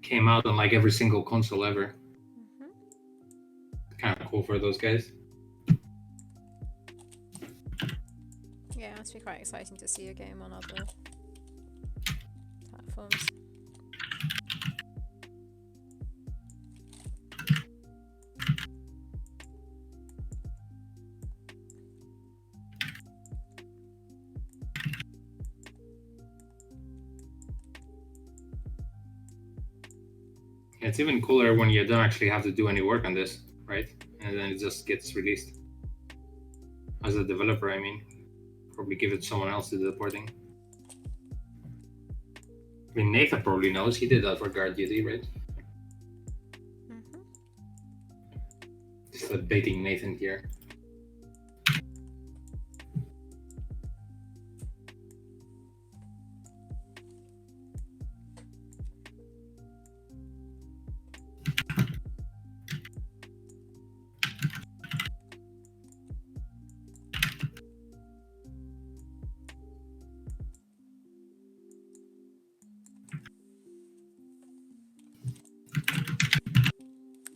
[SPEAKER 2] came out on like every single console ever. Kind of cool for those guys.
[SPEAKER 1] Yeah, it must be quite exciting to see a game on other platforms.
[SPEAKER 2] It's even cooler when you don't actually have to do any work on this, right? And then it just gets released. As a developer, I mean, probably give it to someone else to do the porting. I mean, Nathan probably knows. He did that for Guard Duty, right? Just baiting Nathan here.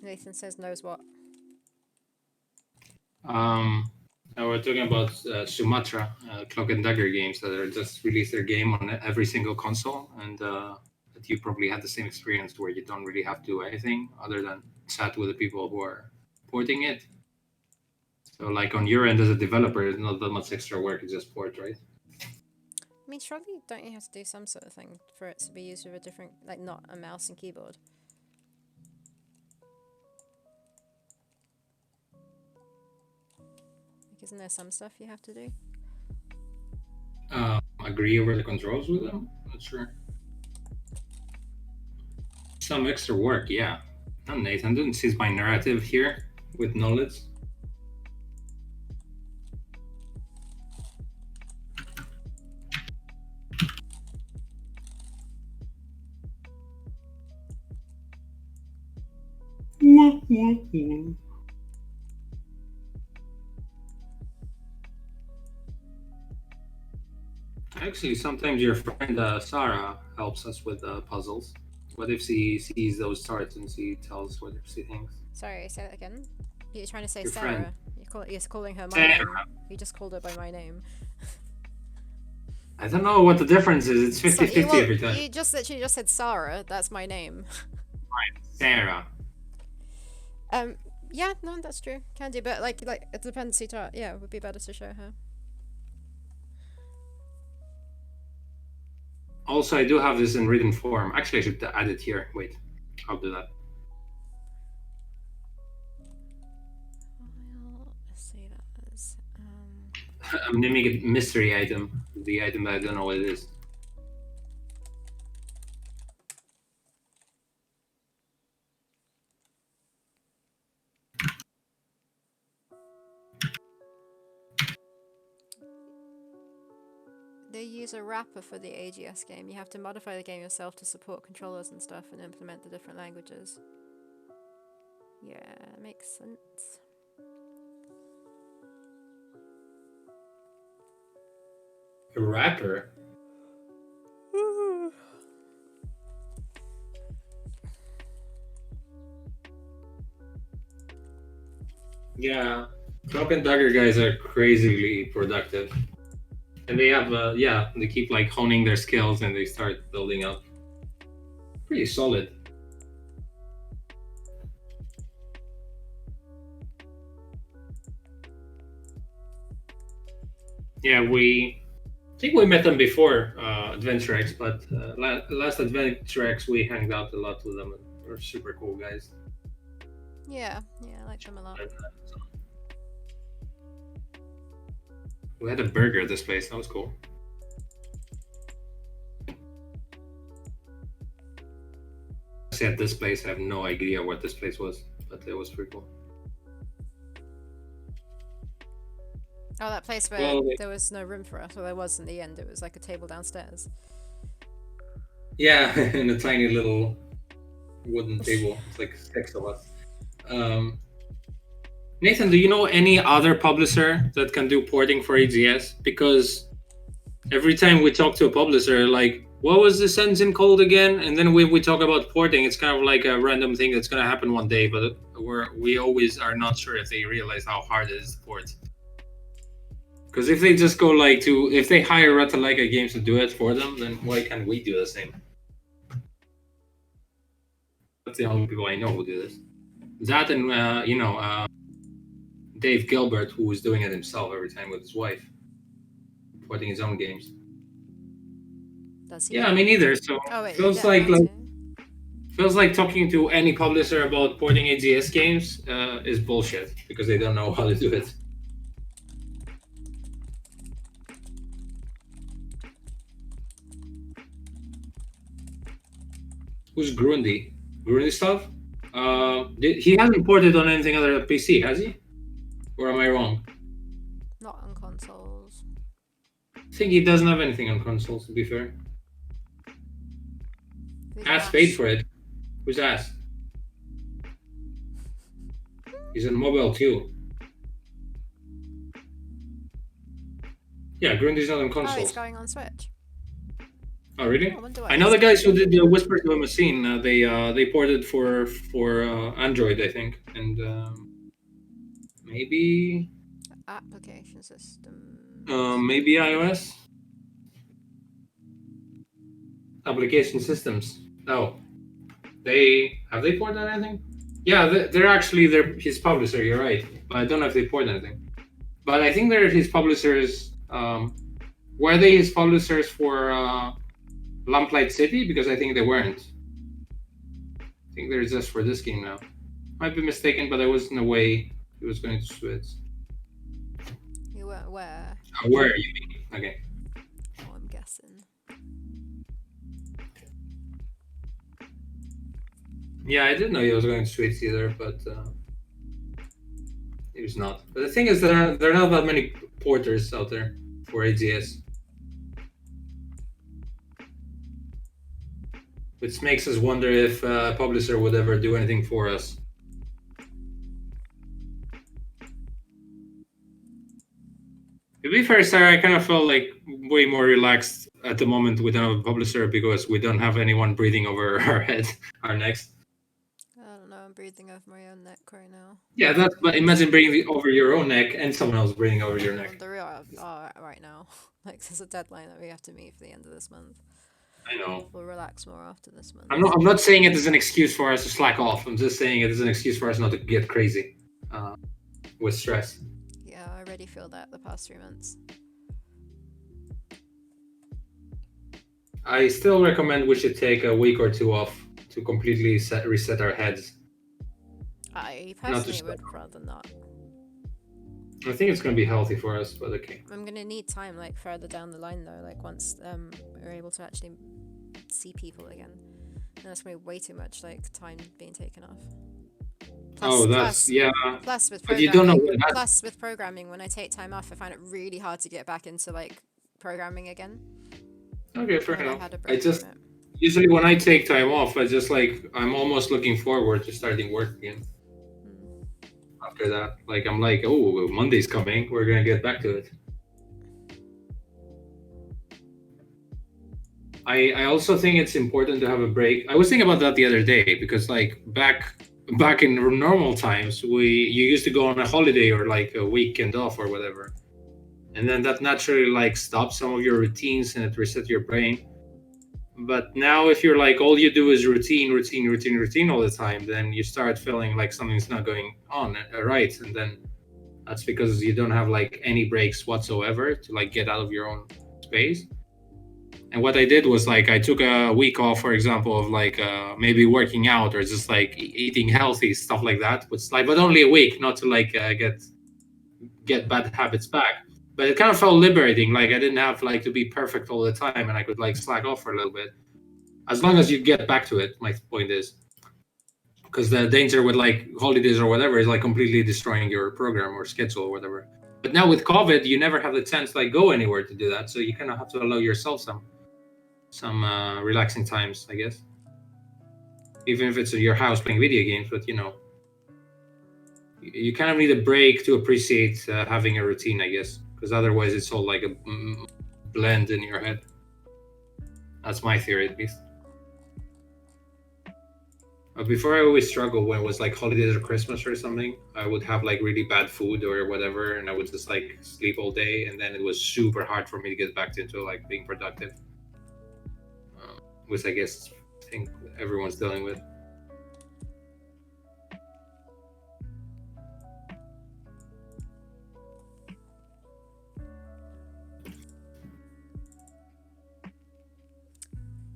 [SPEAKER 1] Nathan says knows what.
[SPEAKER 2] We're talking about Sumatra, Cloak and Dagger games that are just released their game on every single console, and but you probably had the same experience where you don't really have to do anything other than chat with the people who are porting it. So like on your end as a developer, it's not that much extra work, it's just port, right?
[SPEAKER 1] I mean, surely don't you have to do some sort of thing for it to be used with a different, like not a mouse and keyboard? Like, isn't there some stuff you have to do?
[SPEAKER 2] Agree over the controls with them? Not sure. Some extra work, yeah. Oh, Nathan didn't see my narrative here with knowledge. Actually, sometimes your friend Sarah helps us with puzzles. What if she sees those charts and she tells what she thinks?
[SPEAKER 1] Sorry, say that again. You're trying to say
[SPEAKER 2] Your
[SPEAKER 1] Sarah.
[SPEAKER 2] friend.
[SPEAKER 1] You're calling her my
[SPEAKER 2] Sarah.
[SPEAKER 1] name. You just called her by my name.
[SPEAKER 2] I don't know what the difference is. It's 50-50 every time.
[SPEAKER 1] You just literally just said Sarah. That's my name.
[SPEAKER 2] Right, Sarah.
[SPEAKER 1] Yeah, no, that's true. Can do, but like a dependency chart, yeah, it would be better to show her.
[SPEAKER 2] Also, I do have this in written form. Actually, I should add it here. Wait, I'll do that.
[SPEAKER 1] Well, let's see that as
[SPEAKER 2] I'm naming it mystery item. The item that I don't know what it is.
[SPEAKER 1] They use a wrapper for the AGS game. You have to modify the game yourself to support controllers and stuff and implement the different languages. Yeah, makes sense.
[SPEAKER 2] A wrapper? Yeah, Cloak and Dagger guys are crazily productive. And they have, they keep like honing their skills and they start building up. Pretty solid. Yeah, I think we met them before Adventure X, but last Adventure X we hanged out a lot with them. They're super cool guys.
[SPEAKER 1] Yeah, I like them a lot.
[SPEAKER 2] We had a burger at this place. That was cool. I said this place. I have no idea what this place was, but it was pretty cool.
[SPEAKER 1] Oh, that place where there was no room for us. Well, there was in the end. It was like a table downstairs.
[SPEAKER 2] Yeah, in a tiny little wooden table. It's like 6 of us. Nathan, do you know any other publisher that can do porting for AGS? Because every time we talk to a publisher, like, what was this engine called again? And then we talk about porting, it's kind of like a random thing that's going to happen one day, but we always are not sure if they realize how hard it is to port. Because if they just go if they hire Ratalaika Games to do it for them, then why can't we do the same? That's the only people I know who do this. That and, Dave Gilbert, who was doing it himself every time with his wife, porting his own games.
[SPEAKER 1] Does he?
[SPEAKER 2] Yeah, me neither. So feels like talking to any publisher about porting AGS games is bullshit because they don't know how to do it. Who's Grundy? Grundy stuff? He hasn't ported on anything other than PC, has he? Or am I wrong?
[SPEAKER 1] Not on consoles.
[SPEAKER 2] I think he doesn't have anything on consoles, to be fair. Ass paid for it. Who's Ass? He's on mobile too. Yeah, Grundy's not on consoles.
[SPEAKER 1] Oh, he's going on Switch.
[SPEAKER 2] Oh, really? I know the guys who did the Whispers of a Machine. They ported for Android, I think, and maybe
[SPEAKER 1] application system.
[SPEAKER 2] Maybe iOS. Application systems. No, they poured on anything. Yeah, they're his publisher. You're right, but I don't know if they poured anything. But I think they're his publishers. Were they his publishers for Lamplight City? Because I think they weren't. I think they're just for this game now. Might be mistaken, but I wasn't away. He was going to switch.
[SPEAKER 1] You were where?
[SPEAKER 2] Where you mean? Okay.
[SPEAKER 1] Oh, I'm guessing.
[SPEAKER 2] Yeah, I didn't know he was going to switch either, but he was not. But the thing is, there are not that many porters out there for AGS, which makes us wonder if a publisher would ever do anything for us. To be fair, Sarah, I kind of felt like way more relaxed at the moment with another publisher because we don't have anyone breathing over our head, our necks.
[SPEAKER 1] I don't know. I'm breathing over my own neck right now.
[SPEAKER 2] Yeah, but imagine breathing over your own neck and someone else breathing over your neck.
[SPEAKER 1] There are right now. Like there's a deadline that we have to meet for the end of this month.
[SPEAKER 2] I know.
[SPEAKER 1] We'll relax more after this month.
[SPEAKER 2] I'm not saying it as an excuse for us to slack off. I'm just saying it as an excuse for us not to get crazy with stress.
[SPEAKER 1] Yeah, I already feel that the past 3 months.
[SPEAKER 2] I still recommend we should take a week or two off to completely reset our heads.
[SPEAKER 1] I personally would rather not.
[SPEAKER 2] I think it's going to be healthy for us, but okay.
[SPEAKER 1] I'm going to need time, like, further down the line, though, like, once we're able to actually see people again. And that's going to be way too much, like, time being taken off. Plus, with programming, but you don't know plus, with programming, when I take time off, I find it really hard to get back into, like, programming again.
[SPEAKER 2] Okay, fair enough. Usually when I take time off, I'm almost looking forward to starting work again. After that, like, I'm like, oh, Monday's coming, we're gonna get back to it. I also think it's important to have a break. I was thinking about that the other day because, like, back in normal times, you used to go on a holiday or like a weekend off or whatever, and then that naturally like stops some of your routines and it resets your brain. But now if you're like all you do is routine all the time, then you start feeling like something's not going on right, and then that's because you don't have like any breaks whatsoever to like get out of your own space. And what I did was like I took a week off, for example, of like maybe working out or just like eating healthy, stuff like that. But only a week, not to like get bad habits back. But it kind of felt liberating. Like I didn't have like to be perfect all the time, and I could like slack off for a little bit, as long as you get back to it. My point is, because the danger with like holidays or whatever is like completely destroying your program or schedule or whatever. But now with COVID, you never have the chance to like go anywhere to do that, so you kind of have to allow yourself some relaxing times, I guess. Even if it's at your house playing video games, but you know, you kind of need a break to appreciate having a routine, I guess, because otherwise it's all like a blend in your head. That's my theory, at least. But before, I always struggled when it was like holidays or Christmas or something. I would have like really bad food or whatever, and I would just like sleep all day, and then it was super hard for me to get back into like being productive, which I guess I think everyone's dealing with.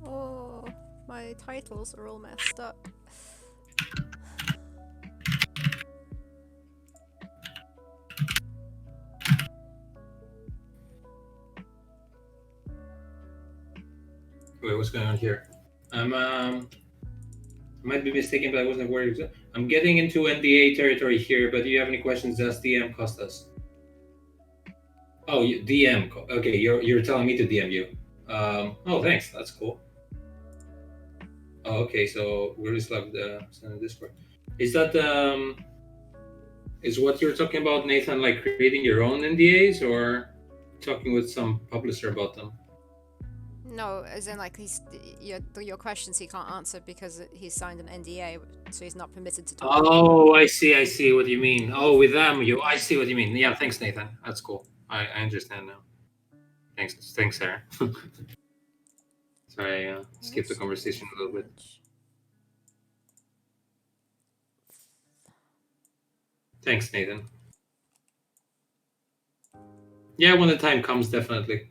[SPEAKER 1] Oh, my titles are all messed up.
[SPEAKER 2] Wait, what's going on here? I might be mistaken, but I wasn't aware. I'm getting into NDA territory here, but do you have any questions? Just DM Costas. Oh, DM. Okay, you're telling me to DM you. Oh, thanks. That's cool. Oh, okay. So we're just like the Discord. Is that is what you're talking about, Nathan? Like creating your own NDAs, or talking with some publisher about them?
[SPEAKER 1] No, as in like your questions he can't answer because he's signed an NDA, so he's not permitted to talk.
[SPEAKER 2] Oh, I see what you mean. Oh, with them, I see what you mean. Yeah, thanks, Nathan. That's cool. I understand now. Thanks, Sarah. Sorry, I skipped the conversation a little bit. Thanks, Nathan. Yeah, when the time comes, definitely.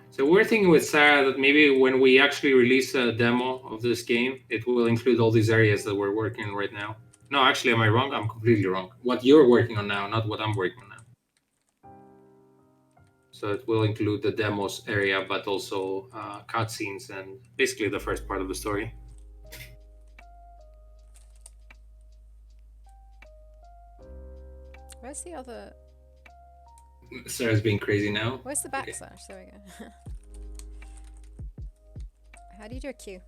[SPEAKER 2] So we're thinking with Sarah that maybe when we actually release a demo of this game, it will include all these areas that we're working on right now. No, actually, am I wrong? I'm completely wrong. What you're working on now, not what I'm working on now. So it will include the demos area, but also cutscenes and basically the first part of the story.
[SPEAKER 1] Where's the other?
[SPEAKER 2] Sarah's being crazy now.
[SPEAKER 1] Where's the backslash? Okay. There we go. How do you do a Q?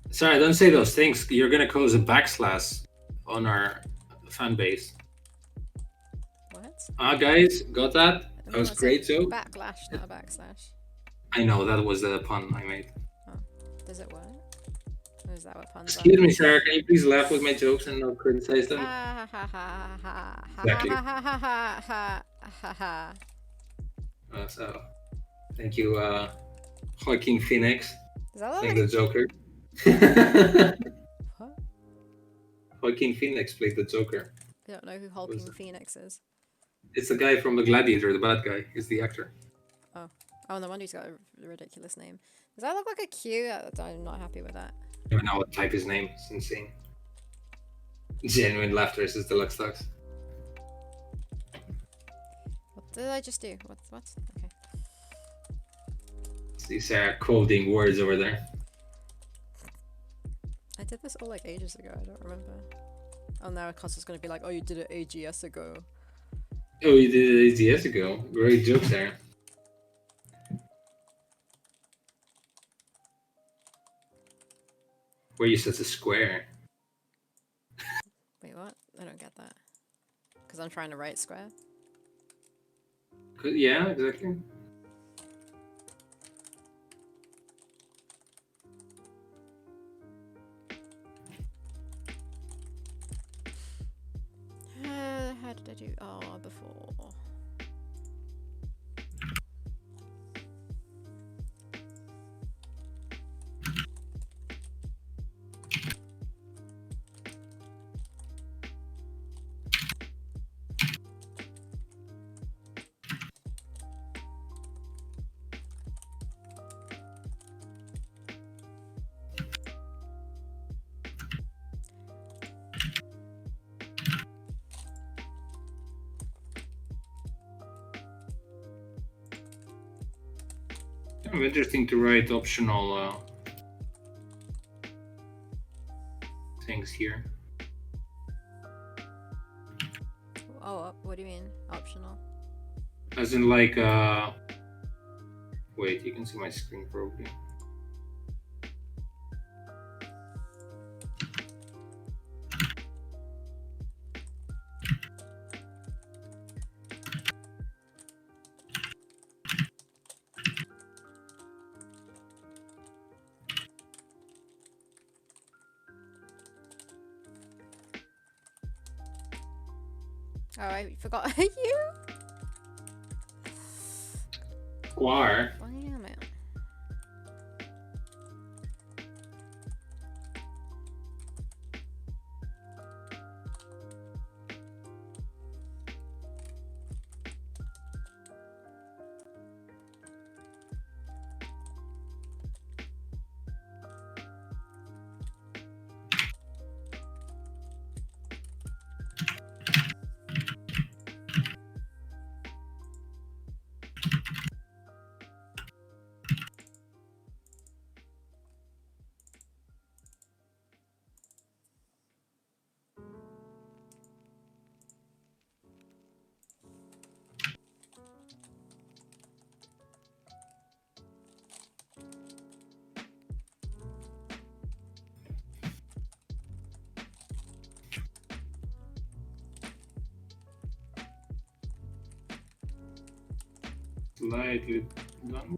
[SPEAKER 2] Sorry, don't say those things. You're gonna cause a backslash on our fan base.
[SPEAKER 1] What?
[SPEAKER 2] Guys, got that? That was great, Joe.
[SPEAKER 1] Backlash, not a backslash.
[SPEAKER 2] I know, that was the pun I made.
[SPEAKER 1] Oh, does it work? Or is that what puns are?
[SPEAKER 2] Excuse me, Sarah, can you please laugh with my jokes and not criticize them? Exactly. So, thank you, Joaquin Phoenix.
[SPEAKER 1] Is that
[SPEAKER 2] playing the Joker.
[SPEAKER 1] What?
[SPEAKER 2] Joaquin Phoenix played the Joker.
[SPEAKER 1] I don't know who Joaquin Phoenix is.
[SPEAKER 2] It's the guy from The Gladiator, the bad guy. He's the actor.
[SPEAKER 1] Oh, no wonder he's got a ridiculous name. Does that look like a Q? I'm not happy with that.
[SPEAKER 2] I don't know how to type his name. It's insane. Genuine laughter is deluxe talks.
[SPEAKER 1] What did I just do? What? Okay.
[SPEAKER 2] See Sarah coding words over there.
[SPEAKER 1] I did this all like ages ago. I don't remember. Oh, now Costa's gonna be like, "Oh, you did it AGS ago."
[SPEAKER 2] Oh, you did it AGS ago. Great joke, Sarah. Where you set a square.
[SPEAKER 1] Wait, what? I don't get that. Because I'm trying to write square.
[SPEAKER 2] Yeah, exactly.
[SPEAKER 1] How did I do? Oh, before.
[SPEAKER 2] Kind of interesting to write optional things here.
[SPEAKER 1] Oh, what do you mean? Optional?
[SPEAKER 2] As in like, wait, you can see my screen probably.
[SPEAKER 1] Oh, I forgot you.
[SPEAKER 2] Square.
[SPEAKER 1] Damn it.
[SPEAKER 2] Slightly done.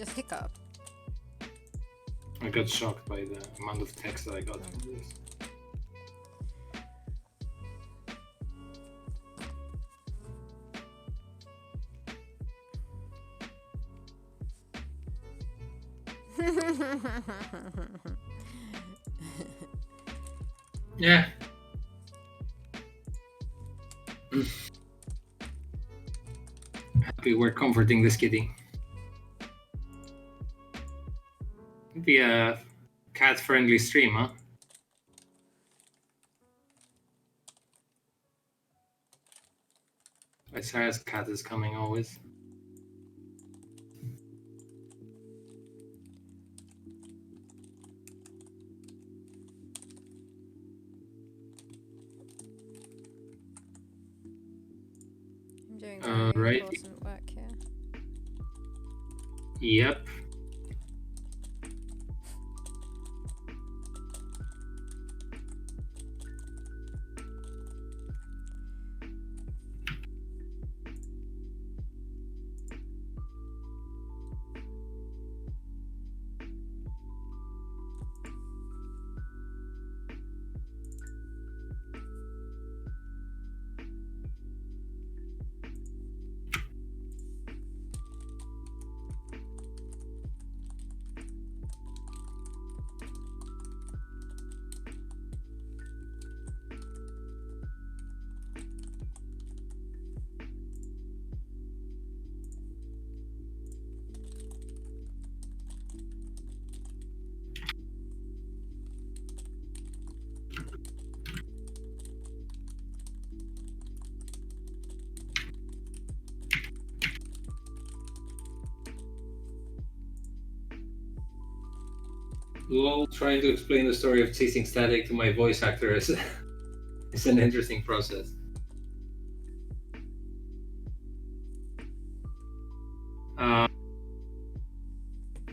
[SPEAKER 1] just hiccup?
[SPEAKER 2] I got shocked by the amount of text that I got from this. Yeah. Happy we're comforting this kitty. Be a cat-friendly stream, huh? Sarah's cat is coming always.
[SPEAKER 1] I'm doing very
[SPEAKER 2] right.
[SPEAKER 1] important work here.
[SPEAKER 2] Yep. Lol, trying to explain the story of chasing static to my voice actor is it's an interesting process.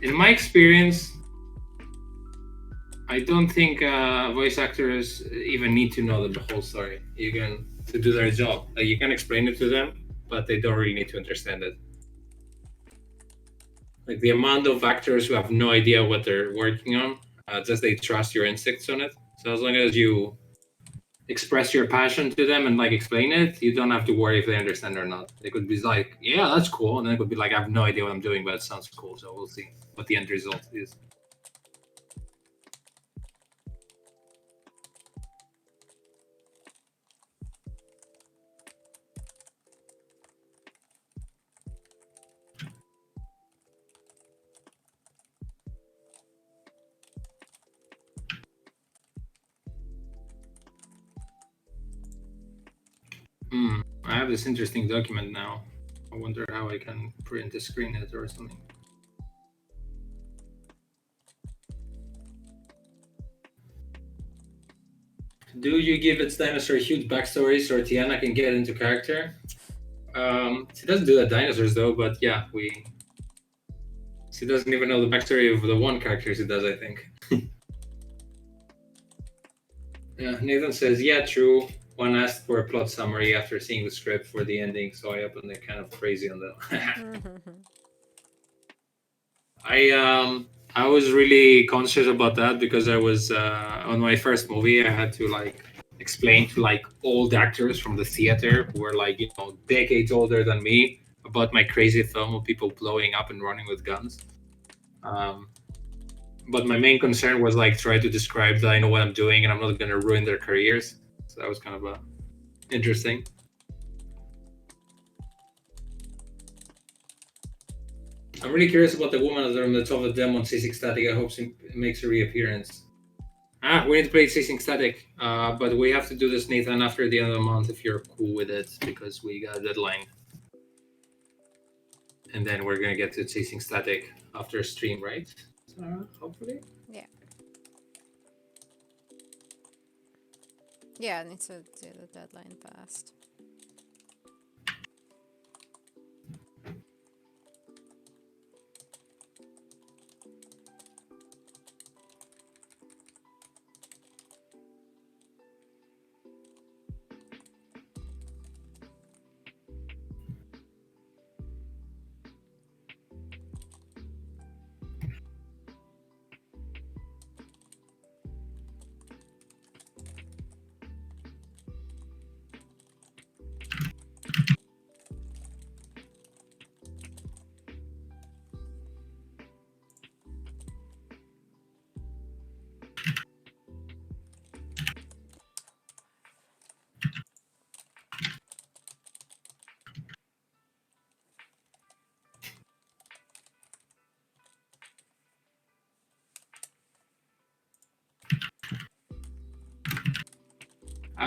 [SPEAKER 2] In my experience, I don't think voice actors even need to know the whole story. You can to do their job. Like you can explain it to them, but they don't really need to understand it. Like the amount of actors who have no idea what they're working on, just they trust your instincts on it. So as long as you express your passion to them and like explain it, you don't have to worry if they understand or not. They could be like, yeah, that's cool. And then it could be like, I have no idea what I'm doing, but it sounds cool. So we'll see what the end result is. I have this interesting document now. I wonder how I can print a screen it or something. Do you give its dinosaur huge backstory so Tiana can get into character? She doesn't do that dinosaurs though, but yeah, she doesn't even know the backstory of the one character she does, I think. Yeah, Nathan says, yeah, true. One asked for a plot summary after seeing the script for the ending, so I opened it kind of crazy on that. I was really conscious about that because I was on my first movie. I had to like explain to like old actors from the theater who were like decades older than me about my crazy film of people blowing up and running with guns. But my main concern was like try to describe that I know what I'm doing and I'm not going to ruin their careers. So that was kind of interesting. I'm really curious about the woman on the top of the demon chasing static. I hope she makes a reappearance. We need to play chasing static, but we have to do this, Nathan, after the end of the month if you're cool with it, because we got a deadline. And then we're gonna get to chasing static after stream, right? Hopefully.
[SPEAKER 1] Yeah. Yeah, I need to do the deadline first.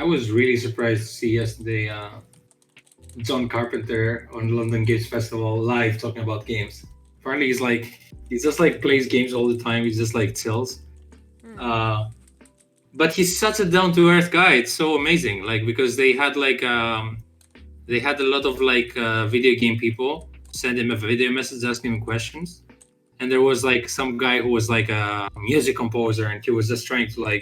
[SPEAKER 2] I was really surprised to see yesterday John Carpenter on London Games Festival live talking about games. Apparently, he's just like plays games all the time. He's just like chills. But he's such a down to earth guy. It's so amazing. Like because they had a lot of video game people send him a video message asking him questions, and there was like some guy who was like a music composer, and he was just trying to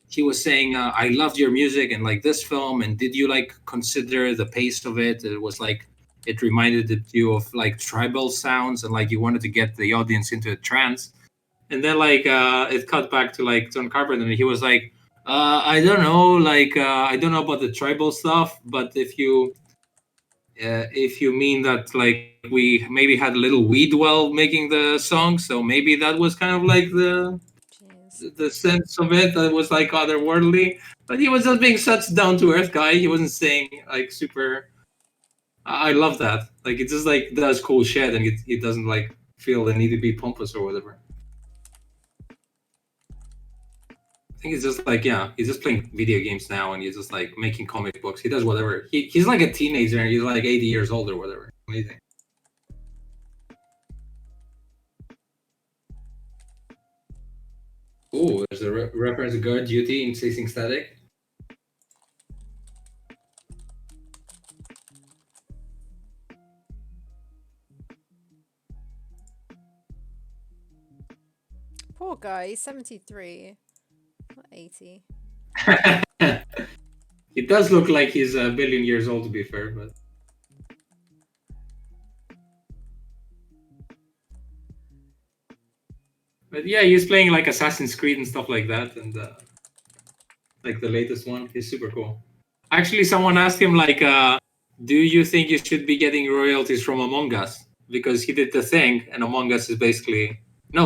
[SPEAKER 2] he was saying I loved your music and like this film, and did you like consider the pace of it? It was like it reminded you of like tribal sounds, and like you wanted to get the audience into a trance. And then it cut back to like John Carpenter, and he was like I don't know, I don't know about the tribal stuff, but if you mean that like we maybe had a little weed while making the song, so maybe that was kind of like the sense of it that was like otherworldly. But he was just being such down to earth guy. He wasn't saying like super. I love that. Like it just like does cool shit, and it doesn't like feel the need to be pompous or whatever. I think it's just like he's just playing video games now, and he's just like making comic books. He does whatever. He's like a teenager, and he's like 80 years old or whatever. Amazing. Oh, there's a reference to Guard Duty in Chasing Static.
[SPEAKER 1] Poor guy, he's 73, not 80.
[SPEAKER 2] It does look like he's a billion years old, to be fair, but yeah, he's playing like Assassin's Creed and stuff like that, and like the latest one. He's super cool. Actually, someone asked him like, "Do you think you should be getting royalties from Among Us?" Because he did the thing, and Among Us is basically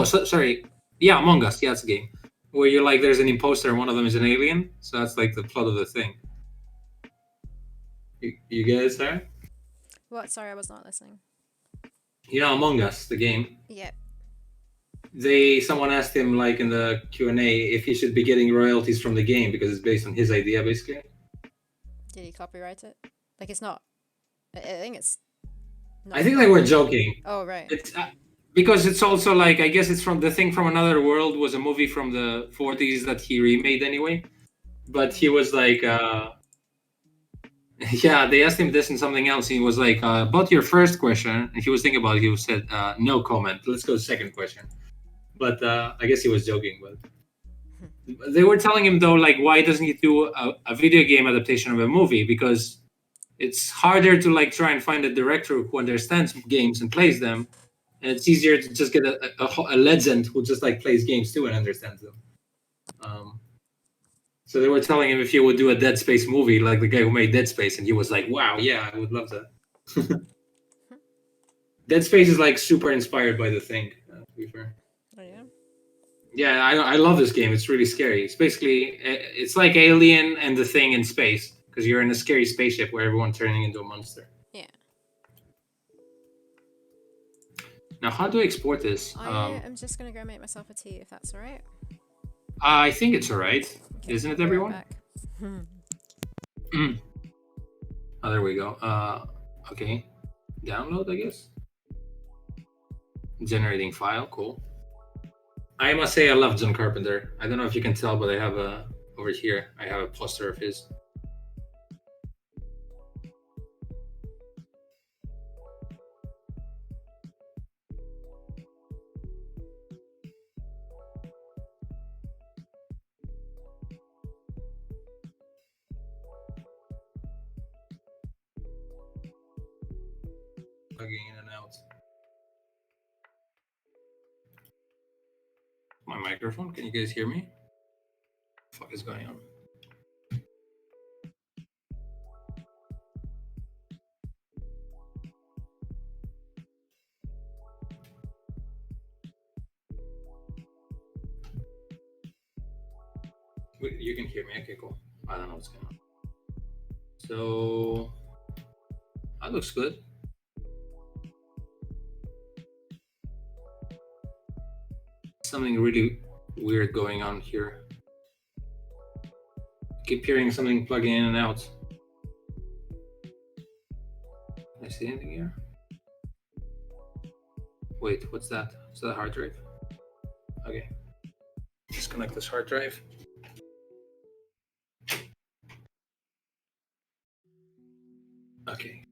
[SPEAKER 2] sorry, Among Us, it's a game where you're like there's an imposter and one of them is an alien. So that's like the plot of the thing. You get it, Sarah?
[SPEAKER 1] What? Sorry, I was not listening.
[SPEAKER 2] Among Us, the game.
[SPEAKER 1] Yep.
[SPEAKER 2] Someone asked him like in the Q&A if he should be getting royalties from the game because it's based on his idea, basically.
[SPEAKER 1] Did he copyright it? Like it's not. I think it's.
[SPEAKER 2] I think they were joking.
[SPEAKER 1] Oh right.
[SPEAKER 2] It's because it's also like I guess it's from The Thing from Another World was a movie from the 40s that he remade anyway, but he was like. They asked him this and something else. He was like, about your first question, and he was thinking about it. He said, no comment. Let's go to the second question. But I guess he was joking. But they were telling him, though, like, why doesn't he do a video game adaptation of a movie? Because it's harder to, like, try and find a director who understands games and plays them. And it's easier to just get a legend who just, like, plays games, too, and understands them. So they were telling him if he would do a Dead Space movie, like the guy who made Dead Space, and he was like, "Wow, yeah, I would love that." Dead Space is like super inspired by The Thing. To be fair.
[SPEAKER 1] Oh yeah.
[SPEAKER 2] Yeah, I love this game. It's really scary. It's basically it's like Alien and The Thing in space because you're in a scary spaceship where everyone's turning into a monster.
[SPEAKER 1] Yeah.
[SPEAKER 2] Now, how do I export this?
[SPEAKER 1] I am just gonna go make myself a tea if that's alright.
[SPEAKER 2] I think it's alright. Okay, isn't it, everyone? Oh, there we go. Okay. Download, I guess. Generating file, cool. I must say I love John Carpenter. I don't know if you can tell, but I have over here, I have a poster of his. Plugging in and out. My microphone, can you guys hear me? What the fuck is going on? Wait, you can hear me? Okay, cool. I don't know what's going on. So that looks good. Something really weird going on here. Keep hearing something plugging in and out. Can I see anything here? Wait, what's that? Is that a hard drive? Okay. Disconnect this hard drive. Okay.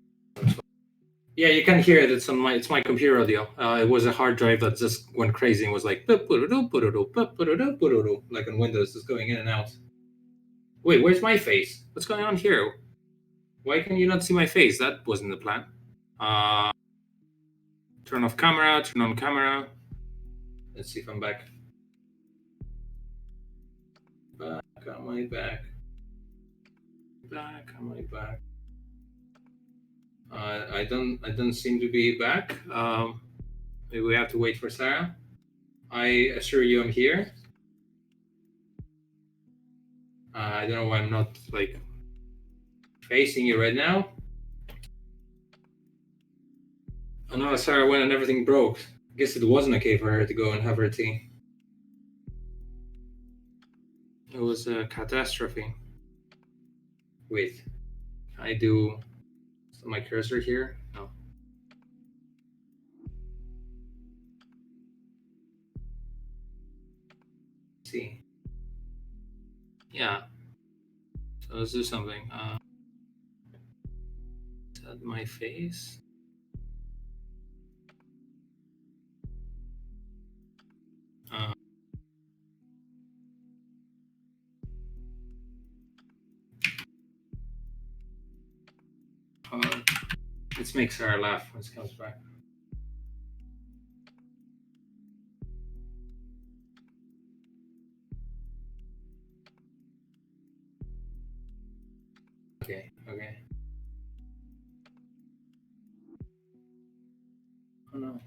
[SPEAKER 2] Yeah, you can hear it. It's my computer audio. It was a hard drive that just went crazy and was like like on Windows, just going in and out. Wait, where's my face? What's going on here? Why can you not see my face? That wasn't the plan. Turn off camera, turn on camera. Let's see if I'm back. Back on my back. Back on my back. I don't seem to be back. Maybe we have to wait for Sarah. I assure you I'm here. I don't know why I'm not like facing you right now. I know Sarah went and everything broke. I guess it wasn't okay for her to go and have her tea. It was a catastrophe. Wait, can I do my cursor here? No. Let's see. Yeah. So let's do something. Is that my face? Let's make Sarah laugh when she comes back. Okay. Oh no.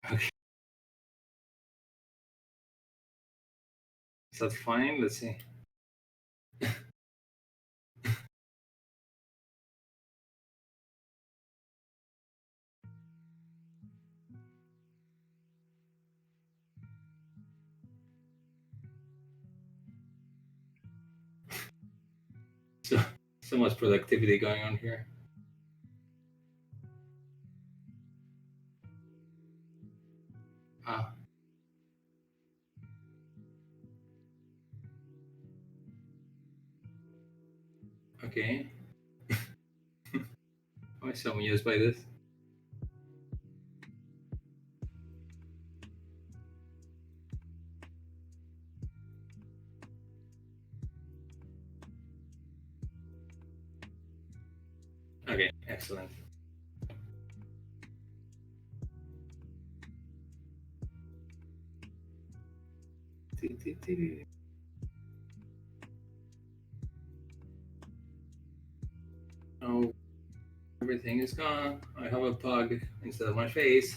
[SPEAKER 2] Okay. Is that fine? Let's see. So much productivity going on here. Okay. I'm so amused by this. Okay, excellent. Oh, everything is gone. I have a bug instead of my face.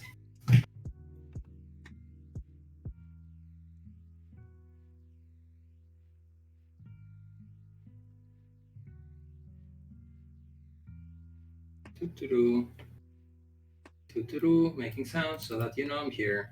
[SPEAKER 2] Toot-toot-oo, making sounds so that you know I'm here.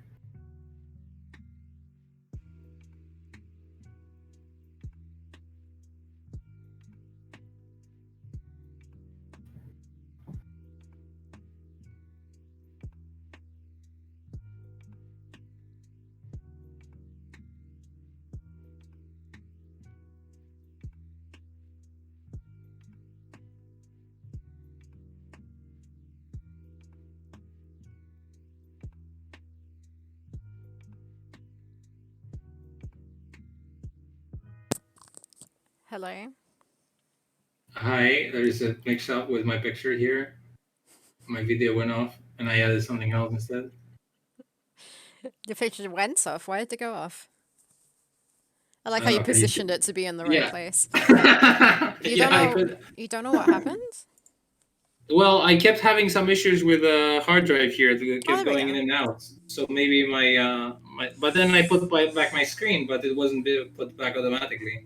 [SPEAKER 1] Hello.
[SPEAKER 2] Hi, there is a mix-up with my picture here. My video went off, and I added something else instead.
[SPEAKER 1] Your picture went off. Why did it go off? I like how you positioned it to be in the right place. You don't know what happened?
[SPEAKER 2] Well, I kept having some issues with the hard drive here that kept going in and out. So maybe my but then I put back my screen, but it wasn't put back automatically.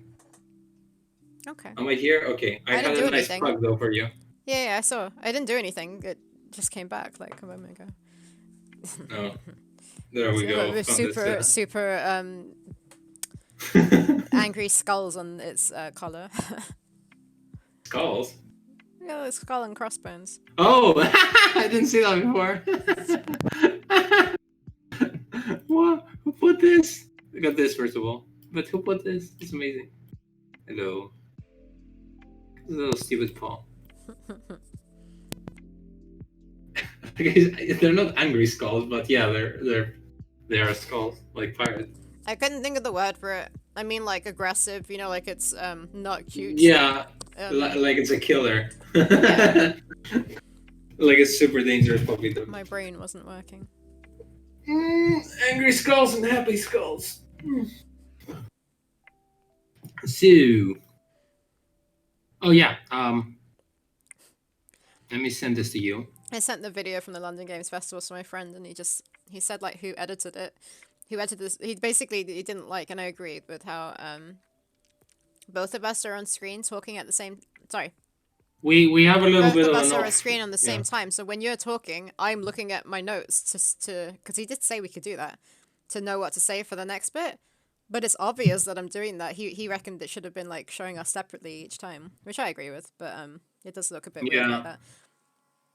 [SPEAKER 1] Okay.
[SPEAKER 2] Am I here? Okay. I had a nice plug though for you.
[SPEAKER 1] Yeah, I saw. I didn't do anything. It just came back like a moment ago.
[SPEAKER 2] Oh, there we go.
[SPEAKER 1] With super angry skulls on its collar.
[SPEAKER 2] Skulls?
[SPEAKER 1] Yeah, it's skull and crossbones.
[SPEAKER 2] Oh, I didn't see that before. What? Who put this? I got this first of all. But who put this? It's amazing. Hello. This little stupid paw. They're not angry skulls, but yeah, they are skulls like pirates.
[SPEAKER 1] I couldn't think of the word for it. I mean, like aggressive. You know, like it's not cute.
[SPEAKER 2] Yeah, like it's a killer. Yeah. Like it's super dangerous puppy dog.
[SPEAKER 1] My brain wasn't working.
[SPEAKER 2] Angry skulls and happy skulls. So, oh yeah. Let me send this to you.
[SPEAKER 1] I sent the video from the London Games Festival to my friend, and he said like who edited it, who edited this. He didn't like, and I agreed with how both of us are on screen talking at the same. Sorry.
[SPEAKER 2] We have a little
[SPEAKER 1] both
[SPEAKER 2] bit
[SPEAKER 1] of
[SPEAKER 2] of
[SPEAKER 1] us are on screen on the same time. So when you're talking, I'm looking at my notes to because he did say we could do that to know what to say for the next bit. But it's obvious that I'm doing that. He reckoned it should have been like showing us separately each time, which I agree with. But it does look a bit weird like that.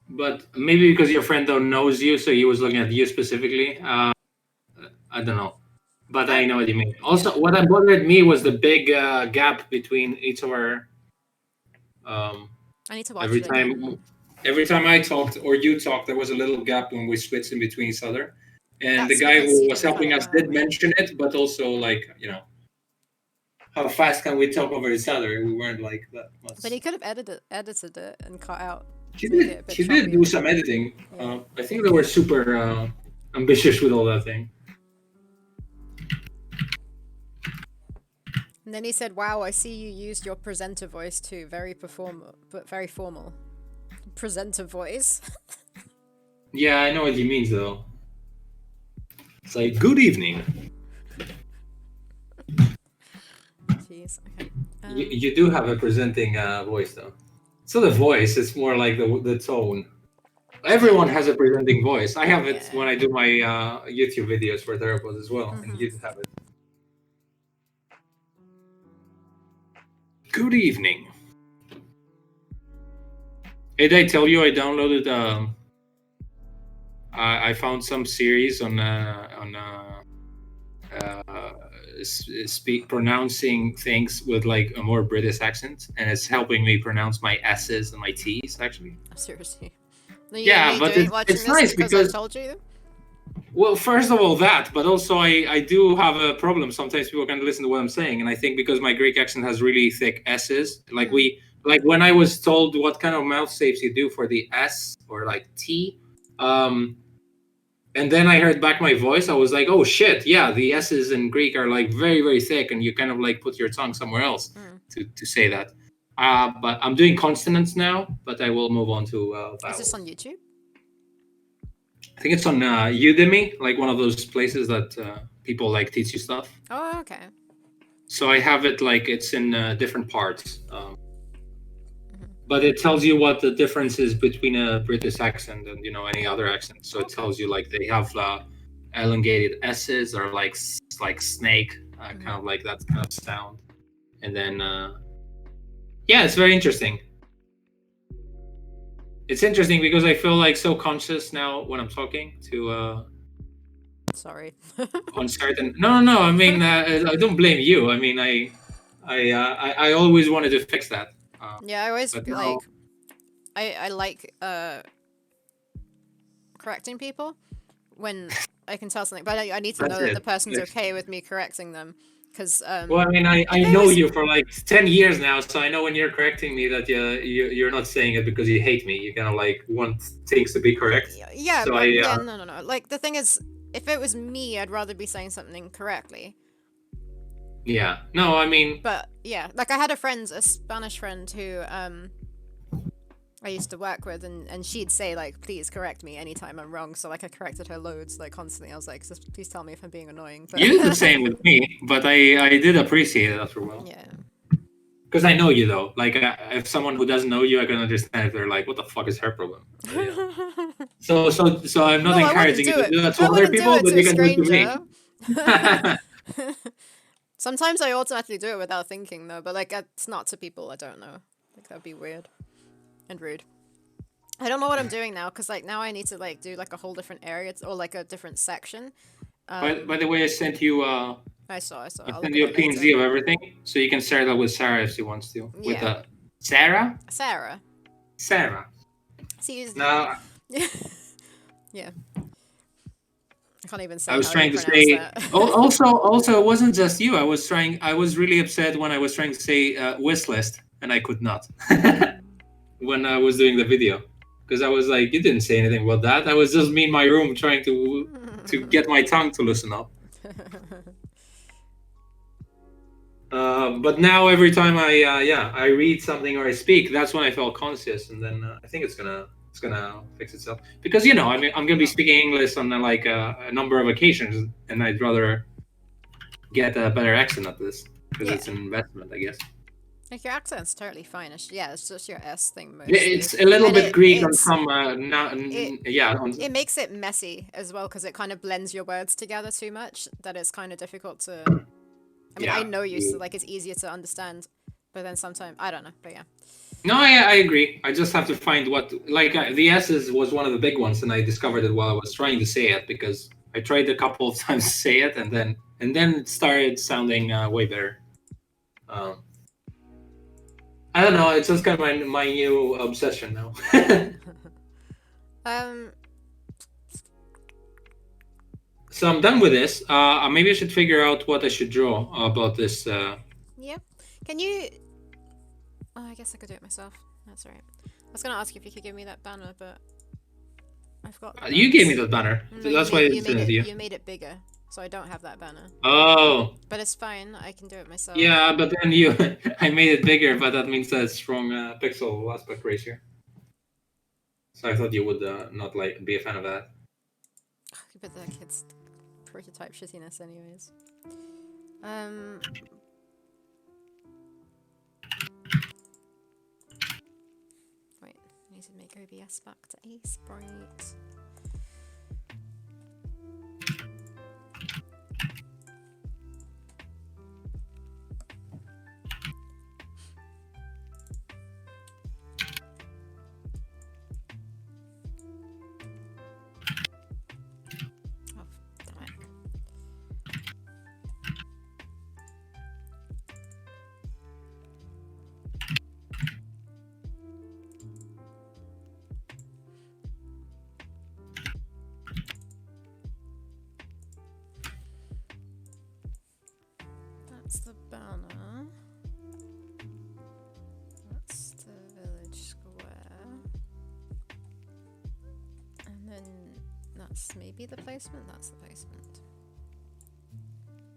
[SPEAKER 2] But maybe because your friend though knows you, so he was looking at you specifically. I don't know, but I know what you mean. Also, what bothered me was the big gap between each of our.
[SPEAKER 1] I need to watch
[SPEAKER 2] every
[SPEAKER 1] it
[SPEAKER 2] time.
[SPEAKER 1] again.
[SPEAKER 2] Every time I talked or you talked, there was a little gap when we switched in between each other. And
[SPEAKER 1] That's
[SPEAKER 2] the guy who was helping us did mention it, but also like, you know, how fast can we talk over each other? We weren't like that much.
[SPEAKER 1] But he could have edited it and cut out.
[SPEAKER 2] He did do some editing. Yeah. I think they were super ambitious with all that thing.
[SPEAKER 1] And then he said, "Wow, I see you used your presenter voice too. Very very formal. Presenter voice."
[SPEAKER 2] Yeah, I know what he means though. It's like, good evening.
[SPEAKER 1] Jeez. Okay.
[SPEAKER 2] You do have a presenting voice though. It's not a voice, it's more like the tone. Everyone has a presenting voice. I have it when I do my YouTube videos for Theropods as well, and you have it. Good evening. Hey, did I tell you I downloaded? I found some series on pronouncing things with like a more British accent, and it's helping me pronounce my S's and my T's actually.
[SPEAKER 1] Seriously.
[SPEAKER 2] Yeah, but it's nice because
[SPEAKER 1] I told you.
[SPEAKER 2] Well, first of all that, but also I do have a problem. Sometimes people can't listen to what I'm saying, and I think because my Greek accent has really thick S's, like when I was told what kind of mouth shapes you do for the S or like T, and then I heard back my voice, I was like, oh shit, yeah, the S's in Greek are like very, very thick, and you kind of like put your tongue somewhere else to say that. But I'm doing consonants now, but I will move on to vowels.
[SPEAKER 1] Is this on YouTube?
[SPEAKER 2] I think it's on Udemy, like one of those places that people like teach you stuff.
[SPEAKER 1] Oh, okay.
[SPEAKER 2] So I have it like it's in different parts. But it tells you what the difference is between a British accent and, you know, any other accent. So it tells you like they have elongated S's or like snake, kind of like that kind of sound. And then, yeah, it's very interesting. It's interesting because I feel like so conscious now when I'm talking to.
[SPEAKER 1] Sorry.
[SPEAKER 2] On certain. No. I mean, I don't blame you. I mean, I always wanted to fix that.
[SPEAKER 1] Yeah, I always feel like I like correcting people when I can tell something, but I need to know that the person's okay with me correcting them. Because
[SPEAKER 2] well, I mean, I know you for like 10 years now, so I know when you're correcting me that you're not saying it because you hate me. You kind of like want things to be correct.
[SPEAKER 1] Yeah, so no. Like the thing is, if it was me, I'd rather be saying something correctly.
[SPEAKER 2] Yeah. No, I mean.
[SPEAKER 1] But yeah, like I had a Spanish friend who I used to work with, and she'd say like, "Please correct me anytime I'm wrong." So like I corrected her loads, like constantly. I was like, "Please tell me if I'm being annoying." But
[SPEAKER 2] you did the same with me, but I did appreciate it after a while.
[SPEAKER 1] Yeah.
[SPEAKER 2] Because I know you though. Like if someone who doesn't know you, I can understand if they're like, "What the fuck is her problem?" But, yeah. So I'm not encouraging you to do that to other people, but you can do it to me.
[SPEAKER 1] Sometimes I automatically do it without thinking though, but like it's not to people I don't know. Like that'd be weird and rude. I don't know what I'm doing now because like now I need to like do like a whole different area or like a different section.
[SPEAKER 2] By the way, I sent you.
[SPEAKER 1] I saw.
[SPEAKER 2] I sent you a PNG of everything, so you can share that with Sarah if she wants to.
[SPEAKER 1] Yeah.
[SPEAKER 2] With Sarah.
[SPEAKER 1] Sarah. See,
[SPEAKER 2] no.
[SPEAKER 1] Yeah. I can't even say.
[SPEAKER 2] I was trying to say. Also, it wasn't just you. I was really upset when I was trying to say wish list, and I could not when I was doing the video, because I was like, you didn't say anything about that. I was just me in my room trying to get my tongue to loosen up. But now every time I read something or I speak, that's when I feel conscious, and then I think it's gonna fix itself. Because I mean, I'm gonna be speaking English on like a number of occasions, and I'd rather get a better accent at this because it's an investment, I guess.
[SPEAKER 1] Like your accent's totally fine. It's just your S thing mostly.
[SPEAKER 2] It's a little bit Greek on some.
[SPEAKER 1] It makes it messy as well because it kind of blends your words together too much that it's kind of difficult to. I mean, I know you, so like it's easier to understand, but then sometimes I don't know. But yeah.
[SPEAKER 2] No, I agree. I just have to find what the S's was one of the big ones, and I discovered it while I was trying to say it because I tried a couple of times to say it, and then it started sounding way better. I don't know. It's just kind of my new obsession now. So I'm done with this. Maybe I should figure out what I should draw about this.
[SPEAKER 1] Yeah. Can you? Oh, I guess I could do it myself. That's alright. I was gonna ask you if you could give me that banner, but I forgot.
[SPEAKER 2] You gave me that banner.
[SPEAKER 1] No,
[SPEAKER 2] that's why I sent it to you.
[SPEAKER 1] You made it bigger, so I don't have that banner.
[SPEAKER 2] Oh.
[SPEAKER 1] But it's fine. I can do it myself.
[SPEAKER 2] Yeah, but then I made it bigger, but that means that it's wrong pixel aspect ratio. So I thought you would not be a fan of that.
[SPEAKER 1] But the kids prototype shittiness, anyways. Wait, I need to make OBS back to A sprite. That's the banner. That's the village square. And then that's maybe the placement. That's the placement.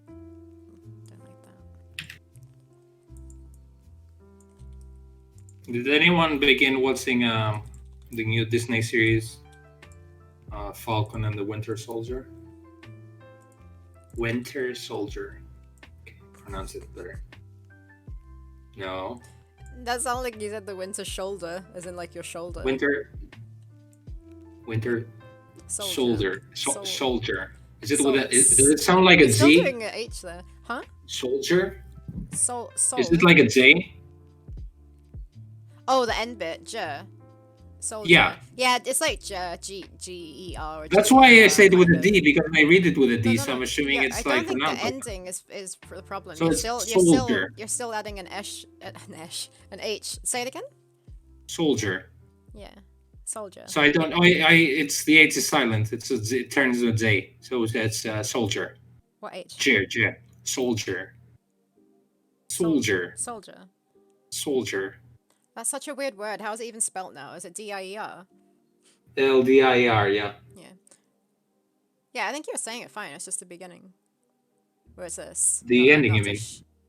[SPEAKER 1] Don't like that.
[SPEAKER 2] Did anyone begin watching the new Disney series Falcon and the Winter Soldier? Winter Soldier. Pronounce it better. No.
[SPEAKER 1] That sounded like you said the winter shoulder, as in like your shoulder.
[SPEAKER 2] Winter Soldier. Soldier. Is it with a? Does it sound like a Z?
[SPEAKER 1] Still doing an H there, huh?
[SPEAKER 2] Soldier.
[SPEAKER 1] Soul.
[SPEAKER 2] Is it like a J?
[SPEAKER 1] Oh, the end bit, J. Soldier.
[SPEAKER 2] Yeah.
[SPEAKER 1] Yeah, it's like G-E-R.
[SPEAKER 2] That's why I said with a D, because I read it with a D, so I'm assuming it's like
[SPEAKER 1] I don't think the ending is the problem.
[SPEAKER 2] So
[SPEAKER 1] you're still adding an an H. Say it again.
[SPEAKER 2] Soldier.
[SPEAKER 1] Yeah, soldier.
[SPEAKER 2] So I don't. It's the H is silent. It turns into a J. So it's soldier.
[SPEAKER 1] What H?
[SPEAKER 2] J. Soldier. Soldier. Soldier.
[SPEAKER 1] That's such a weird word. How is it even spelt now? Is it D-I-E-R?
[SPEAKER 2] L-D-I-E-R, yeah.
[SPEAKER 1] Yeah, I think you were saying it fine. It's just the beginning. Where it says...
[SPEAKER 2] The ending, you mean?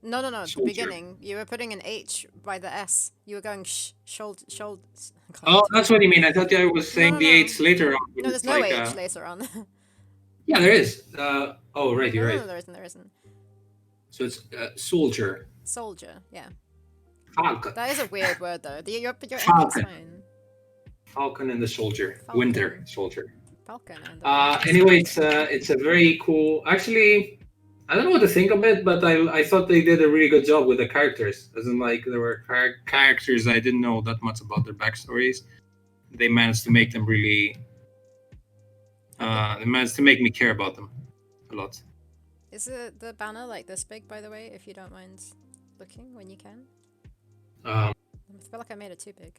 [SPEAKER 1] No. The beginning. You were putting an H by the S. You were going shoulder.
[SPEAKER 2] Oh, that's what you mean. I thought I was saying the H later on.
[SPEAKER 1] No, there's no H later on.
[SPEAKER 2] Yeah, there is. Oh, right, you're right.
[SPEAKER 1] No, there isn't.
[SPEAKER 2] So it's soldier.
[SPEAKER 1] Soldier, yeah.
[SPEAKER 2] Falcon.
[SPEAKER 1] That is a weird word though. Your ending's
[SPEAKER 2] Falcon.
[SPEAKER 1] fine.
[SPEAKER 2] Falcon and the Soldier.
[SPEAKER 1] Falcon.
[SPEAKER 2] Winter Soldier.
[SPEAKER 1] Falcon and the Winter
[SPEAKER 2] Anyway,
[SPEAKER 1] Soldier.
[SPEAKER 2] it's a very cool. Actually, I don't know what to think of it, but I thought they did a really good job with the characters. As in, like, there were characters I didn't know that much about their backstories. They managed to make them really. They managed to make me care about them a lot.
[SPEAKER 1] Is the banner like this big, by the way? If you don't mind looking when you can. I feel like I made it too big.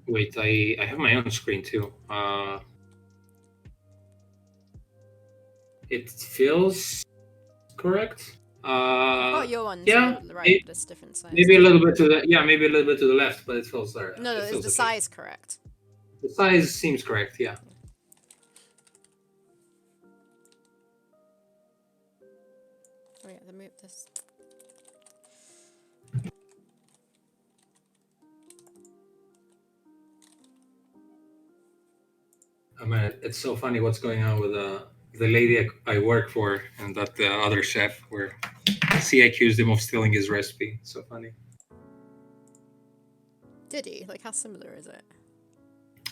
[SPEAKER 2] Wait, I have my own screen too. It feels correct.
[SPEAKER 1] Oh, your one's
[SPEAKER 2] yeah,
[SPEAKER 1] right, but it's different size.
[SPEAKER 2] Maybe a little bit to the maybe a little bit to the left, but it feels there.
[SPEAKER 1] No, is the size correct?
[SPEAKER 2] The size seems correct. Yeah.
[SPEAKER 1] Oh yeah, move this.
[SPEAKER 2] I mean, it's so funny what's going on with the lady I work for and that other chef, where she accused him of stealing his recipe. So funny.
[SPEAKER 1] Did he? Like, how similar is it?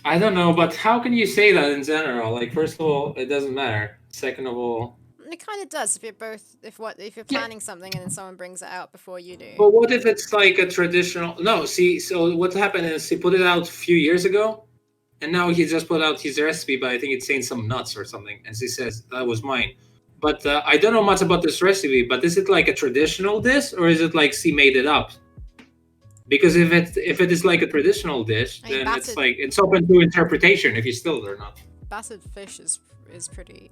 [SPEAKER 2] I don't know, but how can you say that in general? Like, first of all, it doesn't matter. Second of all,
[SPEAKER 1] it kind of does. If you're planning something and then someone brings it out before you do.
[SPEAKER 2] But what if it's like a traditional? No, see. So what happened is he put it out a few years ago, and now he just put out his recipe, but I think it's saying some nuts or something, and she says that was mine. But I don't know much about this recipe. But is it like a traditional dish, or is it like she made it up? Because if it is like a traditional dish, then it's like it's open to interpretation if you steal it or not.
[SPEAKER 1] Battered fish is pretty.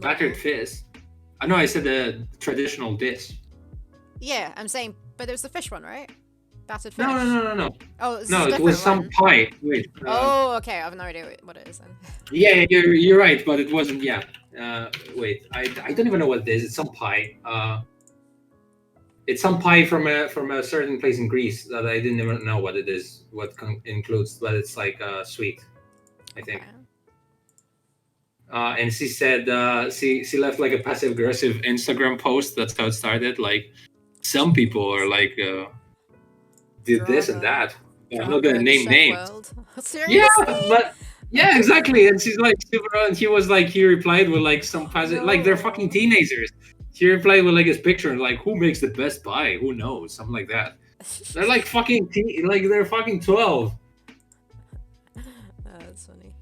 [SPEAKER 2] Battered fish. I know. I said the traditional dish.
[SPEAKER 1] Yeah, I'm saying, but it was the fish one, right? Battered fish.
[SPEAKER 2] No.
[SPEAKER 1] Oh,
[SPEAKER 2] no, it was some pie. Wait.
[SPEAKER 1] Oh, okay. I have no idea what it is then.
[SPEAKER 2] Yeah, you're right, but it wasn't. Yeah. Wait. I don't even know what it is. It's some pie. It's some pie from a certain place in Greece that I didn't even know what it is, what includes, but it's like sweet, I think. Okay. And she said she left like a passive aggressive Instagram post. That's how it started. Like, some people are like did this and that. I'm not gonna name names.
[SPEAKER 1] Seriously?
[SPEAKER 2] Yeah, but yeah, exactly. And she's like super. And he replied with like some passive, like they're fucking teenagers. He replied with like his picture and like, who makes the best pie? Who knows? Something like that. They're like fucking they're fucking 12.
[SPEAKER 1] That's funny.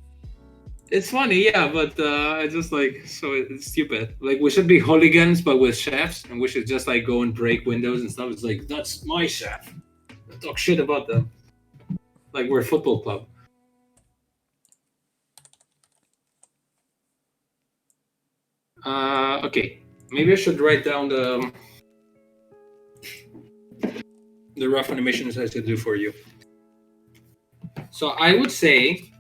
[SPEAKER 2] It's funny, yeah, but it's just like, so it's stupid. Like, we should be hooligans, but with chefs, and we should just like go and break windows and stuff. It's like, that's my chef. I talk shit about them. Like, we're a football club. Okay. Maybe I should write down the rough animations I should do for you. So I would say,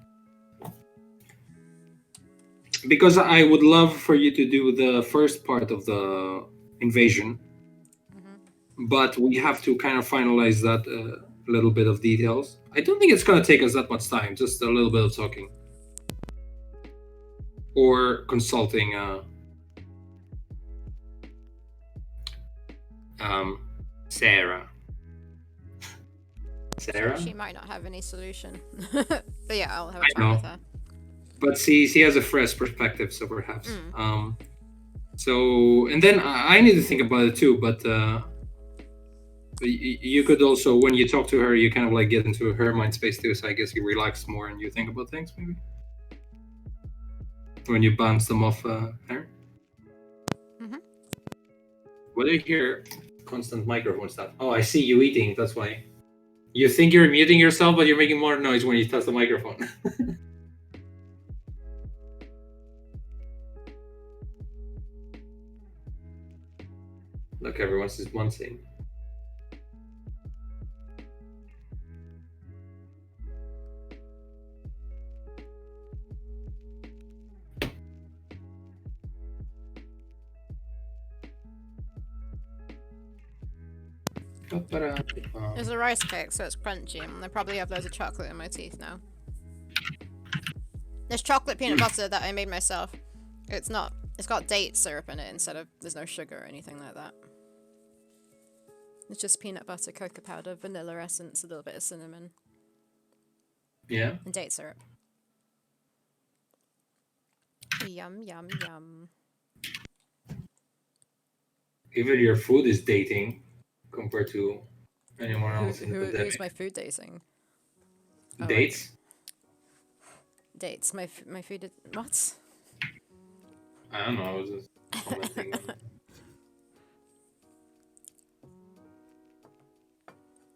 [SPEAKER 2] because I would love for you to do the first part of the invasion, but we have to kind of finalize that little bit of details. I don't think it's going to take us that much time, just a little bit of talking. Or consulting Sarah.
[SPEAKER 1] She might not have any solution. But yeah, I'll have a chat with her.
[SPEAKER 2] But she has a fresh perspective, so perhaps. So, and then I need to think about it too, but you could also, when you talk to her, you kind of like get into her mind space too, so I guess you relax more and you think about things maybe. When you bounce them off her. What do you hear? Constant microphone stuff. Oh, I see you eating, that's why. You think you're muting yourself, but you're making more noise when you touch the microphone. Look, everyone's just one thing.
[SPEAKER 1] There's a rice cake, so it's crunchy, and I probably have loads of chocolate in my teeth now. There's chocolate peanut butter that I made myself. It's got date syrup in it instead of, there's no sugar or anything like that. It's just peanut butter, cocoa powder, vanilla essence, a little bit of cinnamon.
[SPEAKER 2] Yeah.
[SPEAKER 1] And date syrup. Yum, yum, yum.
[SPEAKER 2] Even your food is dating compared to anyone else in the pandemic.
[SPEAKER 1] Who's my food dating?
[SPEAKER 2] Dates?
[SPEAKER 1] Right. Dates. My food. What?
[SPEAKER 2] I don't know. I was just commenting.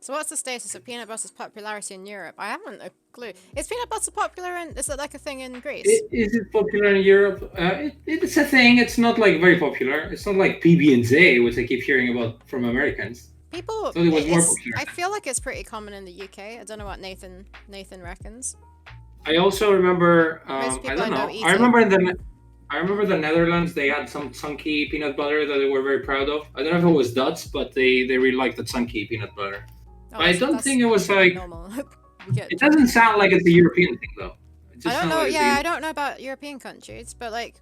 [SPEAKER 1] So what's the status of peanut butter's popularity in Europe? I haven't a clue. Is peanut butter popular in? Is it like a thing in Greece?
[SPEAKER 2] Is it popular in Europe? It's a thing. It's not like very popular. It's not like PB&J, which I keep hearing about from Americans.
[SPEAKER 1] People.
[SPEAKER 2] So it was more popular.
[SPEAKER 1] I feel like it's pretty common in the UK. I don't know what Nathan reckons.
[SPEAKER 2] I also remember. I don't know. I remember the Netherlands. They had some chunky peanut butter that they were very proud of. I don't know if it was Dutch, but they really liked the chunky peanut butter.
[SPEAKER 1] Oh,
[SPEAKER 2] I don't think it was like.
[SPEAKER 1] Normal.
[SPEAKER 2] It doesn't sound like it's a European thing, though.
[SPEAKER 1] I don't know. Yeah, I don't know about European countries, but like.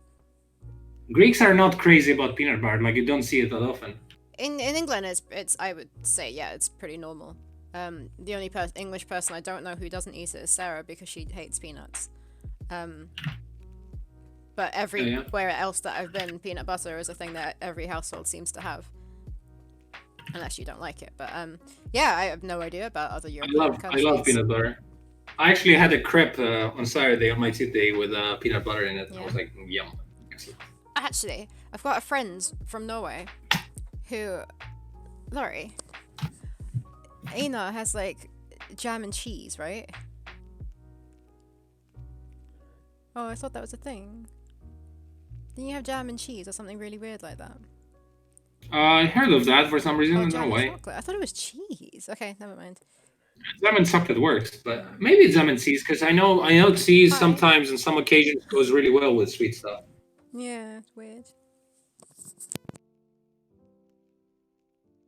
[SPEAKER 2] Greeks are not crazy about peanut butter. Like you don't see it that often.
[SPEAKER 1] In England, it's I would say it's pretty normal. The only English person I don't know who doesn't eat it is Sarah because she hates peanuts. But everywhere else that I've been, peanut butter is a thing that every household seems to have. Unless you don't like it, but yeah, I have no idea about other European countries.
[SPEAKER 2] I love peanut butter. I actually had a crepe on Saturday on my cheat day with peanut butter in it. Yeah. I was like, yum. Excellent.
[SPEAKER 1] Actually, I've got a friend from Norway who, Laurie, Ina has like jam and cheese, right? Oh, I thought that was a thing. Didn't you have jam and cheese or something really weird like that?
[SPEAKER 2] I heard of that for some reason. I don't know why.
[SPEAKER 1] Chocolate. I thought it was cheese. Okay, never mind.
[SPEAKER 2] Jam and chocolate works, but maybe it's jam and cheese because I know cheese sometimes on some occasions goes really well with sweet stuff.
[SPEAKER 1] Yeah, it's weird.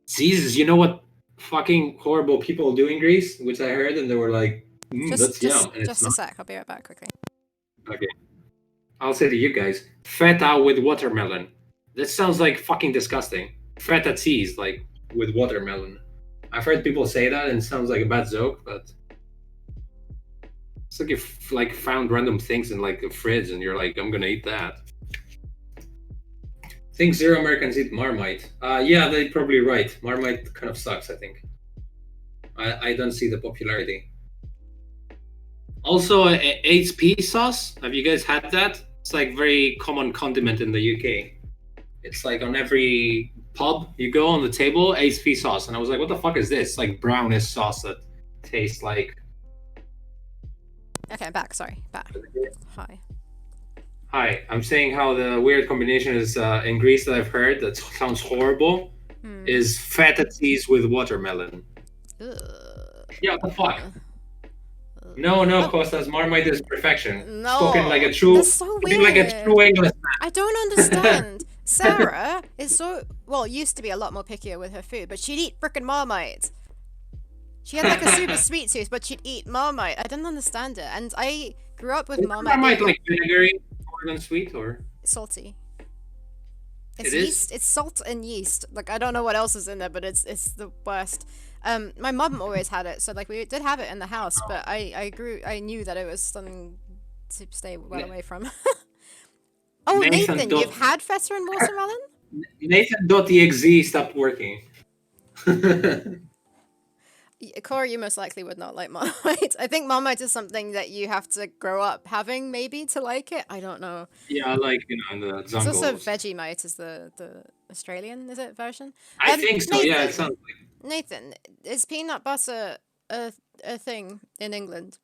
[SPEAKER 2] Jesus, you know what fucking horrible people do in Greece? Which I heard, and they were like, that's yum. And
[SPEAKER 1] just a sec, I'll be right back quickly.
[SPEAKER 2] Okay. I'll say to you guys, feta with watermelon. That sounds like fucking disgusting. Feta cheese, like, with watermelon. I've heard people say that, and it sounds like a bad joke, but... It's like you found random things in, like, a fridge, and you're like, I'm gonna eat that. I think zero Americans eat Marmite. Yeah, they're probably right. Marmite kind of sucks, I think. I don't see the popularity. Also, HP sauce. Have you guys had that? It's like very common condiment in the UK. It's like on every pub you go on the table, HP sauce. And I was like, what the fuck is this? It's like brownish sauce that tastes like...
[SPEAKER 1] Okay, I'm back. Sorry. Back. Hi.
[SPEAKER 2] Hi. I'm saying how the weird combination is in Greece that I've heard that sounds horrible is feta cheese with watermelon.
[SPEAKER 1] Ugh.
[SPEAKER 2] Yeah, what the fuck? No, Kostas, Marmite is perfection.
[SPEAKER 1] No,
[SPEAKER 2] spoken like a true,
[SPEAKER 1] that's so weird.
[SPEAKER 2] Like a true English man.
[SPEAKER 1] I don't understand. Sarah is used to be a lot more pickier with her food, but she'd eat frickin' Marmite. She had like a super sweet tooth, but she'd eat Marmite. I didn't understand it, and I grew up with Marmite.
[SPEAKER 2] Marmite like vinegary more than sweet, or
[SPEAKER 1] salty? It's yeast. It's salt and yeast. Like I don't know what else is in there, but it's the worst. My mum always had it, so like we did have it in the house, but I knew that it was something to stay well away from. Oh, Nathan, you've had feta and watermelon?
[SPEAKER 2] Nathan.exe stopped working.
[SPEAKER 1] Cora, you most likely would not like Marmite. I think Marmite is something that you have to grow up having, maybe, to like it. I don't know.
[SPEAKER 2] Yeah, like, in the jungle.
[SPEAKER 1] It's also Vegemite is the Australian, is it, version?
[SPEAKER 2] I think so, Nathan, yeah, it sounds like...
[SPEAKER 1] Nathan, is peanut butter a thing in England?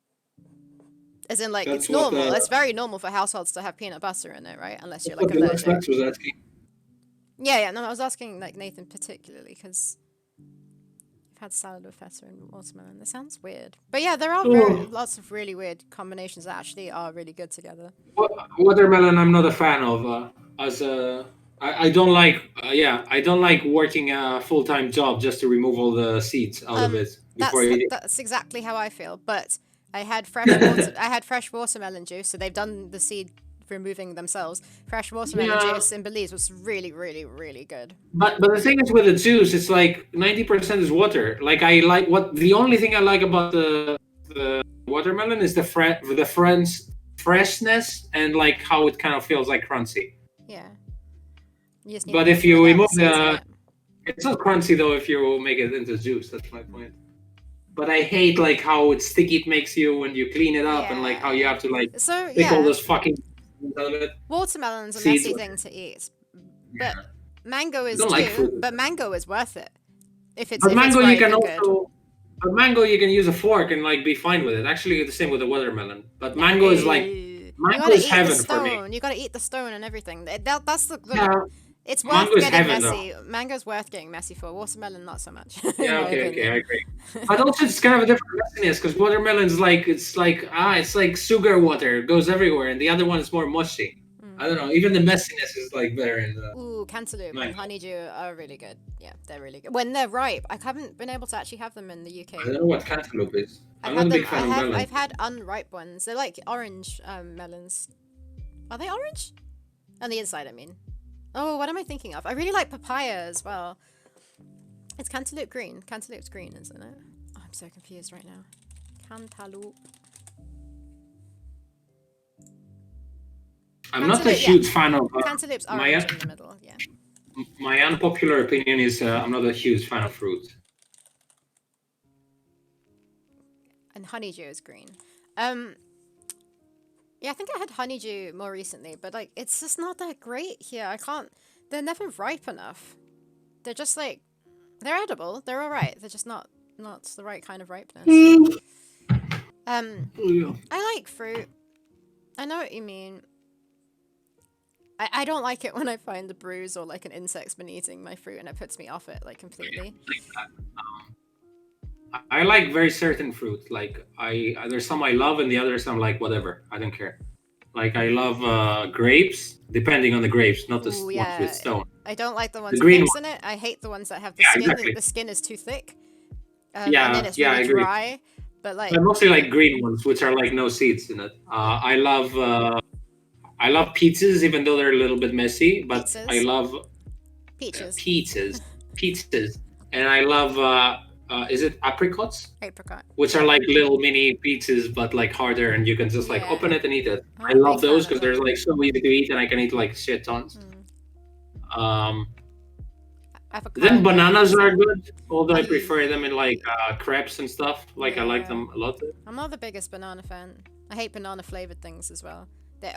[SPEAKER 1] As in, like, it's normal. It's very normal for households to have peanut butter in it, right? Unless you're, like, allergic.
[SPEAKER 2] Was asking.
[SPEAKER 1] Yeah, no, I was asking, like, Nathan particularly, because... had salad with feta and watermelon. That sounds weird, but yeah, there are lots of really weird combinations that actually are really good together.
[SPEAKER 2] Watermelon, I'm not a fan of. I don't like. I don't like working a full-time job just to remove all the seeds out of it.
[SPEAKER 1] That's exactly how I feel. But I had fresh watermelon juice, so they've done the seed removing themselves. Fresh watermelon juice in Belize was really, really, really good.
[SPEAKER 2] But the thing is with the juice, it's like 90% is water. Like I like the only thing I like about the watermelon is the freshness and like how it kind of feels like crunchy.
[SPEAKER 1] Yeah. You just need
[SPEAKER 2] But if you remove it's not crunchy though if you make it into juice. That's my point. But I hate like how sticky it makes you when you clean it up and like how you have to like pick all those fucking
[SPEAKER 1] watermelon's a messy thing to eat. But mango is too. But mango is worth it. If it's
[SPEAKER 2] mango,
[SPEAKER 1] you
[SPEAKER 2] can also. But mango, you can use a fork and like be fine with it. Actually, the same with the watermelon. But mango is like is heaven for me.
[SPEAKER 1] You gotta eat the stone and everything. That's the it's worth getting messy. Though. Mango's worth getting messy for. Watermelon, not so much.
[SPEAKER 2] Yeah, okay, I agree. But also, it's kind of a different messiness because watermelon's like it's like sugar water. It goes everywhere, and the other one is more mushy. I don't know. Even the messiness is like better in the.
[SPEAKER 1] Ooh, cantaloupe and honeydew are really good. Yeah, they're really good when they're ripe. I haven't been able to actually have them in the UK.
[SPEAKER 2] I don't know what cantaloupe is. I'm not a big fan of melons.
[SPEAKER 1] I've had unripe ones. They're like orange melons. Are they orange? On the inside, I mean. Oh, what am I thinking of? I really like papaya as well. It's cantaloupe green. Cantaloupe's green, isn't it? Oh, I'm so confused right now. Cantaloupe.
[SPEAKER 2] I'm not a huge fan of.
[SPEAKER 1] Cantaloupe's orange in the middle, yeah.
[SPEAKER 2] My unpopular opinion is I'm not a huge fan of fruit.
[SPEAKER 1] And honeydew is green. Yeah, I think I had honeydew more recently, but like it's just not that great here. I can't. They're never ripe enough. They're just like they're edible. They're all right. They're just not the right kind of ripeness. I like fruit. I know what you mean. I don't like it when I find a bruise or like an insect's been eating my fruit and it puts me off it like completely.
[SPEAKER 2] I like very certain fruit. Like there's some I love and the others I'm like whatever. I don't care. Like I love grapes, depending on the grapes, not the ones with stone.
[SPEAKER 1] I don't like the ones with grapes in it. I hate the ones that have the skin.
[SPEAKER 2] Exactly.
[SPEAKER 1] The skin is too thick. And then it's really dry. But like
[SPEAKER 2] I mostly like green ones, which are like no seeds in it. I love pizzas, even though they're a little bit messy. But pizzas. I love pizzas, and I love. Is it apricots?
[SPEAKER 1] Apricot.
[SPEAKER 2] Which are like little mini pizzas, but like harder, and you can just like open it and eat it. I love those because they're like so easy to eat, and I can eat like shit tons. Then bananas are good, although I prefer them in like crepes and stuff. Like I like them a lot.
[SPEAKER 1] I'm not the biggest banana fan. I hate banana flavored things as well. The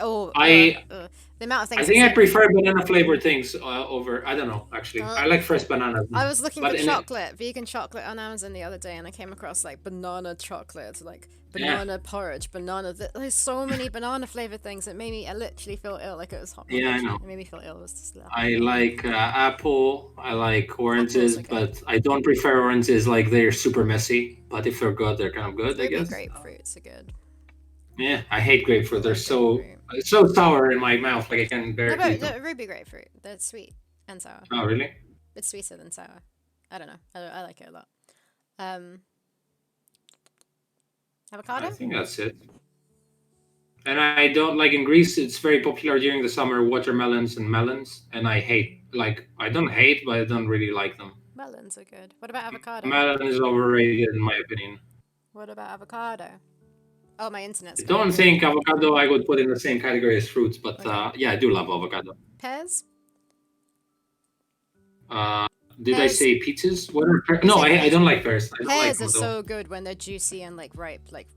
[SPEAKER 1] amount of things.
[SPEAKER 2] I think I prefer banana flavored things over. I don't know. Actually, I like fresh bananas.
[SPEAKER 1] I was looking for chocolate, vegan chocolate on Amazon the other day, and I came across like banana chocolate, like banana porridge, banana. There's so many banana flavored things that made me literally feel ill. Like it was hot.
[SPEAKER 2] Yeah, I know.
[SPEAKER 1] It made me feel ill. It was just
[SPEAKER 2] I like apple. I like oranges, but I don't prefer oranges. Like they're super messy. But if they're good, they're kind of good. I guess.
[SPEAKER 1] Grapefruits are good.
[SPEAKER 2] Yeah, I hate grapefruit. They're so sour in my mouth. Like I can barely eat them.
[SPEAKER 1] Ruby grapefruit. That's sweet and sour.
[SPEAKER 2] Oh, really?
[SPEAKER 1] It's sweeter than sour. I don't know. I like it a lot. Avocado?
[SPEAKER 2] I think that's it. And I don't like in Greece. It's very popular during the summer. Watermelons and melons, and I don't hate, but I don't really like them.
[SPEAKER 1] Melons are good. What about avocado?
[SPEAKER 2] Melon is overrated in my opinion.
[SPEAKER 1] What about avocado? Oh, my internet's
[SPEAKER 2] I don't think avocado I would put in the same category as fruits, but yeah, I do love avocado.
[SPEAKER 1] Pears?
[SPEAKER 2] Did I say peaches? What are pears? No, I don't like pears.
[SPEAKER 1] Pears are so good when they're juicy and like ripe. Like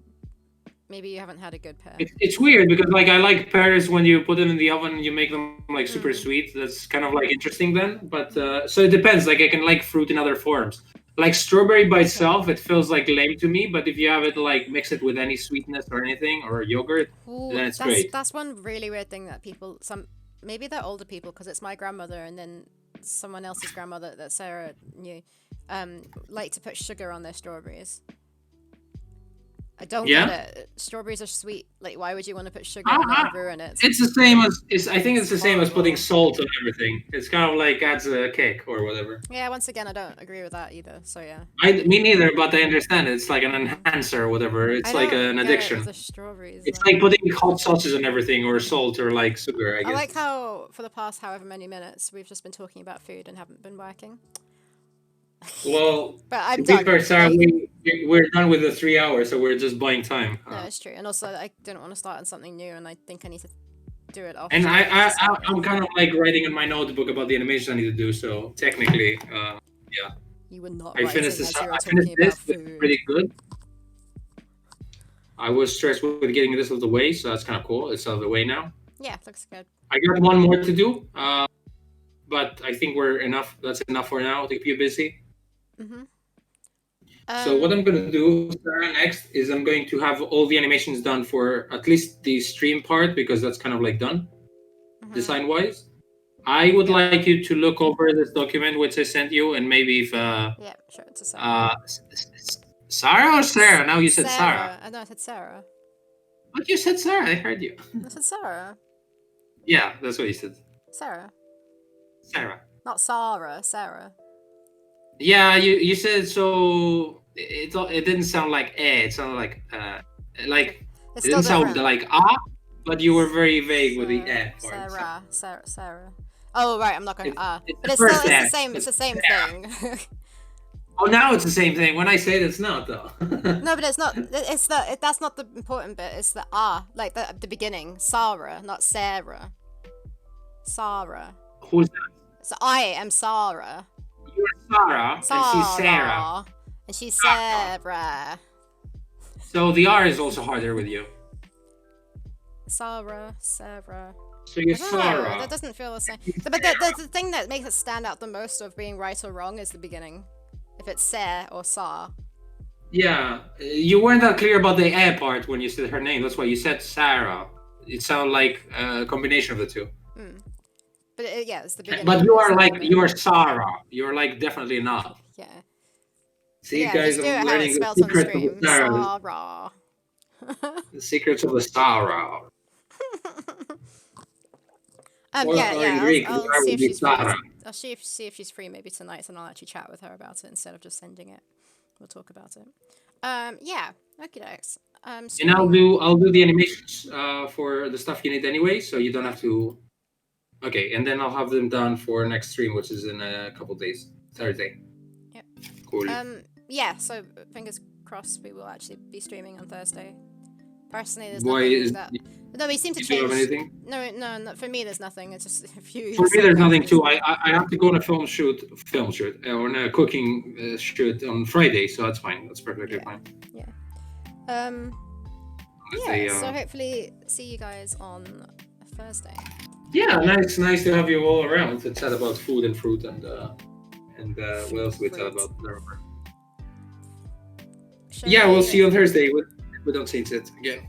[SPEAKER 1] maybe you haven't had a good pear.
[SPEAKER 2] It's weird because like I like pears when you put them in the oven and you make them like super sweet. That's kind of like interesting then. But so it depends. Like I can like fruit in other forms. Like strawberry by itself, it feels like lame to me. But if you have it like mix it with any sweetness or anything or yogurt, then it's great.
[SPEAKER 1] That's one really weird thing that people, maybe they're older people because it's my grandmother and then someone else's grandmother that Sarah knew, like to put sugar on their strawberries. I don't get it. Strawberries are sweet. Like, why would you want to put sugar in it and ruin it?
[SPEAKER 2] It's the same as I think it's the same as putting
[SPEAKER 1] horrible.
[SPEAKER 2] salt on everything. It's kind of like adds a kick or whatever.
[SPEAKER 1] Yeah, once again, I don't agree with that either. So yeah.
[SPEAKER 2] Me neither, but I understand it's like an enhancer or whatever. It's like an addiction.
[SPEAKER 1] The strawberries.
[SPEAKER 2] It's like putting hot sauces on everything or salt or like sugar, I guess.
[SPEAKER 1] I like how for the past however many minutes we've just been talking about food and haven't been working.
[SPEAKER 2] Well,
[SPEAKER 1] but I'm done.
[SPEAKER 2] Fair, Sarah, we're done with the 3 hours, so we're just buying time.
[SPEAKER 1] No, it's true. And also, I didn't want to start on something new, and I think I need to do it off.
[SPEAKER 2] And I'm kind of like writing in my notebook about the animation I need to do, so technically, yeah.
[SPEAKER 1] You were not.
[SPEAKER 2] I finished this. I finished this. It's pretty good. I was stressed with getting this out of the way, so that's kind of cool. It's out of the way now.
[SPEAKER 1] Yeah, looks good.
[SPEAKER 2] I got one more to do, but I think we're enough. That's enough for now to keep you busy.
[SPEAKER 1] Mm-hmm.
[SPEAKER 2] So what I'm going to do, Sarah, next is I'm going to have all the animations done for at least the stream part, because that's kind of like done, design-wise. I would like you to look over this document which I sent you, and maybe if
[SPEAKER 1] yeah, sure, it's a Sarah.
[SPEAKER 2] Sarah or Sarah? Now you said Sarah.
[SPEAKER 1] I know I said Sarah.
[SPEAKER 2] But you said Sarah. I heard you.
[SPEAKER 1] I said Sarah.
[SPEAKER 2] Yeah, that's what you said.
[SPEAKER 1] Sarah.
[SPEAKER 2] Sarah.
[SPEAKER 1] Not Sarah. Sarah.
[SPEAKER 2] Yeah, you said so. It didn't sound like it sounded like it didn't sound like but you were very vague with the part.
[SPEAKER 1] Sarah. Oh right, I'm not going but it's the same. It's the same thing.
[SPEAKER 2] Oh, now it's the same thing. When I say it, it's not though.
[SPEAKER 1] No, but it's not. It's that's not the important bit. It's the like the beginning. Sarah, not Sarah. Sarah.
[SPEAKER 2] Who's that?
[SPEAKER 1] So I am Sarah.
[SPEAKER 2] You're Sarah, and she's Sarah.
[SPEAKER 1] And she's Sarah.
[SPEAKER 2] So the R is also harder with you.
[SPEAKER 1] Sarah.
[SPEAKER 2] So you're Sarah.
[SPEAKER 1] That doesn't feel the same. But the thing that makes it stand out the most of being right or wrong is the beginning. If it's Sarah or Sa.
[SPEAKER 2] Yeah, you weren't that clear about the A part when you said her name. That's why you said Sarah. It sounded like a combination of the two.
[SPEAKER 1] But it's the beginning.
[SPEAKER 2] But you're Sarah. You're like definitely not.
[SPEAKER 1] Yeah.
[SPEAKER 2] See, guys, I'm learning the secrets of the Sarah. The secrets of the Sarah.
[SPEAKER 1] I'll see if she's free maybe tonight, and I'll actually chat with her about it instead of just sending it. We'll talk about it. Yeah. Okay, dokes.
[SPEAKER 2] And I'll do the animations for the stuff you need anyway, so you don't have to. Okay, and then I'll have them done for next stream, which is in a couple days, Thursday.
[SPEAKER 1] Yep.
[SPEAKER 2] Cool.
[SPEAKER 1] Yeah. So fingers crossed, we will actually be streaming on Thursday. Personally, there's nothing that. No, we seem to change.
[SPEAKER 2] Do you have anything?
[SPEAKER 1] No. For me, there's nothing. It's just a few.
[SPEAKER 2] For me, there's nothing too. I have to go on a film shoot, or on a cooking shoot on Friday, so that's fine. That's perfectly fine.
[SPEAKER 1] Yeah. So hopefully see you guys on Thursday.
[SPEAKER 2] Yeah, nice to have you all around to chat about food and fruit and what else we chat about. Yeah, we'll see you on Thursday. We don't change it again.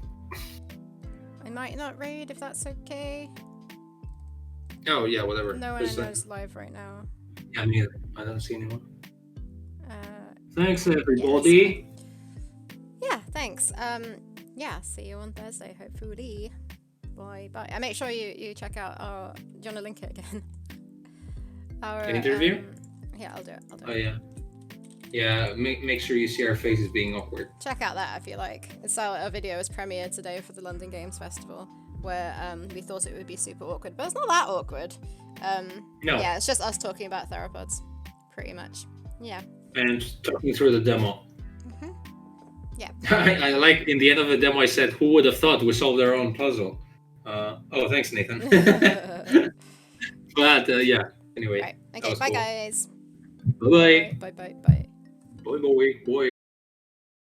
[SPEAKER 1] I might not raid if that's okay.
[SPEAKER 2] Oh yeah, whatever.
[SPEAKER 1] No one I know is live right now.
[SPEAKER 2] Yeah, neither. I don't see anyone. Thanks everybody.
[SPEAKER 1] Yeah, thanks. Yeah, see you on Thursday, hopefully. Bye. And make sure you check out our. Do you want to link it again? Our
[SPEAKER 2] interview.
[SPEAKER 1] Yeah, I'll do it.
[SPEAKER 2] Oh yeah. Yeah, make sure you see our faces being awkward.
[SPEAKER 1] Check out that if you like. It's our video was premiered today for the London Games Festival, where we thought it would be super awkward, but it's not that awkward.
[SPEAKER 2] No.
[SPEAKER 1] Yeah, it's just us talking about theropods, pretty much. Yeah.
[SPEAKER 2] And talking through the demo.
[SPEAKER 1] Yeah.
[SPEAKER 2] I like in the end of the demo I said, "Who would have thought we solved our own puzzle?" Oh, thanks, Nathan. But yeah. Anyway.
[SPEAKER 1] Right. Okay. Bye,
[SPEAKER 2] cool.
[SPEAKER 1] guys.
[SPEAKER 2] Bye.
[SPEAKER 1] Bye.
[SPEAKER 2] Boy.